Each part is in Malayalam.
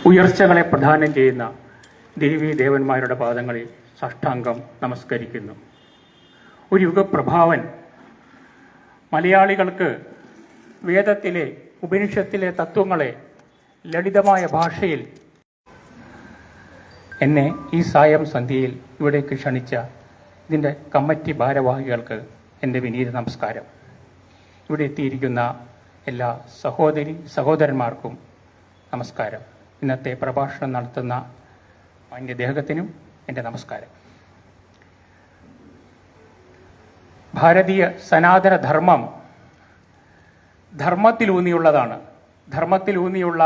ഉയർച്ചകളെ പ്രദാനം ചെയ്യുന്ന ദേവീ ദേവന്മാരുടെ പാദങ്ങളിൽ സാഷ്ടാംഗം നമസ്കരിക്കുന്നു. ഒരു യുഗപ്രഭാവൻ മലയാളികൾക്ക് വേദത്തിലെ ഉപനിഷത്തിലെ തത്വങ്ങളെ ലളിതമായ ഭാഷയിൽ എന്നെ ഈ സായം സന്ധ്യയിൽ ഇവിടേക്ക് ക്ഷണിച്ച ഇതിൻ്റെ കമ്മിറ്റി ഭാരവാഹികൾക്ക് എൻ്റെ വിനീത നമസ്കാരം. ഇവിടെ എത്തിയിരിക്കുന്ന എല്ലാ സഹോദരന്മാർക്കും നമസ്കാരം. ഇന്നത്തെ പ്രഭാഷണം നടത്തുന്ന മാന്യദേഹത്തിനും എൻ്റെ നമസ്കാരം. ഭാരതീയ സനാതന ധർമ്മം ധർമ്മത്തിലൂന്നിയുള്ളതാണ്. ധർമ്മത്തിലൂന്നിയുള്ള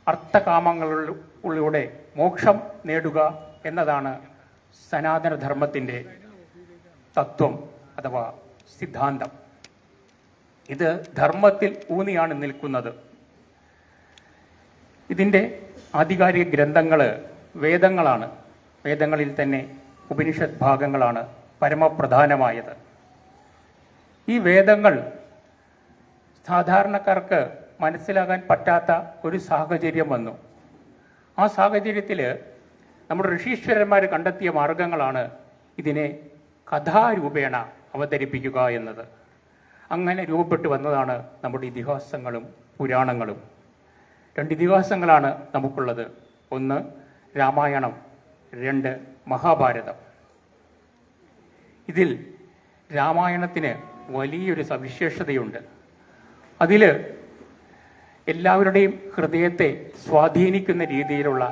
അർത്ഥകാമങ്ങളിലൂടെ മോക്ഷം നേടുക എന്നതാണ് സനാതന ധർമ്മത്തിൻ്റെ തത്വം അഥവാ സിദ്ധാന്തം. ഇത് ധർമ്മത്തിൽ ഊന്നിയാണ് നിൽക്കുന്നത്. ഇതിൻ്റെ ആധികാരിക ഗ്രന്ഥങ്ങൾ വേദങ്ങളാണ്. വേദങ്ങളിൽ തന്നെ ഉപനിഷത് ഭാഗങ്ങളാണ് പരമപ്രധാനമായത്. ഈ വേദങ്ങൾ സാധാരണക്കാർക്ക് മനസ്സിലാകാൻ പറ്റാത്ത ഒരു സാഹചര്യം വന്നു. ആ സാഹചര്യത്തിൽ നമ്മുടെ ഋഷീശ്വരന്മാർ കണ്ടെത്തിയ മാർഗങ്ങളാണ് ഇതിനെ കഥാരൂപേണ അവതരിപ്പിക്കുക എന്നത്. അങ്ങനെ രൂപപ്പെട്ടു വന്നതാണ് നമ്മുടെ ഇതിഹാസങ്ങളും പുരാണങ്ങളും. രണ്ട് ഇതിഹാസങ്ങളാണ് നമുക്കുള്ളത്. ഒന്ന് രാമായണം, രണ്ട് മഹാഭാരതം. ഇതിൽ രാമായണത്തിന് വലിയൊരു സവിശേഷതയുണ്ട്. അതിൽ എല്ലാവരുടെയും ഹൃദയത്തെ സ്വാധീനിക്കുന്ന രീതിയിലുള്ള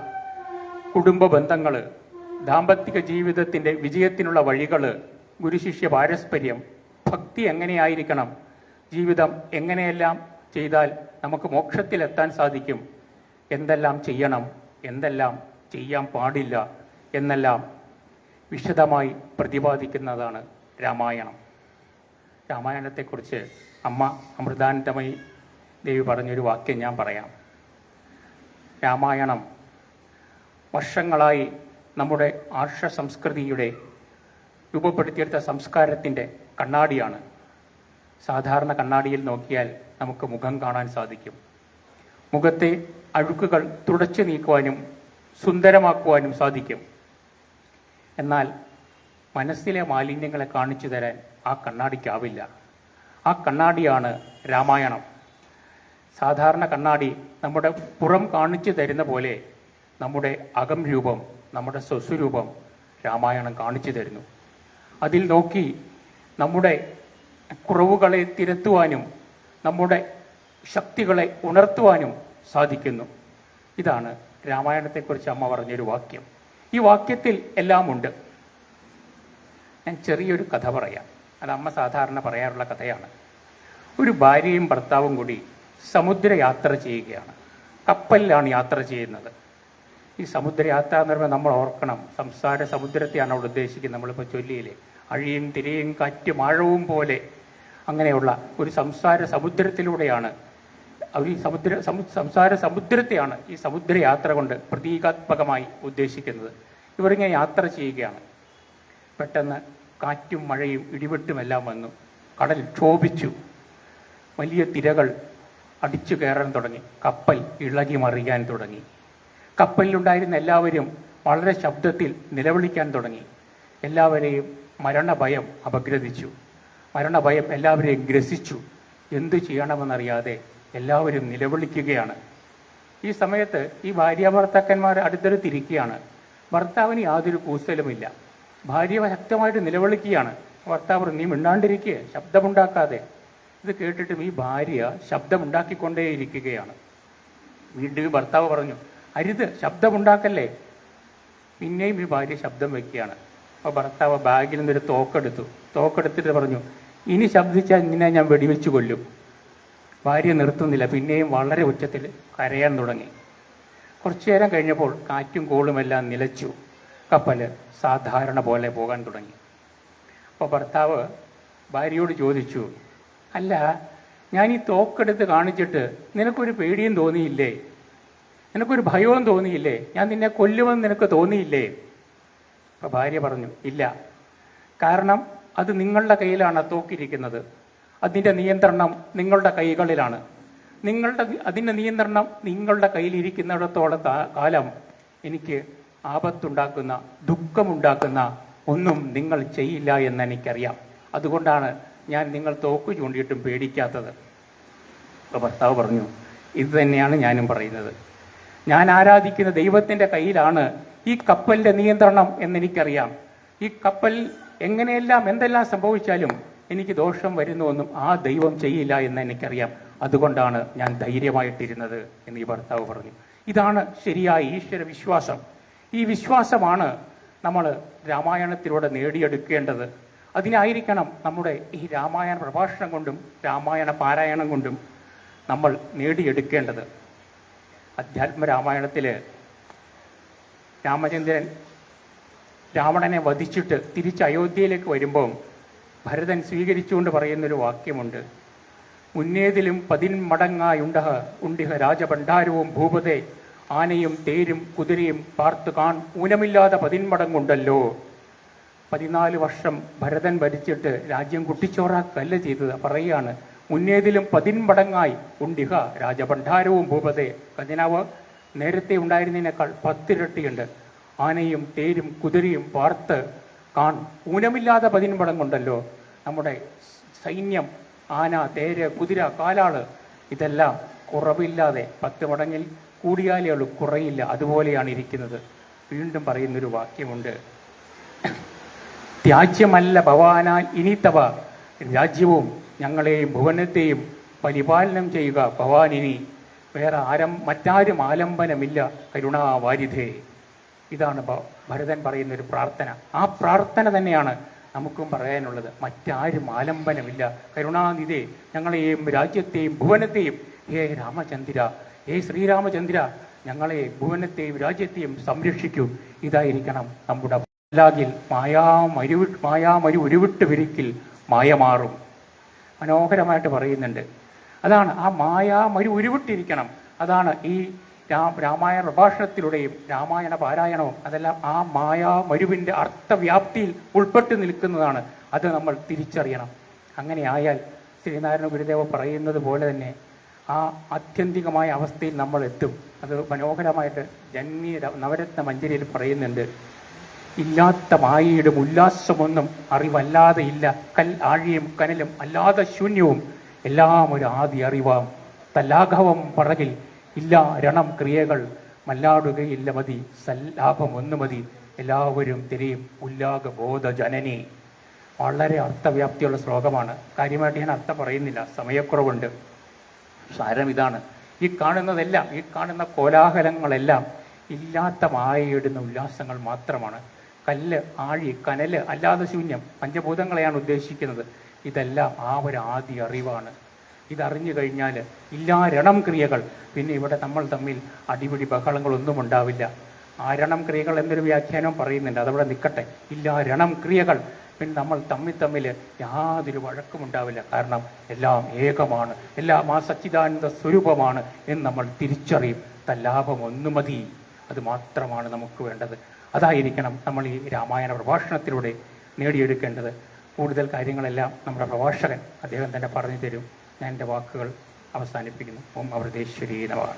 കുടുംബ ബന്ധങ്ങൾ, ദാമ്പത്തിക ജീവിതത്തിൻ്റെ വിജയത്തിനുള്ള വഴികൾ, ഗുരുശിഷ്യ പാരസ്പര്യം, ഭക്തി എങ്ങനെയായിരിക്കണം, ജീവിതം എങ്ങനെയെല്ലാം ചെയ്താൽ നമുക്ക് മോക്ഷത്തിലെത്താൻ സാധിക്കും, എന്തെല്ലാം ചെയ്യണം, എന്തെല്ലാം ചെയ്യാൻ പാടില്ല എന്നെല്ലാം വിശദമായി പ്രതിപാദിക്കുന്നതാണ് രാമായണം. രാമായണത്തെക്കുറിച്ച് അമ്മ അമൃതാനന്ദമയി ദേവി പറഞ്ഞൊരു വാക്യം ഞാൻ പറയാം. രാമായണം വർഷങ്ങളായി നമ്മുടെ ആർഷ സംസ്കൃതിയുടെ രൂപപ്പെടുത്തിയെടുത്ത സംസ്കാരത്തിൻ്റെ കണ്ണാടിയാണ്. സാധാരണ കണ്ണാടിയിൽ നോക്കിയാൽ നമുക്ക് മുഖം കാണാൻ സാധിക്കും. മുഖത്തെ അഴുക്കുകൾ തുടച്ചു നീക്കുവാനും സുന്ദരമാക്കുവാനും സാധിക്കും. എന്നാൽ മനസ്സിലെ മാലിന്യങ്ങളെ കാണിച്ചു തരാൻ ആ കണ്ണാടിക്കാവില്ല. ആ കണ്ണാടിയാണ് രാമായണം. സാധാരണ കണ്ണാടി നമ്മുടെ പുറം കാണിച്ചു തരുന്ന പോലെ നമ്മുടെ അകം രൂപം, നമ്മുടെ സ്വസ്വരൂപം രാമായണം കാണിച്ചു തരുന്നു. അതിൽ നോക്കി നമ്മുടെ കുറവുകളെ തിരുത്തുവാനും നമ്മുടെ ശക്തികളെ ഉണർത്തുവാനും സാധിക്കുന്നു. ഇതാണ് രാമായണത്തെക്കുറിച്ച് അമ്മ പറഞ്ഞൊരു വാക്യം. ഈ വാക്യത്തിൽ എല്ലാം ഉണ്ട്. ഞാൻ ചെറിയൊരു കഥ പറയാം. അത് അമ്മ സാധാരണ പറയാറുള്ള കഥയാണ്. ഒരു ഭാര്യയും ഭർത്താവും കൂടി സമുദ്രയാത്ര ചെയ്യുകയാണ്. കപ്പലിലാണ് യാത്ര ചെയ്യുന്നത്. ഈ സമുദ്രയാത്ര എന്ന് പറയുമ്പോൾ നമ്മൾ ഓർക്കണം, സംസാര സമുദ്രത്തെയാണ് അവിടെ ഉദ്ദേശിക്കുന്നത്. നമ്മളിപ്പോൾ ചൊല്ലിയില്ലേ, അഴിയും തിരയും കാറ്റും ആഴവും പോലെ അങ്ങനെയുള്ള ഒരു സംസാര സമുദ്രത്തിലൂടെയാണ് ഈ സംസാര സമുദ്രത്തെയാണ് ഈ സമുദ്രയാത്ര കൊണ്ട് പ്രതീകാത്മകമായി ഉദ്ദേശിക്കുന്നത്. ഇവരിങ്ങനെ യാത്ര ചെയ്യുകയാണ്. പെട്ടെന്ന് കാറ്റും മഴയും ഇടിവെട്ടുമെല്ലാം വന്നു. കടൽ ക്ഷോഭിച്ചു. വലിയ തിരകൾ അടിച്ചു കയറാൻ തുടങ്ങി. കപ്പൽ ഇളകി മറിയാൻ തുടങ്ങി. കപ്പലിലുണ്ടായിരുന്ന എല്ലാവരും വളരെ ശബ്ദത്തിൽ നിലവിളിക്കാൻ തുടങ്ങി. എല്ലാവരെയും മരണഭയം അപഗ്രഥിച്ചു. മരണഭയം എല്ലാവരെയും ഗ്രസിച്ചു. എന്തു ചെയ്യണമെന്നറിയാതെ എല്ലാവരും നിലവിളിക്കുകയാണ്. ഈ സമയത്ത് ഈ ഭാര്യാഭർത്താക്കന്മാർ അടുത്തെടുത്തിരിക്കുകയാണ്. ഭർത്താവിന് യാതൊരു കൂസലുമില്ല. ഭാര്യ ശക്തമായിട്ട് നിലവിളിക്കുകയാണ്. ഭർത്താവ് നീ മിണ്ടാണ്ടിരിക്കുക, ശബ്ദമുണ്ടാക്കാതെ. ഇത് കേട്ടിട്ടും ഈ ഭാര്യ ശബ്ദമുണ്ടാക്കിക്കൊണ്ടേയിരിക്കുകയാണ്. വീണ്ടും ഭർത്താവ് പറഞ്ഞു, അരുത്, ശബ്ദമുണ്ടാക്കല്ലേ. പിന്നെയും ഈ ഭാര്യ ശബ്ദം വയ്ക്കുകയാണ്. അപ്പോൾ ഭർത്താവ് ബാഗിൽ നിന്നൊരു തോക്കെടുത്തിട്ട് പറഞ്ഞു, ഇനി ശബ്ദിച്ചാൽ നിന്നെ ഞാൻ വെടിവെച്ച് കൊല്ലും. ഭാര്യ നിർത്തുന്നില്ല. പിന്നെയും വളരെ ഉച്ചത്തിൽ കരയാൻ തുടങ്ങി. കുറച്ചു നേരം കഴിഞ്ഞപ്പോൾ കാറ്റും കോളുമെല്ലാം നിലച്ചു. കപ്പൽ സാധാരണ പോലെ പോകാൻ തുടങ്ങി. അപ്പോൾ ഭർത്താവ് ഭാര്യയോട് ചോദിച്ചു, അല്ല, ഞാൻ ഈ തോക്കെടുത്ത് കാണിച്ചിട്ട് നിനക്കൊരു പേടിയും തോന്നിയില്ലേ? നിനക്കൊരു ഭയവും തോന്നിയില്ലേ? ഞാൻ നിന്നെ കൊല്ലുമെന്ന് നിനക്ക് തോന്നിയില്ലേ? അപ്പോൾ ഭാര്യ പറഞ്ഞു, ഇല്ല, കാരണം അത് നിങ്ങളുടെ കയ്യിലാണ് തോക്കിരിക്കുന്നത്. അതിൻ്റെ നിയന്ത്രണം നിങ്ങളുടെ കൈകളിലാണ്. അതിൻ്റെ നിയന്ത്രണം നിങ്ങളുടെ കയ്യിലിരിക്കുന്നിടത്തോളം കാലം എനിക്ക് ആപത്തുണ്ടാക്കുന്ന, ദുഃഖമുണ്ടാക്കുന്ന ഒന്നും നിങ്ങൾ ചെയ്യില്ല എന്ന് എനിക്കറിയാം. അതുകൊണ്ടാണ് ഞാൻ നിങ്ങൾ തോക്ക് ചൂണ്ടിയിട്ടും പേടിക്കാത്തത്. അപ്പോൾ ഭർത്താവ് പറഞ്ഞു, ഇത് തന്നെയാണ് ഞാനും പറയുന്നത്. ഞാൻ ആരാധിക്കുന്ന ദൈവത്തിൻ്റെ കയ്യിലാണ് ഈ കപ്പലിൻ്റെ നിയന്ത്രണം എന്നെനിക്കറിയാം. ഈ കപ്പൽ എങ്ങനെയെല്ലാം എന്തെല്ലാം സംഭവിച്ചാലും എനിക്ക് ദോഷം വരുന്നുവെന്നും ആ ദൈവം ചെയ്യില്ല എന്ന് എനിക്കറിയാം. അതുകൊണ്ടാണ് ഞാൻ ധൈര്യമായിട്ടിരുന്നത് എന്ന് ഈ ഭർത്താവ് പറഞ്ഞു. ഇതാണ് ശരിയായ ഈശ്വര വിശ്വാസം. ഈ വിശ്വാസമാണ് നമ്മൾ രാമായണത്തിലൂടെ നേടിയെടുക്കേണ്ടത്. അതിനായിരിക്കണം നമ്മുടെ ഈ രാമായണ പ്രഭാഷണം കൊണ്ടും രാമായണ പാരായണം കൊണ്ടും നമ്മൾ നേടിയെടുക്കേണ്ടത്. അധ്യാത്മ രാമായണത്തിൽ രാമചന്ദ്രൻ രാവണനെ വധിച്ചിട്ട് തിരിച്ച് അയോധ്യയിലേക്ക് വരുമ്പോൾ ഭരതൻ സ്വീകരിച്ചുകൊണ്ട് പറയുന്നൊരു വാക്യമുണ്ട്. മുന്നേതിലും 10 മടങ്ങായുണ്ടഹ ഉണ്ടിഹ രാജഭണ്ഡാരവും ഭൂപതേ, ആനയും തേരും കുതിരയും പാർത്തു കാൺ ഊനമില്ലാതെ 10 മടങ്ങുണ്ടല്ലോ. 14 വർഷം ഭരതൻ ഭരിച്ചിട്ട് രാജ്യം കുട്ടിച്ചോറാക്കല്ല ചെയ്തത്. പറയുകയാണ്, മുന്നേതിലും 10 മടങ്ങായി ഉണ്ടിഹ രാജഭണ്ഡാരവും ഭൂപതേ. ഖജനാവ് നേരത്തെ ഉണ്ടായിരുന്നതിനേക്കാൾ 10 ഇരട്ടിയുണ്ട്. ആനയും തേരും കുതിരയും പാർത്ത് കാൺ ഊനമില്ലാതെ 10 മടങ്ങുണ്ടല്ലോ. നമ്മുടെ സൈന്യം, ആന, തേര്, കുതിര, കാലാള് ഇതെല്ലാം കുറവില്ലാതെ 10 മടങ്ങിൽ കൂടിയാലേ ഉള്ളൂ, കുറയില്ല. അതുപോലെയാണ് ഇരിക്കുന്നത്. വീണ്ടും പറയുന്നൊരു വാക്യമുണ്ട്, ത്യാജ്യമല്ല ഭവാനാൽ ഇനിത്തവ രാജ്യവും ഞങ്ങളെയും ഭുവനത്തെയും പരിപാലനം ചെയ്യുക ഭവാനിനി. മറ്റാരും ആലംബനമില്ല കരുണാവാരിധേ. ഇതാണ് ഭരതൻ പറയുന്നൊരു പ്രാർത്ഥന. ആ പ്രാർത്ഥന തന്നെയാണ് നമുക്കും പറയാനുള്ളത്. മറ്റാരും ആലംബനമില്ല കരുണാനിധേ, ഞങ്ങളെയും രാജ്യത്തെയും ഭുവനത്തെയും. ഹേ രാമചന്ദ്ര, ഹേ ശ്രീരാമചന്ദ്ര, ഞങ്ങളെ ഭുവനത്തെയും രാജ്യത്തെയും സംരക്ഷിക്കൂ. ഇതായിരിക്കണം നമ്മുടെ ലാകിൽ മായാമരു ഉരുവിട്ട് വിരിക്കിൽ മായ മാറും. മനോഹരമായിട്ട് പറയുന്നുണ്ട്. അതാണ് ആ മായാമരു ഉരുവിട്ടിരിക്കണം. അതാണ് ഈ രാമായണ പ്രഭാഷണത്തിലൂടെയും രാമായണ പാരായണവും അതെല്ലാം ആ മായാമരുവിൻ്റെ അർത്ഥവ്യാപ്തിയിൽ ഉൾപ്പെട്ട് നിൽക്കുന്നതാണ്. അത് നമ്മൾ തിരിച്ചറിയണം. അങ്ങനെ ആയാൽ ശ്രീനാരായണ ഗുരുദേവ പറയുന്നത് പോലെ തന്നെ ആ ആത്യന്തികമായ അവസ്ഥയിൽ നമ്മൾ എത്തും. അത് മനോഹരമായിട്ട് നവരത്ന മഞ്ജരിയിൽ പറയുന്നുണ്ട്. ഇല്ലാത്ത മായയുടെ ഉല്ലാസമൊന്നും അറിവല്ലാതെ ഇല്ല, ആഴിയും കനലും അല്ലാതെ ശൂന്യവും എല്ലാം ഒരു ആദി അറിവാം. തല്ലാഘവം പറകിൽ ഇല്ല രണം ക്രിയകൾ, മല്ലാടുകയില്ല മതി സല്ലാഭം ഒന്നു മതി, എല്ലാവരും തിരയും ഉല്ലാഘ ബോധ ജനനി. വളരെ അർത്ഥവ്യാപ്തിയുള്ള ശ്ലോകമാണ്. കാര്യമായിട്ട് ഞാൻ അർത്ഥം പറയുന്നില്ല, സമയക്കുറവുണ്ട്. സാരം ഇതാണ്, ഈ കാണുന്നതെല്ലാം, ഈ കാണുന്ന കോലാഹലങ്ങളെല്ലാം ഇല്ലാത്ത മായയിടുന്ന ഉല്ലാസങ്ങൾ മാത്രമാണ്. കല്ല്, ആഴി, കനല് അല്ലാതെ ശൂന്യം, പഞ്ചഭൂതങ്ങളെയാണ് ഉദ്ദേശിക്കുന്നത്. ഇതെല്ലാം ആ ഒരു ആദി അറിവാണ്. ഇതറിഞ്ഞു കഴിഞ്ഞാൽ ഇല്ലാ രണം ക്രിയകൾ, പിന്നെ ഇവിടെ നമ്മൾ തമ്മിൽ അടിപിടി ബഹളങ്ങളൊന്നും ഉണ്ടാവില്ല. ആരണം ക്രിയകൾ എന്നൊരു വ്യാഖ്യാനം പറയുന്നുണ്ട്, അതവിടെ നിൽക്കട്ടെ. ഇല്ലാ രണം ക്രിയകൾ, പിന്നെ നമ്മൾ തമ്മിൽ യാതൊരു വഴക്കും ഉണ്ടാവില്ല. കാരണം എല്ലാം ഏകമാണ്, എല്ലാം ആ സച്ചിദാനന്ദ സ്വരൂപമാണ് എന്ന് നമ്മൾ തിരിച്ചറിയും. തല്ലാഭം ഒന്നു മതി, അത് മാത്രമാണ് നമുക്ക് വേണ്ടത്. അതായിരിക്കണം നമ്മൾ ഈ രാമായണ പ്രഭാഷണത്തിലൂടെ നേടിയെടുക്കേണ്ടത്. കൂടുതൽ കാര്യങ്ങളെല്ലാം നമ്മുടെ പ്രഭാഷകൻ അദ്ദേഹം തന്നെ പറഞ്ഞു തരും. ഞാൻ എൻ്റെ വാക്കുകൾ അവസാനിപ്പിക്കുന്നു. ഓം അമൃതേശ്വരീ നമഃ.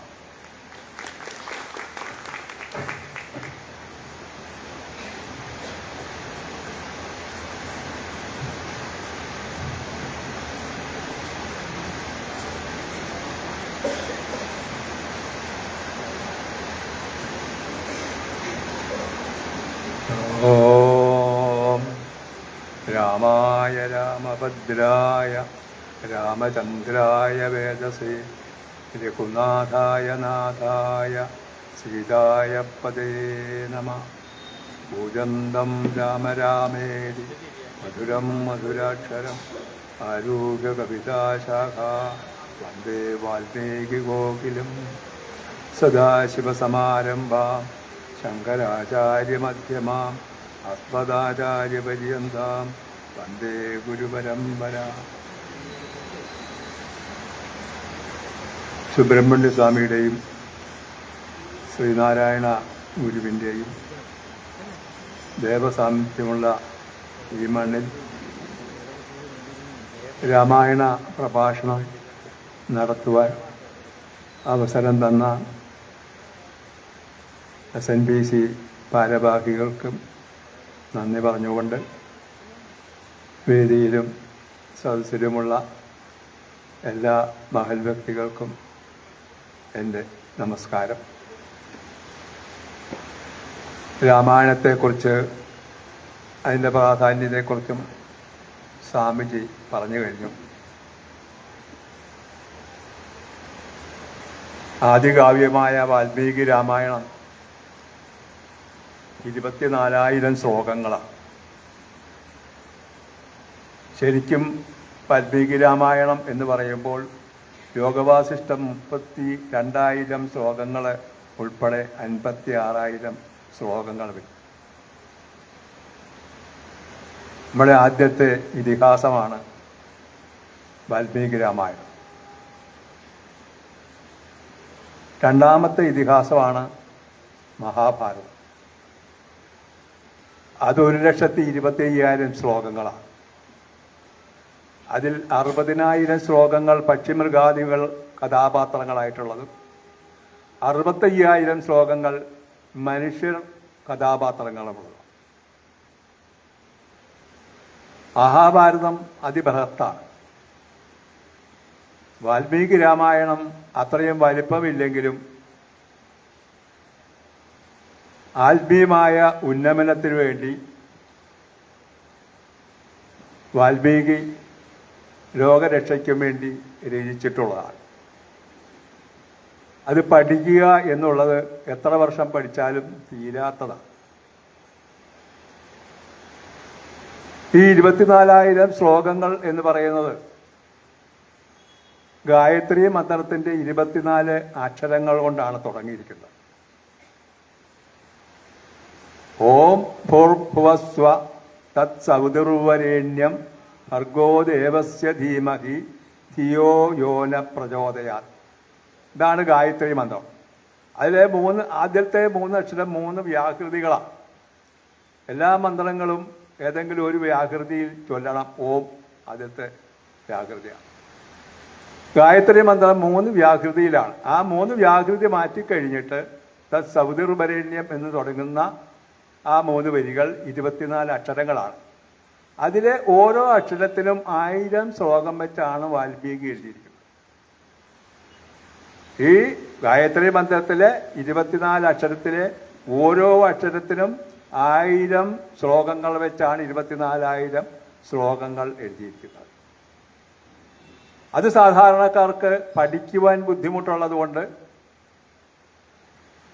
ഓം രാമായ രാമഭദ്രായ രാമചന്ദ്രായ വേദസേ രഘുനാഥായ നാഥായ സീതായ പദേ നമഃ. പൂജന്തം രാമ രാമേതി മധുരം മധുരാക്ഷരം ആരൂഹ്യകവിതാശാഖാ വന്ദേ വാൽമീകി കോകിലം. സദാശിവസമാരംഭാം ശങ്കരാചാര്യമധ്യമാം അസ്മദാചാര്യപര്യന്താം വന്ദേ ഗുരുപരമ്പര. സുബ്രഹ്മണ്യ സ്വാമിയുടെയും ശ്രീനാരായണ ഗുരുവിൻ്റെയും ദേവസാന്നിധ്യമുള്ള ഈ മണ്ണിൽ രാമായണ പ്രഭാഷണം നടത്തുവാൻ അവസരം തന്ന SNBC ഭാരവാഹികൾക്കും നന്ദി പറഞ്ഞുകൊണ്ട് വേദിയിലും സദസ്സിലുമുള്ള എല്ലാ മഹൽ വ്യക്തികൾക്കും എൻ്റെ നമസ്കാരം. രാമായണത്തെക്കുറിച്ച് അതിൻ്റെ പ്രാധാന്യത്തെക്കുറിച്ചും സ്വാമിജി പറഞ്ഞു കഴിഞ്ഞു. ആദികാവ്യമായ വാൽമീകി രാമായണം 24,000 ശ്ലോകങ്ങളാണ്. ശരിക്കും വാൽമീകി രാമായണം എന്ന് പറയുമ്പോൾ യോഗവാസിഷ്ടം 32,000 ശ്ലോകങ്ങൾ ഉൾപ്പെടെ 56,000 ശ്ലോകങ്ങൾ വരും. നമ്മുടെ ആദ്യത്തെ ഇതിഹാസമാണ് വാൽമീകി രാമായണം. രണ്ടാമത്തെ ഇതിഹാസമാണ് മഹാഭാരതം. അത് 1,25,000 ശ്ലോകങ്ങളാണ്. അതിൽ 60,000 ശ്ലോകങ്ങൾ പക്ഷിമൃഗാദികൾ കഥാപാത്രങ്ങളായിട്ടുള്ളതും 65,000 ശ്ലോകങ്ങൾ മനുഷ്യർ കഥാപാത്രങ്ങളുമുള്ളത്. മഹാഭാരതം അതിബൃഹത്താണ്. വാൽമീകി രാമായണം അത്രയും വലിപ്പമില്ലെങ്കിലും ആത്മീയമായ ഉന്നമനത്തിനു വേണ്ടി വാൽമീകി ലോകരക്ഷയ്ക്കും വേണ്ടി രചിച്ചിട്ടുള്ളതാണ്. അത് പഠിക്കുക എന്നുള്ളത് എത്ര വർഷം പഠിച്ചാലും തീരാത്തതാണ്. ഈ 24,000 ശ്ലോകങ്ങൾ എന്ന് പറയുന്നത് ഗായത്രി മന്ത്രത്തിന്റെ 24 അക്ഷരങ്ങൾ കൊണ്ടാണ് തുടങ്ങിയിരിക്കുന്നത്. ഓം ഭൂർഭുവസ്വ തത് സൗദിർവരേണ്യം ഭർഗോ ദേവസ്യ ധീമഹി ധിയോ യോന പ്രചോദയാത്. ഇതാണ് ഗായത്രി മന്ത്രം. അതിലെ ആദ്യത്തെ 3 അക്ഷരം 3 വ്യാകൃതികളാണ്. എല്ലാ മന്ത്രങ്ങളും ഏതെങ്കിലും ഒരു വ്യാകൃതിയിൽ ചൊല്ലണം. ഓം ആദ്യത്തെ വ്യാകൃതിയാണ്. ഗായത്രി മന്ത്രം 3 വ്യാകൃതിയിലാണ്. ആ 3 വ്യാകൃതി മാറ്റിക്കഴിഞ്ഞിട്ട് തത് സൗദിർവരേണ്യം എന്ന് തുടങ്ങുന്ന ആ 3 വരികൾ 24 അക്ഷരങ്ങളാണ്. അതിലെ ഓരോ അക്ഷരത്തിനും 1000 ശ്ലോകം വെച്ചാണ് വാൽമീകി എഴുതിയിരിക്കുന്നത്. ഈ ഗായത്രി മന്ത്രത്തിലെ 24 അക്ഷരത്തിലെ ഓരോ അക്ഷരത്തിനും 1000 ശ്ലോകങ്ങൾ വെച്ചാണ് 24,000 ശ്ലോകങ്ങൾ എഴുതിയിരിക്കുന്നത്. അത് സാധാരണക്കാർക്ക് പഠിക്കുവാൻ ബുദ്ധിമുട്ടുള്ളത് കൊണ്ട്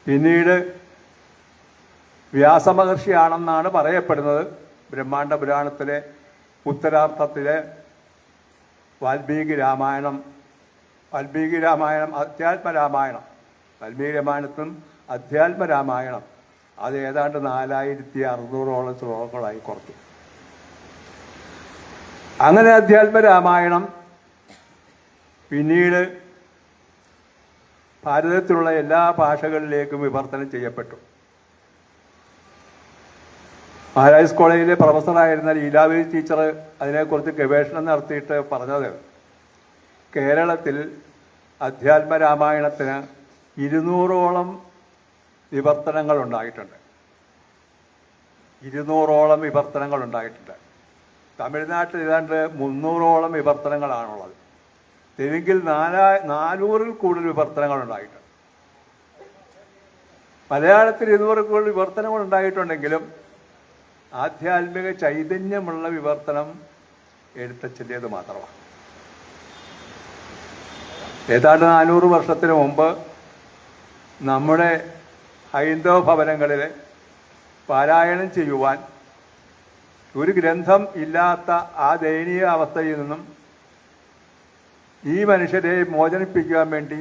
പിന്നീട് വ്യാസമഹർഷിയാണെന്നാണ് പറയപ്പെടുന്നത്. ബ്രഹ്മാണ്ഡ പുരാണത്തിലെ ഉത്തരാർത്ഥത്തിലെ വാൽമീകി രാമായണം അധ്യാത്മരാമായണം, വാൽമീകി രാമായണത്തിനും അധ്യാത്മരാമായണം അത് ഏതാണ്ട് 4,600ഓളം ശ്ലോകങ്ങളായി കുറച്ചു. അങ്ങനെ അധ്യാത്മരാമായണം പിന്നീട് ഭാരതത്തിലുള്ള എല്ലാ ഭാഷകളിലേക്കും വിവർത്തനം ചെയ്യപ്പെട്ടു. മഹാരാജാസ് കോളേജിലെ പ്രൊഫസറായിരുന്ന ലീലാവതി ടീച്ചർ അതിനെക്കുറിച്ച് ഗവേഷണം നടത്തിയിട്ട് പറഞ്ഞത് കേരളത്തിൽ അധ്യാത്മരാമായണത്തിന് 200ഓളം വിവർത്തനങ്ങൾ ഉണ്ടായിട്ടുണ്ട്. 200ഓളം വിവർത്തനങ്ങൾ ഉണ്ടായിട്ടുണ്ട്. തമിഴ്നാട്ടിൽ ഏതാണ്ട് 300ഓളം വിവർത്തനങ്ങളാണുള്ളത്. തെലുങ്കിൽ 400-ൽ കൂടുതൽ വിവർത്തനങ്ങൾ ഉണ്ടായിട്ടുണ്ട്. മലയാളത്തിൽ 200-ൽ കൂടുതൽ വിവർത്തനങ്ങൾ ഉണ്ടായിട്ടുണ്ടെങ്കിലും ആധ്യാത്മിക ചൈതന്യമുള്ള വിവർത്തനം എഴുത്തച്ഛൻ്റേത് മാത്രമാണ്. ഏതാണ്ട് 400 വർഷത്തിന് മുമ്പ് നമ്മുടെ ഹൈന്ദവ ഭവനങ്ങളിൽ പാരായണം ചെയ്യുവാൻ ഒരു ഗ്രന്ഥം ഇല്ലാത്ത ആ ദയനീയ അവസ്ഥയിൽ നിന്നും ഈ മനുഷ്യരെ മോചനിപ്പിക്കുവാൻ വേണ്ടി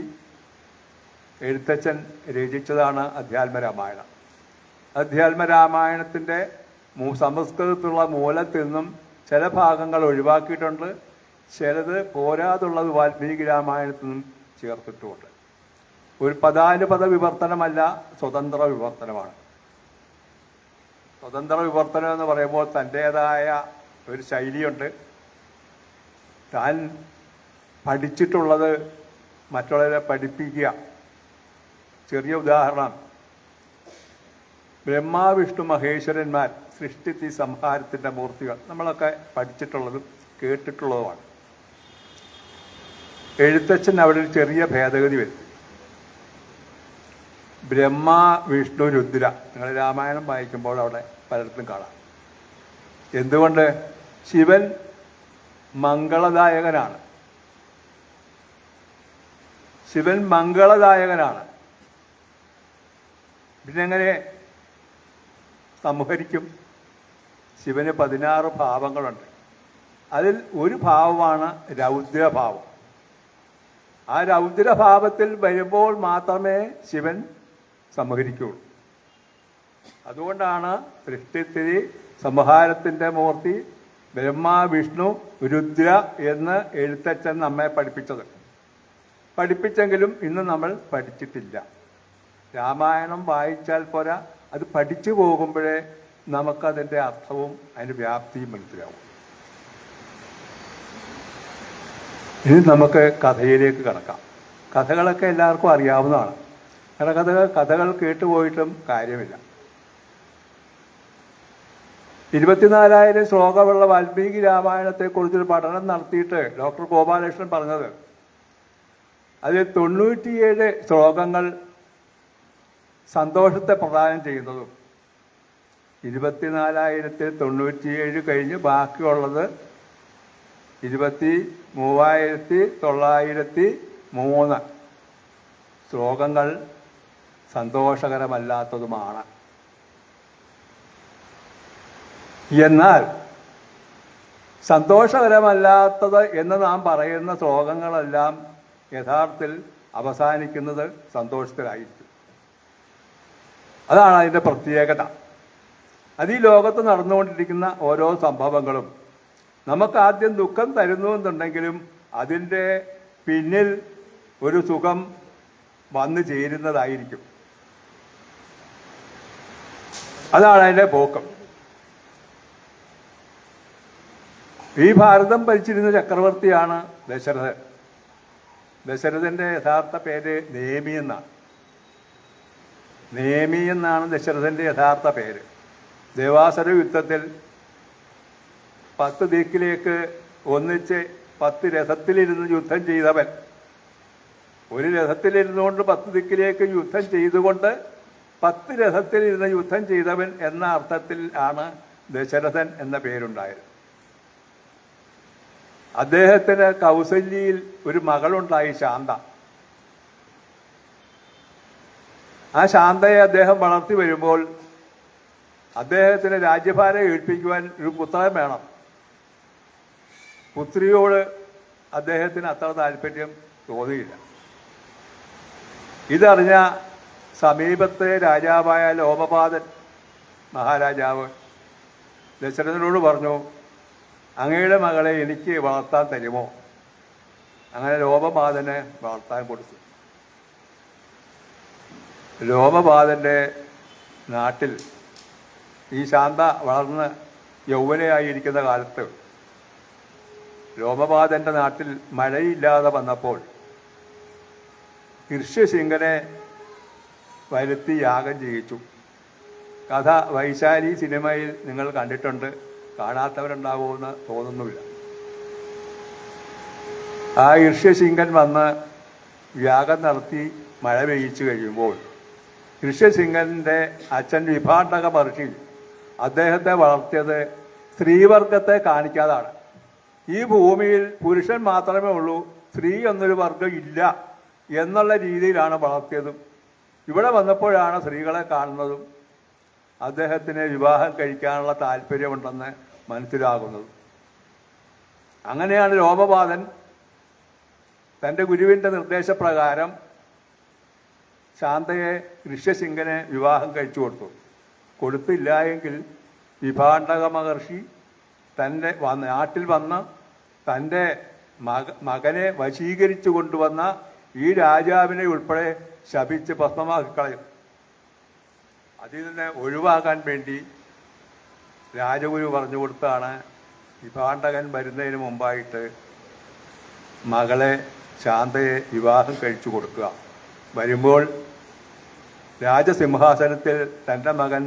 എഴുത്തച്ഛൻ രചിച്ചതാണ് അധ്യാത്മരാമായണം. അധ്യാത്മരാമായണത്തിൻ്റെ സംസ്കൃതത്തിലുള്ള മൂലത്തിൽ നിന്നും ചില ഭാഗങ്ങൾ ഒഴിവാക്കിയിട്ടുണ്ട്, ചിലത് പോരാതുള്ളത് വാൽമീകി രാമായണത്തിൽ നിന്നും ചേർത്തിട്ടുമുണ്ട്. ഒരു പദാനുപദ വിവർത്തനമല്ല, സ്വതന്ത്ര വിവർത്തനമാണ്. സ്വതന്ത്ര വിവർത്തനം എന്ന് പറയുമ്പോൾ തൻ്റേതായ ഒരു ശൈലിയുണ്ട്. താൻ പഠിച്ചിട്ടുള്ളത് മറ്റുള്ളവരെ പഠിപ്പിക്കുക. ചെറിയ ഉദാഹരണം, ബ്രഹ്മാ വിഷ്ണു മഹേശ്വരന്മാർ സൃഷ്ടിത്തി സംഹാരത്തിൻ്റെ മൂർത്തികൾ നമ്മളൊക്കെ പഠിച്ചിട്ടുള്ളതും കേട്ടിട്ടുള്ളതുമാണ്. എഴുത്തച്ഛൻ അവിടെ ഒരു ചെറിയ ഭേദഗതി വരുത്തി. ബ്രഹ്മ വിഷ്ണു രുദ്ര, നിങ്ങൾ രാമായണം വായിക്കുമ്പോൾ അവിടെ പലയിടത്തും കാണാം. എന്തുകൊണ്ട്? ശിവൻ മംഗളദായകനാണ്. ശിവൻ മംഗളദായകനാണ്. പിന്നെങ്ങനെ സംഹരിക്കും? ശിവന് 16 ഭാവങ്ങളുണ്ട്. അതിൽ ഒരു ഭാവമാണ് രൗദ്രഭാവം. ആ രൗദ്രഭാവത്തിൽ വരുമ്പോൾ മാത്രമേ ശിവൻ സംഹരിക്കുകയുള്ളൂ. അതുകൊണ്ടാണ് സൃഷ്ടിസ്ഥിതി സംഹാരത്തിൻ്റെ മൂർത്തി ബ്രഹ്മ വിഷ്ണു രുദ്ര എന്ന് എഴുത്തച്ഛൻ നമ്മെ പഠിപ്പിച്ചത്. പഠിപ്പിച്ചെങ്കിലും ഇന്ന് നമ്മൾ പഠിച്ചിട്ടില്ല. രാമായണം വായിച്ചാൽ പോരാ, അത് പഠിച്ചു പോകുമ്പോഴേ നമുക്കതിൻ്റെ അർത്ഥവും അതിൻ്റെ വ്യാപ്തിയും മനസ്സിലാവും. ഇനി നമുക്ക് കഥയിലേക്ക് കടക്കാം. കഥകളൊക്കെ എല്ലാവർക്കും അറിയാവുന്നതാണ്. കഥകൾ കേട്ടുപോയിട്ടും കാര്യമില്ല. 24,000 ശ്ലോകമുള്ള വാൽമീകി രാമായണത്തെക്കുറിച്ചൊരു പഠനം നടത്തിയിട്ട് ഡോക്ടർ ഗോപാലകൃഷ്ണൻ പറഞ്ഞത്, അതിൽ 97 ശ്ലോകങ്ങൾ സന്തോഷത്തെ പ്രദാനം ചെയ്യുന്നതും 24,097 കഴിഞ്ഞ് ബാക്കിയുള്ളത് 23,903 ശ്ലോകങ്ങൾ സന്തോഷകരമല്ലാത്തതുമാണ്. എന്നാൽ സന്തോഷകരമല്ലാത്തത് എന്ന് നാം പറയുന്ന ശ്ലോകങ്ങളെല്ലാം യഥാർത്ഥത്തിൽ അവസാനിക്കുന്നത് സന്തോഷത്തിലായിരിക്കും. അതാണ് അതിൻ്റെ പ്രത്യേകത. അത് ഈ ലോകത്ത് നടന്നുകൊണ്ടിരിക്കുന്ന ഓരോ സംഭവങ്ങളും നമുക്ക് ആദ്യം ദുഃഖം തരുന്നുവെന്നുണ്ടെങ്കിലും അതിൻ്റെ പിന്നിൽ ഒരു സുഖം വന്നു ചേരുന്നതായിരിക്കും. അതാണ് അതിൻ്റെ പോക്കം. ഈ ഭാരതം ഭരിച്ചിരുന്ന ചക്രവർത്തിയാണ് ദശരഥൻ. ദശരഥൻ്റെ യഥാർത്ഥ പേര് നേമി എന്നാണ്. നേമി എന്നാണ് ദശരഥൻ്റെ യഥാർത്ഥ പേര്. ദേവാസുര യുദ്ധത്തിൽ 10 ദിക്കിലേക്ക് ഒന്നിച്ച് 10 രഥത്തിലിരുന്ന് യുദ്ധം ചെയ്തവൻ, ഒരു രഥത്തിലിരുന്നുകൊണ്ട് 10 ദിക്കിലേക്ക് യുദ്ധം ചെയ്തുകൊണ്ട് 10 രഥത്തിലിരുന്ന് യുദ്ധം ചെയ്തവൻ എന്ന അർത്ഥത്തിൽ ആണ് ദശരഥൻ എന്ന പേരുണ്ടായത്. അദ്ദേഹത്തിന് കൗസല്യയിൽ ഒരു മകളുണ്ടായി, ശാന്ത. ആ ശാന്തയെ അദ്ദേഹം വളർത്തി വരുമ്പോൾ അദ്ദേഹത്തിന് രാജ്യഭാരം ഏൽപ്പിക്കുവാൻ ഒരു പുത്രൻ വേണം. പുത്രിയോട് അദ്ദേഹത്തിന് അത്ര താല്പര്യം തോന്നിയില്ല. ഇതറിഞ്ഞ സമീപത്തെ രാജാവായ ലോമപാദൻ മഹാരാജാവ് ദശരഥനോട് പറഞ്ഞു, അങ്ങയുടെ മകളെ എനിക്ക് വളർത്താൻ തരുമോ? അങ്ങനെ ലോമപാദനെ വളർത്താൻ കൊടുത്തു. ലോമപാദൻ്റെ നാട്ടിൽ ഈ ശാന്ത വളർന്ന് യൗവനയായിരിക്കുന്ന കാലത്ത് ലോമപാദൻ്റെ നാട്ടിൽ മഴയില്ലാതെ വന്നപ്പോൾ ഋഷ്യശൃംഖനെ വരുത്തി യാഗം ചെയ്യിച്ചു. കഥ വൈശാലി സിനിമയിൽ നിങ്ങൾ കണ്ടിട്ടുണ്ട്. കാണാത്തവരുണ്ടാകുമെന്ന് തോന്നുന്നുമില്ല. ആ ഋഷ്യശൃംഖൻ വന്ന് യാഗം നടത്തി മഴ പെയ്യിച്ചു കഴിയുമ്പോൾ ഋഷ്യശൃംഖൻ്റെ അച്ഛൻ വിഭാണ്ഡക മഹർഷി അദ്ദേഹത്തെ വളർത്തിയത് സ്ത്രീവർഗത്തെ കാണിക്കാതാണ്. ഈ ഭൂമിയിൽ പുരുഷൻ മാത്രമേ ഉള്ളൂ, സ്ത്രീ എന്നൊരു വർഗം ഇല്ല എന്നുള്ള രീതിയിലാണ് വളർത്തിയതും. ഇവിടെ വന്നപ്പോഴാണ് സ്ത്രീകളെ കാണുന്നതും അദ്ദേഹത്തിന് വിവാഹം കഴിക്കാനുള്ള താല്പര്യമുണ്ടെന്ന് മനസ്സിലാകുന്നത്. അങ്ങനെയാണ് ലോമപാദൻ തൻ്റെ ഗുരുവിൻ്റെ നിർദ്ദേശപ്രകാരം ശാന്തയെ ഋഷ്യശൃംഖനെ വിവാഹം കഴിച്ചു കൊടുത്തു. കൊടുത്തില്ല എങ്കിൽ വിഭാണ്ഡക മഹർഷി തൻ്റെ നാട്ടിൽ വന്ന് തൻ്റെ മകനെ വശീകരിച്ചു കൊണ്ടുവന്ന ഈ രാജാവിനെ ഉൾപ്പെടെ ശപിച്ച് ഭസ്മമാക്കി കളയും. അതിൽ നിന്ന് ഒഴിവാക്കാൻ വേണ്ടി രാജഗുരു പറഞ്ഞു കൊടുത്താണ് വിഭാണ്ഡകൻ വരുന്നതിന് മുമ്പായിട്ട് മകളെ ശാന്തയെ വിവാഹം കഴിച്ചു കൊടുക്കുക. വരുമ്പോൾ രാജസിംഹാസനത്തിൽ തൻ്റെ മകൻ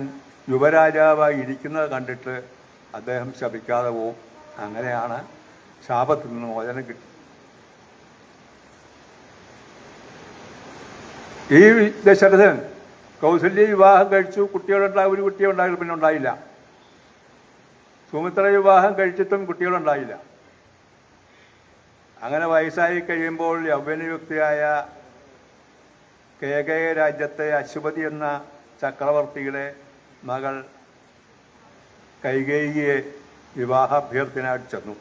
യുവരാജാവായി ഇരിക്കുന്നത് കണ്ടിട്ട് അദ്ദേഹം ശപിക്കാതെ പോവും. അങ്ങനെയാണ് ശാപത്തിൽ നിന്ന് മോചനം കിട്ടി. ഈ ദശരഥൻ കൗസല്യ വിവാഹം കഴിച്ചു, കുട്ടികളുണ്ടായി. ഒരു കുട്ടിയെ ഉണ്ടായി, പിന്നെ ഉണ്ടായില്ല. സുമിത്ര വിവാഹം കഴിച്ചിട്ടും കുട്ടികളുണ്ടായില്ല. അങ്ങനെ വയസ്സായി കഴിയുമ്പോൾ യൗവനയുക്തിയായ കേകയ രാജ്യത്തെ അശ്വതി എന്ന ചക്രവർത്തിയുടെ മകൾ കൈകേയിയെ വിവാഹാഭ്യർത്ഥനയായിട്ട് ചെന്നു.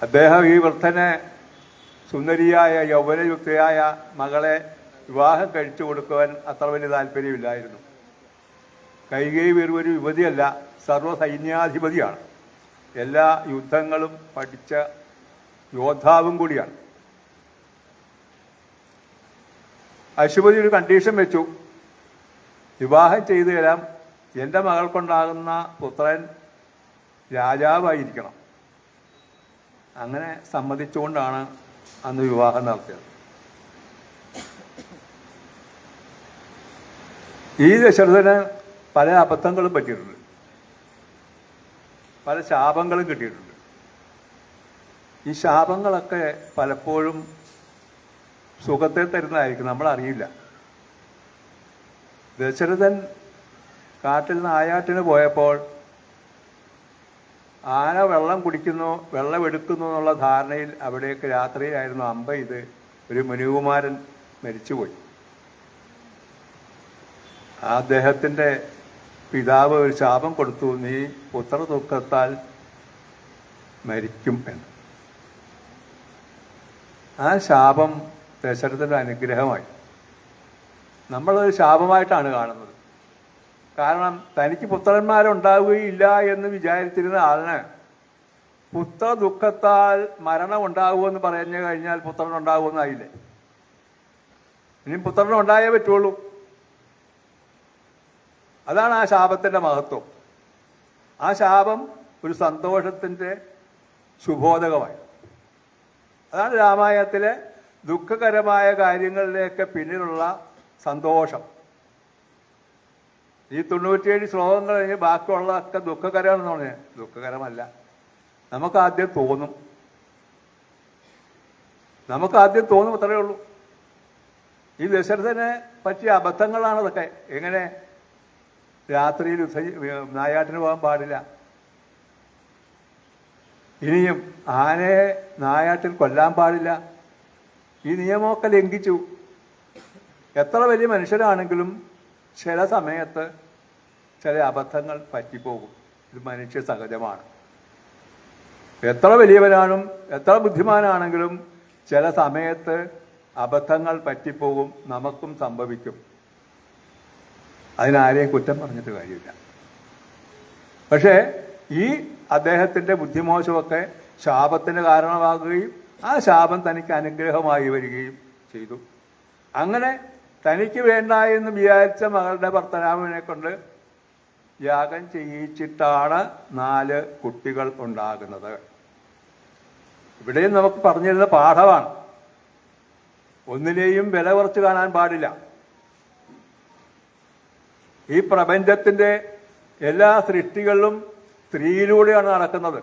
അദ്ദേഹം ഈ വൃദ്ധനെ സുന്ദരിയായ യൗവനയുക്തയായ മകളെ വിവാഹം കഴിച്ചു കൊടുക്കുവാൻ അത്ര വലിയ താല്പര്യമില്ലായിരുന്നു. കൈകേയി വെറും ഒരു യുവതിയല്ല, സർവ്വസൈന്യാധിപതിയാണ്. എല്ലാ യുദ്ധങ്ങളും പഠിച്ച യോദ്ധാവും കൂടിയാണ്. അശ്വതി ഒരു കണ്ടീഷൻ വെച്ചു, വിവാഹം ചെയ്തു തരാം, എൻ്റെ മകൾക്കുണ്ടാകുന്ന പുത്രൻ രാജാവായിരിക്കണം. അങ്ങനെ സമ്മതിച്ചുകൊണ്ടാണ് അന്ന് വിവാഹം നടത്തിയത്. ഈ ദശരഥന് പല അബദ്ധങ്ങളും പറ്റിയിട്ടുണ്ട്, പല ശാപങ്ങളും കിട്ടിയിട്ടുണ്ട്. ഈ ശാപങ്ങളൊക്കെ പലപ്പോഴും സുഖത്തെ തരുന്നതായിരിക്കും, നമ്മളറിയില്ല. ദശരഥൻ കാട്ടിൽ നിന്ന് ആയാട്ടിന് പോയപ്പോൾ ആന വെള്ളം കുടിക്കുന്നു, വെള്ളം എടുക്കുന്നു എന്നുള്ള ധാരണയിൽ അവിടേക്ക് രാത്രിയിലായിരുന്നു അമ്പ ചെയ്ത് ഒരു മുനികുമാരൻ മരിച്ചുപോയി. അദ്ദേഹത്തിൻ്റെ പിതാവ് ഒരു ശാപം കൊടുത്തു, നീ പുത്ര ദുഃഖത്താൽ മരിക്കും എന്ന്. ആ ശാപം ദശരഥന്റെ അനുഗ്രഹമായി. നമ്മളൊരു ശാപമായിട്ടാണ് കാണുന്നത്. കാരണം തനിക്ക് പുത്രന്മാരുണ്ടാവുകയില്ല എന്ന് വിചാരിച്ചിരുന്ന ആളിന് പുത്ര ദുഃഖത്താൽ മരണം ഉണ്ടാകുമെന്ന് പറഞ്ഞു കഴിഞ്ഞാൽ പുത്രൻ ഉണ്ടാകുമെന്നായില്ലേ. ഇനിയും പുത്രൻ ഉണ്ടായേ പറ്റുള്ളൂ. അതാണ് ആ ശാപത്തിന്റെ മഹത്വം. ആ ശാപം ഒരു സന്തോഷത്തിന്റെ ശുഭോദകമായി. അതാണ് രാമായണത്തിലെ ദുഃഖകരമായ കാര്യങ്ങളിലേക്ക് പിന്നിലുള്ള സന്തോഷം. ഈ 97 ശ്ലോകങ്ങൾ കഴിഞ്ഞ് ബാക്കിയുള്ളതൊക്കെ ദുഃഖകരമാണെന്ന് പറഞ്ഞാൽ ദുഃഖകരമല്ല. നമുക്കാദ്യം തോന്നും അത്രയേ ഉള്ളൂ. ഈ ദശരഥനെ പറ്റിയ അബദ്ധങ്ങളാണ് അതൊക്കെ. എങ്ങനെ രാത്രിയിൽ നായാട്ടിന് പോകാൻ പാടില്ല, ഇനിയും ആനയെ നായാട്ടിൽ കൊല്ലാൻ പാടില്ല, ഈ നിയമമൊക്കെ ലംഘിച്ചു. എത്ര വലിയ മനുഷ്യരാണെങ്കിലും ചില സമയത്ത് ചില അബദ്ധങ്ങൾ പറ്റിപ്പോകും. ഇത് മനുഷ്യ സഹജമാണ്. എത്ര വലിയവനാണും എത്ര ബുദ്ധിമാനാണെങ്കിലും ചില സമയത്ത് അബദ്ധങ്ങൾ പറ്റിപ്പോകും, നമുക്കും സംഭവിക്കും. അതിനാരെയും കുറ്റം പറഞ്ഞിട്ട് കാര്യമില്ല. പക്ഷേ ഈ അദ്ദേഹത്തിന്റെ ബുദ്ധിമോശമൊക്കെ ശാപത്തിന് കാരണമാകുകയും ആ ശാപം തനിക്ക് അനുഗ്രഹമായി വരികയും ചെയ്തു. അങ്ങനെ തനിക്ക് വേണ്ട എന്ന് വിചാരിച്ച മകളുടെ ഭർത്തനാമിനെ കൊണ്ട് യാഗം ചെയ്യിച്ചിട്ടാണ് 4 കുട്ടികൾ ഉണ്ടാകുന്നത്. ഇവിടെയും നമുക്ക് പറഞ്ഞിരുന്ന പാഠമാണ്. ഒന്നിനെയും വില കുറച്ച് കാണാൻ പാടില്ല. ഈ പ്രപഞ്ചത്തിന്റെ എല്ലാ സൃഷ്ടികളിലും സ്ത്രീയിലൂടെയാണ് നടക്കുന്നത്.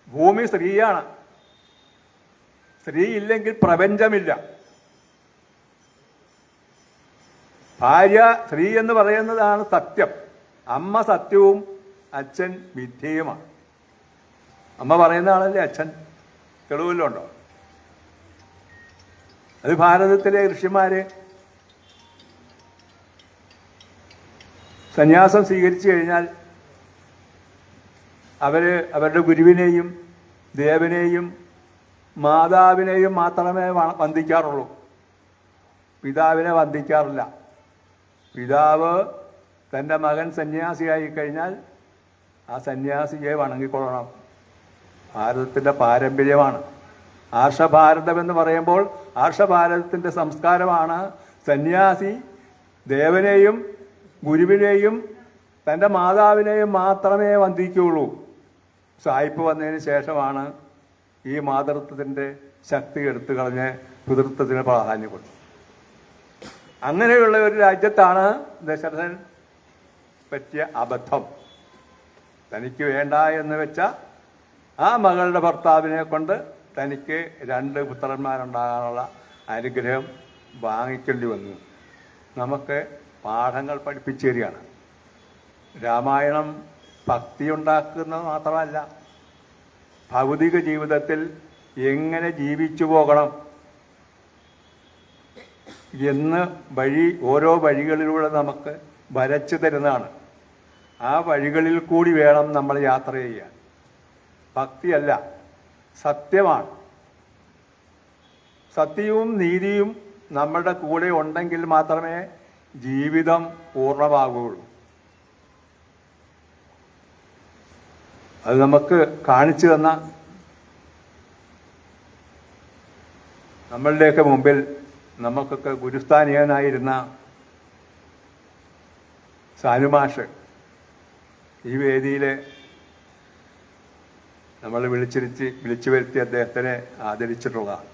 ഭൂമി സ്ത്രീയാണ്. സ്ത്രീ ഇല്ലെങ്കിൽ പ്രപഞ്ചമില്ല. ഭാര്യ സ്ത്രീ എന്ന് പറയുന്നതാണ് സത്യം. അമ്മ സത്യവും അച്ഛൻ മിഥ്യയുമാണ്. അമ്മ പറയുന്ന ആളല്ലേ അച്ഛൻ. തെളിവില്ലുണ്ടോ? അത് ഭാരതത്തിലെ ഋഷിമാര് സന്യാസം സ്വീകരിച്ചു കഴിഞ്ഞാൽ അവരുടെ ഗുരുവിനെയും ദേവനെയും മാതാവിനെയും മാത്രമേ വന്ദിക്കാറുള്ളൂ. പിതാവിനെ വന്ദിക്കാറില്ല. പിതാവ് തൻ്റെ മകൻ സന്യാസിയായി കഴിഞ്ഞാൽ ആ സന്യാസിയെ വണങ്ങിക്കൊള്ളണം. ഭാരതത്തിൻ്റെ പാരമ്പര്യമാണ്. ആർഷഭാരതം എന്ന് പറയുമ്പോൾ ആർഷഭാരതത്തിൻ്റെ സംസ്കാരമാണ് സന്യാസി ദേവനെയും ഗുരുവിനെയും തൻ്റെ മാതാവിനെയും മാത്രമേ വന്ദിക്കുകയുള്ളൂ. സായിപ്പ് വന്നതിന് ശേഷമാണ് ഈ മാതൃത്വത്തിൻ്റെ ശക്തി എടുത്തു കളഞ്ഞ് പിതൃത്വത്തിന് പ്രാധാന്യം കൊടുത്തു. അങ്ങനെയുള്ള ഒരു രാജ്യത്താണ് ദശരഥൻ പറ്റിയ അബദ്ധം. തനിക്ക് വേണ്ട എന്ന് വെച്ച ആ മകളുടെ ഭർത്താവിനെ കൊണ്ട് തനിക്ക് 2 പുത്രന്മാരുണ്ടാകാനുള്ള അനുഗ്രഹം വാങ്ങിക്കേണ്ടി വന്നു. നമുക്ക് പാഠങ്ങൾ പഠിപ്പിച്ചു തരികയാണ്. രാമായണം ഭക്തി ഉണ്ടാക്കുന്നത് മാത്രമല്ല, ഭൗതിക ജീവിതത്തിൽ എങ്ങനെ ജീവിച്ചു പോകണം എന്ന് ഓരോ വഴികളിലൂടെ നമുക്ക് വരച്ചു തരുന്നതാണ്. ആ വഴികളിൽ കൂടി വേണം നമ്മൾ യാത്ര ചെയ്യാൻ. ഭക്തിയല്ല, സത്യമാണ്. സത്യവും നീതിയും നമ്മളുടെ കൂടെ ഉണ്ടെങ്കിൽ മാത്രമേ ജീവിതം പൂർണ്ണമാകുകയുള്ളൂ. അത് നമുക്ക് കാണിച്ചു തന്ന നമ്മളുടെയൊക്കെ മുമ്പിൽ നമുക്കൊക്കെ ഗുരുസ്ഥാനീയനായിരുന്ന സാനുമാഷ് ഈ വേദിയിൽ നമ്മൾ വിളിച്ചു വരുത്തി അദ്ദേഹത്തിനെ ആദരിച്ചിട്ടുള്ളതാണ്.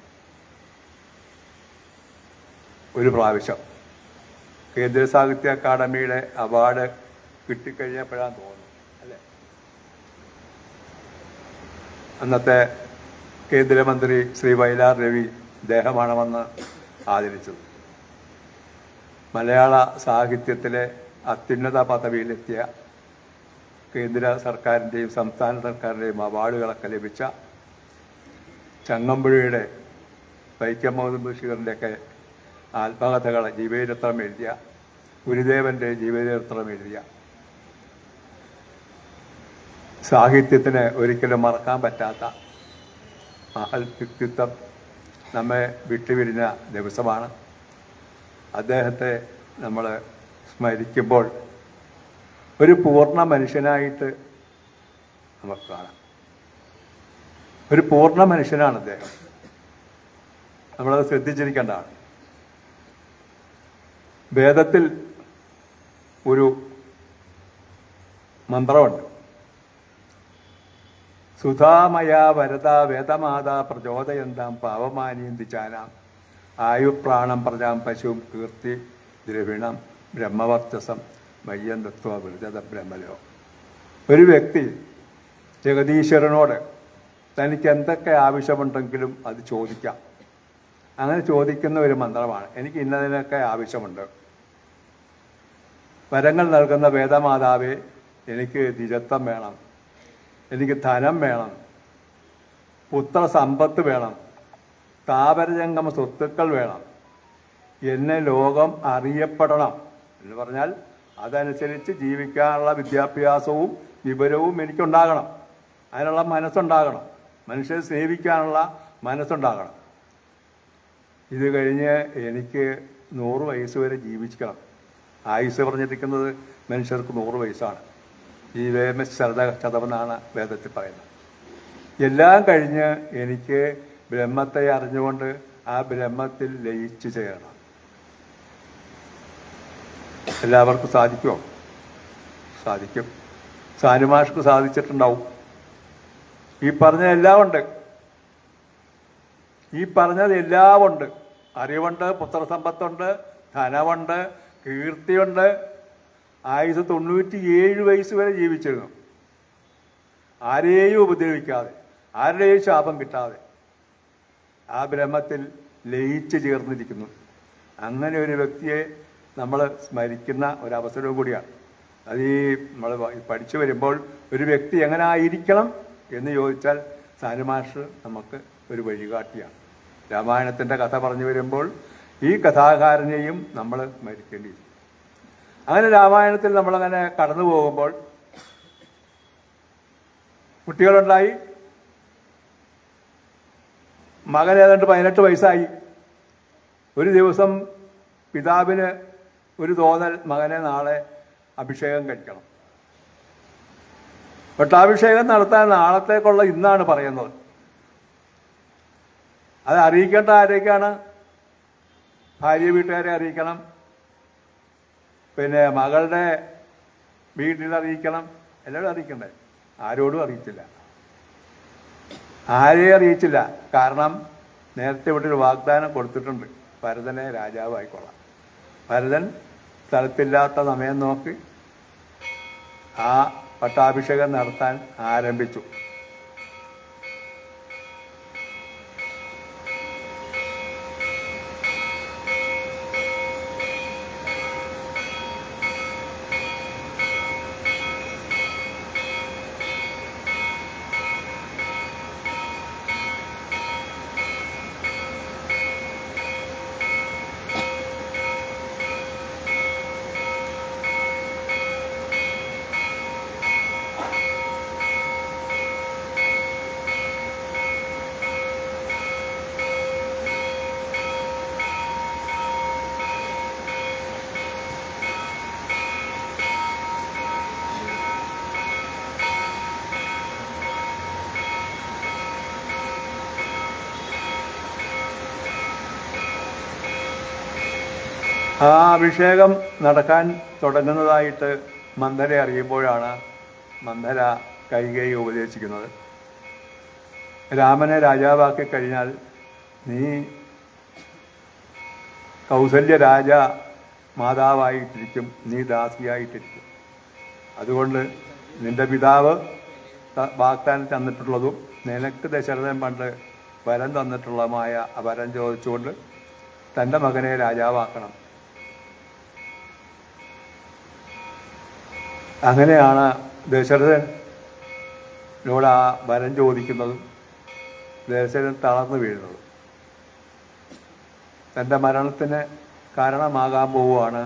ഒരു പ്രാവശ്യം കേന്ദ്ര സാഹിത്യ അക്കാദമിയുടെ അവാർഡ് കിട്ടിക്കഴിഞ്ഞപ്പോഴാണ് തോന്നുന്നു, അല്ലേ? അന്നത്തെ കേന്ദ്രമന്ത്രി ശ്രീ വയലാർ രവി അദ്ദേഹമാണ് വന്ന് ആദരിച്ചത്. മലയാള സാഹിത്യത്തിലെ അത്യുന്നത പദവിയിലെത്തിയ കേന്ദ്ര സർക്കാരിൻ്റെയും സംസ്ഥാന സർക്കാരിൻ്റെയും അവാർഡുകളൊക്കെ ലഭിച്ച ചങ്ങമ്പുഴയുടെ, വൈക്കം മുഹമ്മദ് ബഷീറിൻ്റെയൊക്കെ ആത്മകഥകൾ ജീവചരിത്രം എഴുതിയ, ഗുരുദേവൻ്റെ ജീവചരിത്രം എഴുതിയ, സാഹിത്യത്തിന് ഒരിക്കലും മറക്കാൻ പറ്റാത്ത മഹൽ വ്യക്തിത്വം നമ്മെ വിട്ടുപിരിഞ്ഞ ദിവസമാണ്. അദ്ദേഹത്തെ നമ്മൾ സ്മരിക്കുമ്പോൾ ഒരു പൂർണ്ണ മനുഷ്യനായിട്ട് നമുക്ക് കാണാം. ഒരു പൂർണ്ണ മനുഷ്യനാണ് അദ്ദേഹം. നമ്മളത് ശ്രദ്ധിച്ചിരിക്കേണ്ടതാണ്. വേദത്തിൽ ഒരു മന്ത്രമുണ്ട്, സുധാമയ വരദ വേദമാതാ പ്രചോദയന്താം പാവമാനീന്തിച്ചാനാം ആയുപ്രാണം പ്രജാം പശുവും കീർത്തി ദ്രവിണം ബ്രഹ്മവർച്ചസം മയ്യന്തത്വ വിരുദ്ധ ബ്രഹ്മലോ. ഒരു വ്യക്തി ജഗദീശ്വരനോട് തനിക്ക് എന്തൊക്കെ ആവശ്യമുണ്ടെങ്കിലും അത് ചോദിക്കാം. അങ്ങനെ ചോദിക്കുന്ന ഒരു മന്ത്രമാണ്. എനിക്ക് ഇന്നതിനൊക്കെ ആവശ്യമുണ്ട്. വരങ്ങൾ നൽകുന്ന വേദമാതാവേ, എനിക്ക് ധിരത്വം വേണം, എനിക്ക് ധനം വേണം, പുത്രസമ്പത്ത് വേണം, താപരജംഗമ സ്വത്തുക്കൾ വേണം, എന്നെ ലോകം അറിയപ്പെടണം എന്ന് പറഞ്ഞാൽ അതനുസരിച്ച് ജീവിക്കാനുള്ള വിദ്യാഭ്യാസവും വിവരവും എനിക്കുണ്ടാകണം. അതിനുള്ള മനസ്സുണ്ടാകണം. മനുഷ്യരെ സേവിക്കാനുള്ള മനസ്സുണ്ടാകണം. ഇത് കഴിഞ്ഞ് എനിക്ക് 100 വയസ്സ് വരെ ജീവിക്കണം. ആയുസ് പറഞ്ഞിരിക്കുന്നത് മനുഷ്യർക്ക് 100 വയസ്സാണ്. ഈ ശതമെന്നാണ് വേദത്തിൽ പറയുന്നത്. എല്ലാം കഴിഞ്ഞ് എനിക്ക് ബ്രഹ്മത്തെ അറിഞ്ഞുകൊണ്ട് ആ ബ്രഹ്മത്തിൽ ലയിച്ചു ചേരണം. എല്ലാവർക്കും സാധിക്കുമോ? സാധിക്കും. സാനുമാഷ്ക്ക് സാധിച്ചിട്ടുണ്ടാവും. ഈ പറഞ്ഞതെല്ലാം ഉണ്ട്. ഈ പറഞ്ഞതെല്ലാം ഉണ്ട്. അറിവുണ്ട്, പുത്രസമ്പത്തുണ്ട്, ധനമുണ്ട്, കീർത്തിയുണ്ട്. ആയുസ് 97 വയസ്സ് വരെ ജീവിച്ചിരുന്നു. ആരെയും ഉപദ്രവിക്കാതെ, ആരുടെയും ശാപം കിട്ടാതെ ആ ബ്രഹ്മത്തിൽ ലയിച്ചു ചേർന്നിരിക്കുന്നു. അങ്ങനെ ഒരു വ്യക്തിയെ നമ്മൾ സ്മരിക്കുന്ന ഒരവസരവും കൂടിയാണ്. അത് ഈ നമ്മൾ പഠിച്ചു വരുമ്പോൾ ഒരു വ്യക്തി എങ്ങനെ ആയിരിക്കണം എന്ന് ചോദിച്ചാൽ സാനുമാഷ് നമുക്ക് ഒരു വഴികാട്ടിയാണ്. രാമായണത്തിൻ്റെ കഥ പറഞ്ഞു വരുമ്പോൾ ഈ കഥാകാരനെയും നമ്മൾ സ്മരിക്കേണ്ടിയിരിക്കും. അങ്ങനെ രാമായണത്തിൽ നമ്മളങ്ങനെ കടന്നു പോകുമ്പോൾ കുട്ടികളുണ്ടായി. മകൻ ഏതാണ്ട് 18 വയസ്സായി. ഒരു ദിവസം പിതാവിന് ഒരു തോന്നൽ, മകനെ നാളെ അഭിഷേകം കഴിക്കണം. പട്ടാഭിഷേകം നടത്താൻ നാളത്തേക്കുള്ള ഇന്നാണ് പറയുന്നത്. അത് അറിയിക്കേണ്ട ആരേക്കാണ്? ഭാര്യ വീട്ടുകാരെ അറിയിക്കണം, പിന്നെ മകളുടെ വീട്ടിൽ അറിയിക്കണം, എല്ലാവരും അറിയിക്കണ്ടേ? ആരോടും അറിയിച്ചില്ല. ആരെയും അറിയിച്ചില്ല. കാരണം നേരത്തെ ഇവിടെ ഒരു വാഗ്ദാനം കൊടുത്തിട്ടുണ്ട്, ഭരതനെ രാജാവായിക്കൊള്ളാം. ഭരതൻ സ്ഥലത്തില്ലാത്ത സമയം നോക്കി ആ പട്ടാഭിഷേകം നടത്താൻ ആരംഭിച്ചു. ആ അഭിഷേകം നടക്കാൻ തുടങ്ങുന്നതായിട്ട് മന്ദരെ അറിയുമ്പോഴാണ് മന്ദര കൈകേയി ഉപദേശിക്കുന്നത്. രാമനെ രാജാവാക്കി കഴിഞ്ഞാൽ നീ കൗസല്യ രാജ മാതാവായിട്ടിരിക്കും, നീ ദാസിയായിട്ടിരിക്കും. അതുകൊണ്ട് നിന്റെ പിതാവ് വാഗ്ദാനം തന്നിട്ടുള്ളതും നിനക്ക് ദശരഥൻ പണ്ട് വരം തന്നിട്ടുള്ളതുമായ ആ വരം ചോദിച്ചുകൊണ്ട് തൻ്റെ മകനെ രാജാവാക്കണം. അങ്ങനെയാണ് ദശരഥനോട് ആ വരം ചോദിക്കുന്നതും ദശരഥൻ തളർന്നു വീഴുന്നത്. തൻ്റെ മരണത്തിന് കാരണമാകാൻ പോവുകയാണ്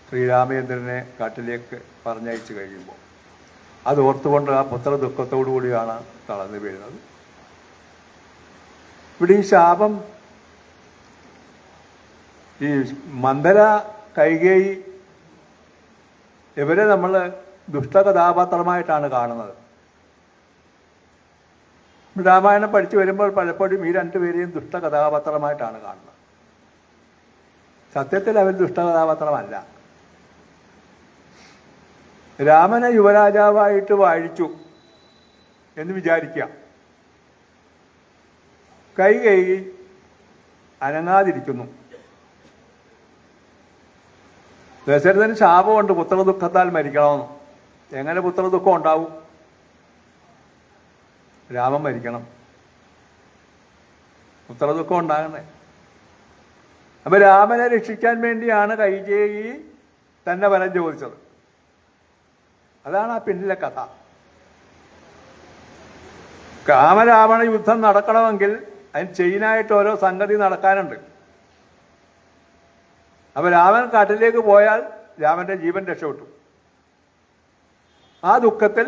ശ്രീരാമചന്ദ്രനെ കാട്ടിലേക്ക് പറഞ്ഞയച്ചു കഴിയുമ്പോൾ. അത് ഓർത്തുകൊണ്ട് ആ പുത്ര ദുഃഖത്തോടു കൂടിയാണ് തളർന്നു വീഴുന്നത്. ഇവിടെ ഈ ശാപം ഈ മന്ദര കൈകേയി ഇവരെ നമ്മൾ ദുഷ്ടകഥാപാത്രമായിട്ടാണ് കാണുന്നത്. രാമായണം പഠിച്ചു വരുമ്പോൾ പലപ്പോഴും ഈ രണ്ടുപേരെയും ദുഷ്ടകഥാപാത്രമായിട്ടാണ് കാണുന്നത്. സത്യത്തിൽ അവർ ദുഷ്ടകഥാപാത്രമല്ല. രാമനെ യുവരാജാവായിട്ട് വാഴിച്ചു എന്ന് വിചാരിക്കുക. കൈകേയി അനങ്ങാതിരിക്കുന്നു. ദശരഥന് ശാപമുണ്ട് പുത്രദുഃഖത്താൽ മരിക്കണമെന്ന്. എങ്ങനെ പുത്രദുഃഖം ഉണ്ടാവും? രാമൻ മരിക്കണം, പുത്രദുഃഖം ഉണ്ടാകണേ. അപ്പൊ രാമനെ രക്ഷിക്കാൻ വേണ്ടിയാണ് കൈകേയി തന്നെ വരം ചോദിച്ചത്. അതാണ് ആ പിന്നിലെ കഥ. രാമരാവണ യുദ്ധം നടക്കണമെങ്കിൽ അതിന് ചെയിനായിട്ട് ഓരോ സംഗതി നടക്കാനുണ്ട്. അപ്പൊ രാമൻ കാട്ടിലേക്ക് പോയാൽ രാമന്റെ ജീവൻ രക്ഷപ്പെട്ടു. ആ ദുഃഖത്തിൽ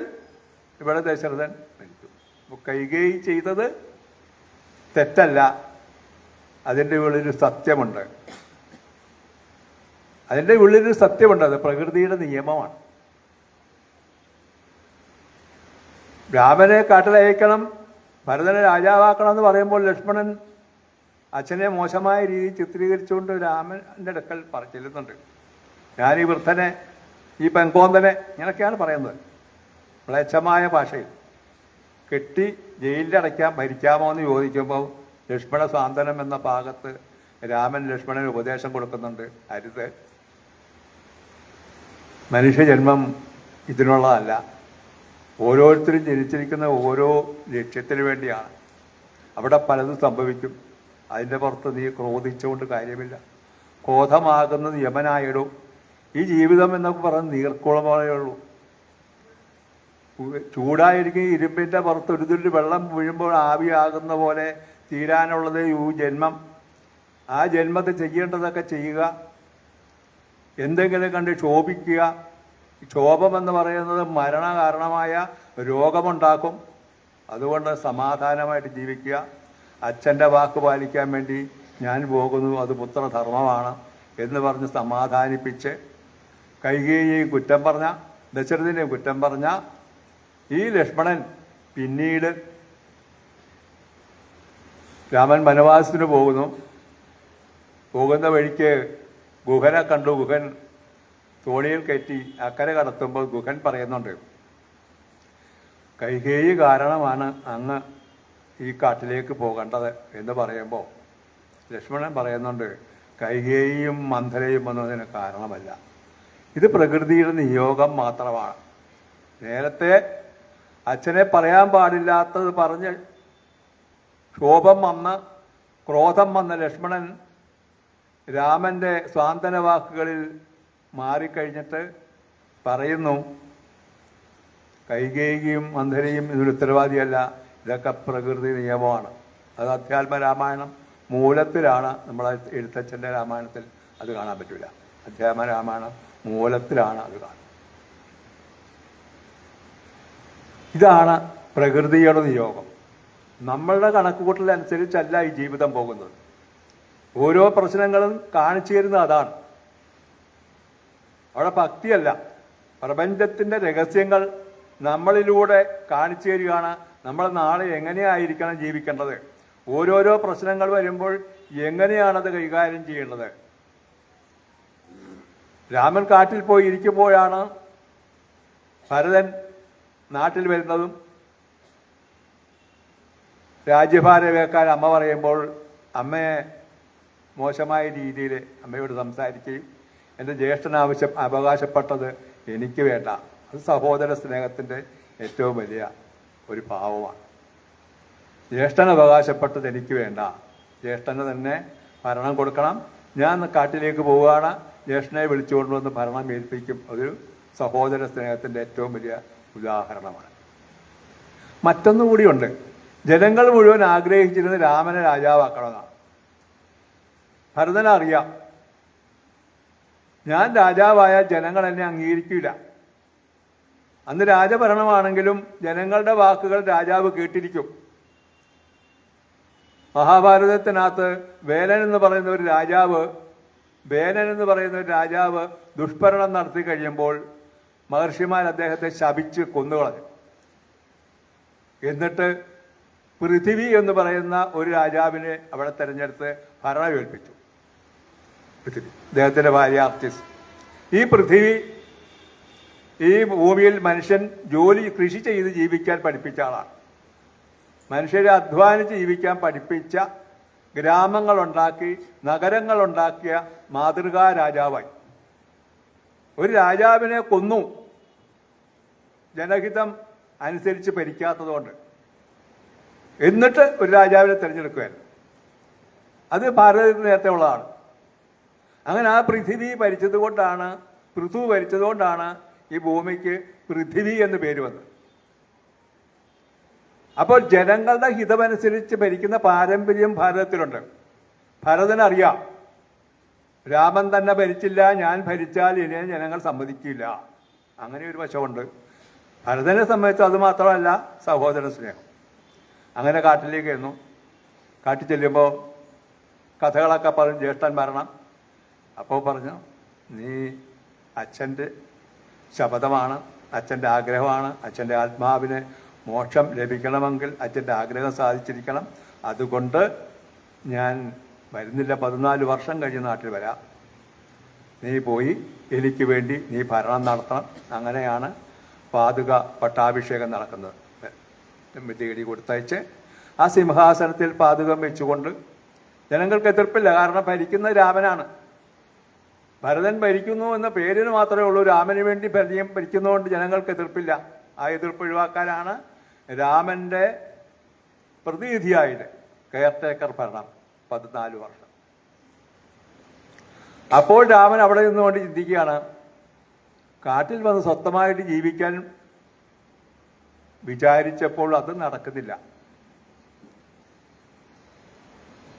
ഇവിടെ ദശരഥൻ മരിച്ചു. കൈകേയി ചെയ്തത് തെറ്റല്ല, അതിൻ്റെ ഉള്ളിലൊരു സത്യമുണ്ട്. അതിൻ്റെ ഉള്ളിലൊരു സത്യമുണ്ട്, അത് പ്രകൃതിയുടെ നിയമമാണ്. രാമനെ കാട്ടിലയക്കണം, ഭരതനെ രാജാവാക്കണം എന്ന് പറയുമ്പോൾ ലക്ഷ്മണൻ അച്ഛനെ മോശമായ രീതിയിൽ ചിത്രീകരിച്ചുകൊണ്ട് രാമൻ്റെ അടുക്കൽ ചെല്ലുന്നുണ്ട്. ഞാൻ ഈ വൃദ്ധനെ, ഈ പെങ്കോന്തനെ, ഇങ്ങനെയൊക്കെയാണ് പറയുന്നത് മ്ലേച്ഛമായ ഭാഷയിൽ. കെട്ടി ജയിലിലടയ്ക്കാൻ ഭരിക്കാമോ എന്ന് ചോദിക്കുമ്പോൾ ലക്ഷ്മണ സാന്ത്വനം എന്ന ഭാഗത്ത് രാമൻ ലക്ഷ്മണന് ഉപദേശം കൊടുക്കുന്നുണ്ട്. അരുത്, മനുഷ്യജന്മം ഇതിനുള്ളതല്ല. ഓരോരുത്തരും ജനിച്ചിരിക്കുന്ന ഓരോ ലക്ഷ്യത്തിന് വേണ്ടിയാണ്. അവിടെ പലതും സംഭവിക്കും. അതിൻ്റെ പുറത്ത് നീ ക്രോധിച്ചുകൊണ്ട് കാര്യമില്ല. ക്രോധമാകുന്നത് യമനായിടും. ഈ ജീവിതം എന്നൊക്കെ പറഞ്ഞ് നീർക്കുളമേ ഉള്ളൂ. ചൂടായിരിക്കും ഇരുമ്പിൻ്റെ പുറത്ത് ഒരു തുള്ളി വെള്ളം വീഴുമ്പോൾ ആവിയാകുന്ന പോലെ തീരാനുള്ളത് ഈ ജന്മം. ആ ജന്മത്തിൽ ചെയ്യേണ്ടതൊക്കെ ചെയ്യുക, എന്തെങ്കിലും കണ്ട് ക്ഷോഭിക്കുക. ക്ഷോഭമെന്ന് പറയുന്നത് മരണകാരണമായ രോഗമുണ്ടാക്കും. അതുകൊണ്ട് സമാധാനമായിട്ട് ജീവിക്കുക. അച്ഛൻ്റെ വാക്ക് പാലിക്കാൻ വേണ്ടി ഞാൻ പോകുന്നു, അത് പുത്രധർമ്മമാണ് എന്ന് പറഞ്ഞ് സമാധാനിപ്പിച്ച് കൈകേയിയെ കുറ്റം പറഞ്ഞ, ദശരഥനെ കുറ്റം പറഞ്ഞ ഈ ലക്ഷ്മണൻ പിന്നീട് രാമൻ വനവാസത്തിന് പോകുന്നു. പോകുന്ന വഴിക്ക് ഗുഹനെ കണ്ടു. ഗുഹൻ തോണിയിൽ കയറ്റി അക്കരെ കടത്തുമ്പോൾ ഗുഹൻ പറയുന്നുണ്ട്, കൈകേയി കാരണമാണ് അങ്ങ് ഈ കാട്ടിലേക്ക് പോകേണ്ടത് എന്ന് പറയുമ്പോൾ ലക്ഷ്മണൻ പറയുന്നുണ്ട്, കൈകേയിയും മന്ധരയും എന്നതിന് കാരണമല്ല, ഇത് പ്രകൃതിയുടെ നിയോഗം മാത്രമാണ്. നേരത്തെ അച്ഛനെ പറയാൻ പാടില്ലാത്തത് പറഞ്ഞ് ക്ഷോഭം വന്ന് ക്രോധം വന്ന ലക്ഷ്മണൻ രാമന്റെ സ്വാന്തന വാക്കുകളിൽ മാറിക്കഴിഞ്ഞിട്ട് പറയുന്നു, കൈകേയിയും മന്ധരയും ഇതിന് ഉത്തരവാദിയല്ല, ഇതൊക്കെ പ്രകൃതി നിയമമാണ്. അത് അധ്യാത്മ രാമായണം മൂലത്തിലാണ്, നമ്മളെ എഴുത്തച്ഛൻ്റെ രാമായണത്തിൽ അത് കാണാൻ പറ്റില്ല. അധ്യാത്മ രാമായണം മൂലത്തിലാണ് അത് കാണുന്നത്. ഇതാണ് പ്രകൃതിയുടെ നിയോഗം. നമ്മളുടെ കണക്കുകൂട്ടലനുസരിച്ചല്ല ഈ ജീവിതം പോകുന്നത്. ഓരോ പ്രശ്നങ്ങളും കാണിച്ചു തരുന്നത് അതാണ്. അവിടെ ഭക്തിയല്ല, പ്രപഞ്ചത്തിന്റെ രഹസ്യങ്ങൾ നമ്മളിലൂടെ കാണിച്ചു തരികയാണ്. നമ്മൾ നാളെ എങ്ങനെയായിരിക്കണം ജീവിക്കേണ്ടത്, ഓരോരോ പ്രശ്നങ്ങൾ വരുമ്പോൾ എങ്ങനെയാണത് കൈകാര്യം ചെയ്യേണ്ടത്. രാമൻ കാട്ടിൽ പോയി ഇരിക്കുമ്പോഴാണ് ഭരതൻ നാട്ടിൽ വരുന്നതും രാജ്യഭാരം വെക്കാൻ അമ്മ പറയുമ്പോൾ അമ്മയെ മോശമായ രീതിയിൽ അമ്മയോട് സംസാരിക്കുകയും എൻ്റെ ജ്യേഷ്ഠൻ അവകാശപ്പെട്ടത് എനിക്ക് വേണ്ട, അത് സഹോദര സ്നേഹത്തിൻ്റെ ഏറ്റവും വലിയ ഒരു ഭാവമാണ്. ജ്യേഷ്ഠൻ അവകാശപ്പെട്ടത് എനിക്ക് വേണ്ട, ജ്യേഷ്ഠന് തന്നെ ഭരണം കൊടുക്കണം, ഞാൻ കാട്ടിലേക്ക് പോവുകയാണ്, ജ്യേഷ്ഠനെ വിളിച്ചുകൊണ്ടുവന്ന് ഭരണം ഏൽപ്പിക്കും. ഒരു സഹോദര സ്നേഹത്തിൻ്റെ ഏറ്റവും വലിയ ഉദാഹരണമാണ്. മറ്റൊന്നുകൂടിയുണ്ട്, ജനങ്ങൾ മുഴുവൻ ആഗ്രഹിച്ചിരുന്നത് രാമനെ രാജാവാക്കണമെന്നാണ്. ഭരതനറിയാം, ഞാൻ രാജാവായാൽ ജനങ്ങൾ എന്നെ അംഗീകരിക്കില്ല. അന്ന് രാജഭരണമാണെങ്കിലും ജനങ്ങളുടെ വാക്കുകൾ രാജാവ് കേട്ടിരിക്കും. മഹാഭാരതത്തിനകത്ത് വേലൻ എന്ന് പറയുന്ന ഒരു രാജാവ് ദുഷ്ഭരണം നടത്തി കഴിയുമ്പോൾ മഹർഷിമാർ അദ്ദേഹത്തെ ശപിച്ച് കൊന്നുകളഞ്ഞു. എന്നിട്ട് പൃഥിവി എന്ന് പറയുന്ന ഒരു രാജാവിനെ അവിടെ തെരഞ്ഞെടുത്ത് ഭരണം ഏൽപ്പിച്ചു. പൃഥിവി അദ്ദേഹത്തിന്റെ ഭാര്യ ആർട്ടിസ്. ഈ പൃഥിവി ഈ ഭൂമിയിൽ മനുഷ്യൻ കൃഷി ചെയ്ത് ജീവിക്കാൻ പഠിപ്പിച്ച ആളാണ്. മനുഷ്യരെ അധ്വാനിച്ച് ജീവിക്കാൻ പഠിപ്പിച്ച, ഗ്രാമങ്ങളുണ്ടാക്കി നഗരങ്ങളുണ്ടാക്കിയ മാതൃകാ രാജാവായി. ഒരു രാജാവിനെ കൊന്നു, ജനഹിതം അനുസരിച്ച് ഭരിക്കാത്തതുകൊണ്ട്. എന്നിട്ട് ഒരു രാജാവിനെ തിരഞ്ഞെടുക്കുകയായിരുന്നു. അത് ഭാരതത്തിൽ നേരത്തെ ഉള്ളതാണ്. അങ്ങനെ ആ പൃഥിവി ഭരിച്ചതുകൊണ്ടാണ് ഈ ഭൂമിക്ക് പൃഥിവി എന്ന് പേര് വന്നത്. അപ്പോൾ ജനങ്ങളുടെ ഹിതമനുസരിച്ച് ഭരിക്കുന്ന പാരമ്പര്യം ഭാരതത്തിലുണ്ട്. ഭരതനറിയാം, രാമൻ തന്നെ ഭരിച്ചില്ല, ഞാൻ ഭരിച്ചാൽ ഇനി ജനങ്ങൾ സമ്മതിക്കില്ല. അങ്ങനെ ഒരു വശമുണ്ട്. ഭരതനെ സംബന്ധിച്ച് അത് മാത്രമല്ല, സഹോദര സ്നേഹം. അങ്ങനെ കാട്ടിലേക്ക് ചെന്നു. കാട്ടിൽ ചെല്ലുമ്പോൾ കഥകളൊക്കെ പറഞ്ഞു, ജ്യേഷ്ഠൻ മരണം. അപ്പോൾ പറഞ്ഞു, നീ അച്ഛൻ്റെ ശപഥമാണ്, അച്ഛൻ്റെ ആഗ്രഹമാണ്, അച്ഛൻ്റെ ആത്മാവിന് മോക്ഷം ലഭിക്കണമെങ്കിൽ അച്ഛൻ്റെ ആഗ്രഹം സാധിച്ചിരിക്കണം. അതുകൊണ്ട് ഞാൻ വരുന്നില്ല, 14 വർഷം കഴിഞ്ഞ് നാട്ടിൽ വരാം. നീ പോയി എനിക്ക് വേണ്ടി നീ ഭരണം നടത്തണം. അങ്ങനെയാണ് പാതുക പട്ടാഭിഷേകം നടക്കുന്നത്. തേടി കൊടുത്തയച്ച് ആ സിംഹാസനത്തിൽ പാതുകം വെച്ചുകൊണ്ട് ജനങ്ങൾക്ക് എതിർപ്പില്ല. കാരണം ഭരിക്കുന്നത് രാമനാണ്. ഭരതൻ ഭരിക്കുന്നു എന്ന പേരിന് മാത്രമേ ഉള്ളൂ. രാമന് വേണ്ടി ഭരിക്കുന്നതുകൊണ്ട് ജനങ്ങൾക്ക് എതിർപ്പില്ല. ആ എതിർപ്പ് ഒഴിവാക്കാനാണ് രാമന്റെ പ്രതിനിധിയായിട്ട് കെയർടേക്കർ ഭരണം 14 വർഷം. അപ്പോൾ രാമൻ അവിടെ നിന്നുകൊണ്ട് ചിന്തിക്കുകയാണ്, കാട്ടിൽ വന്ന് സ്വന്തമായിട്ട് ജീവിക്കാൻ വിചാരിച്ചപ്പോൾ അത് നടക്കുന്നില്ല.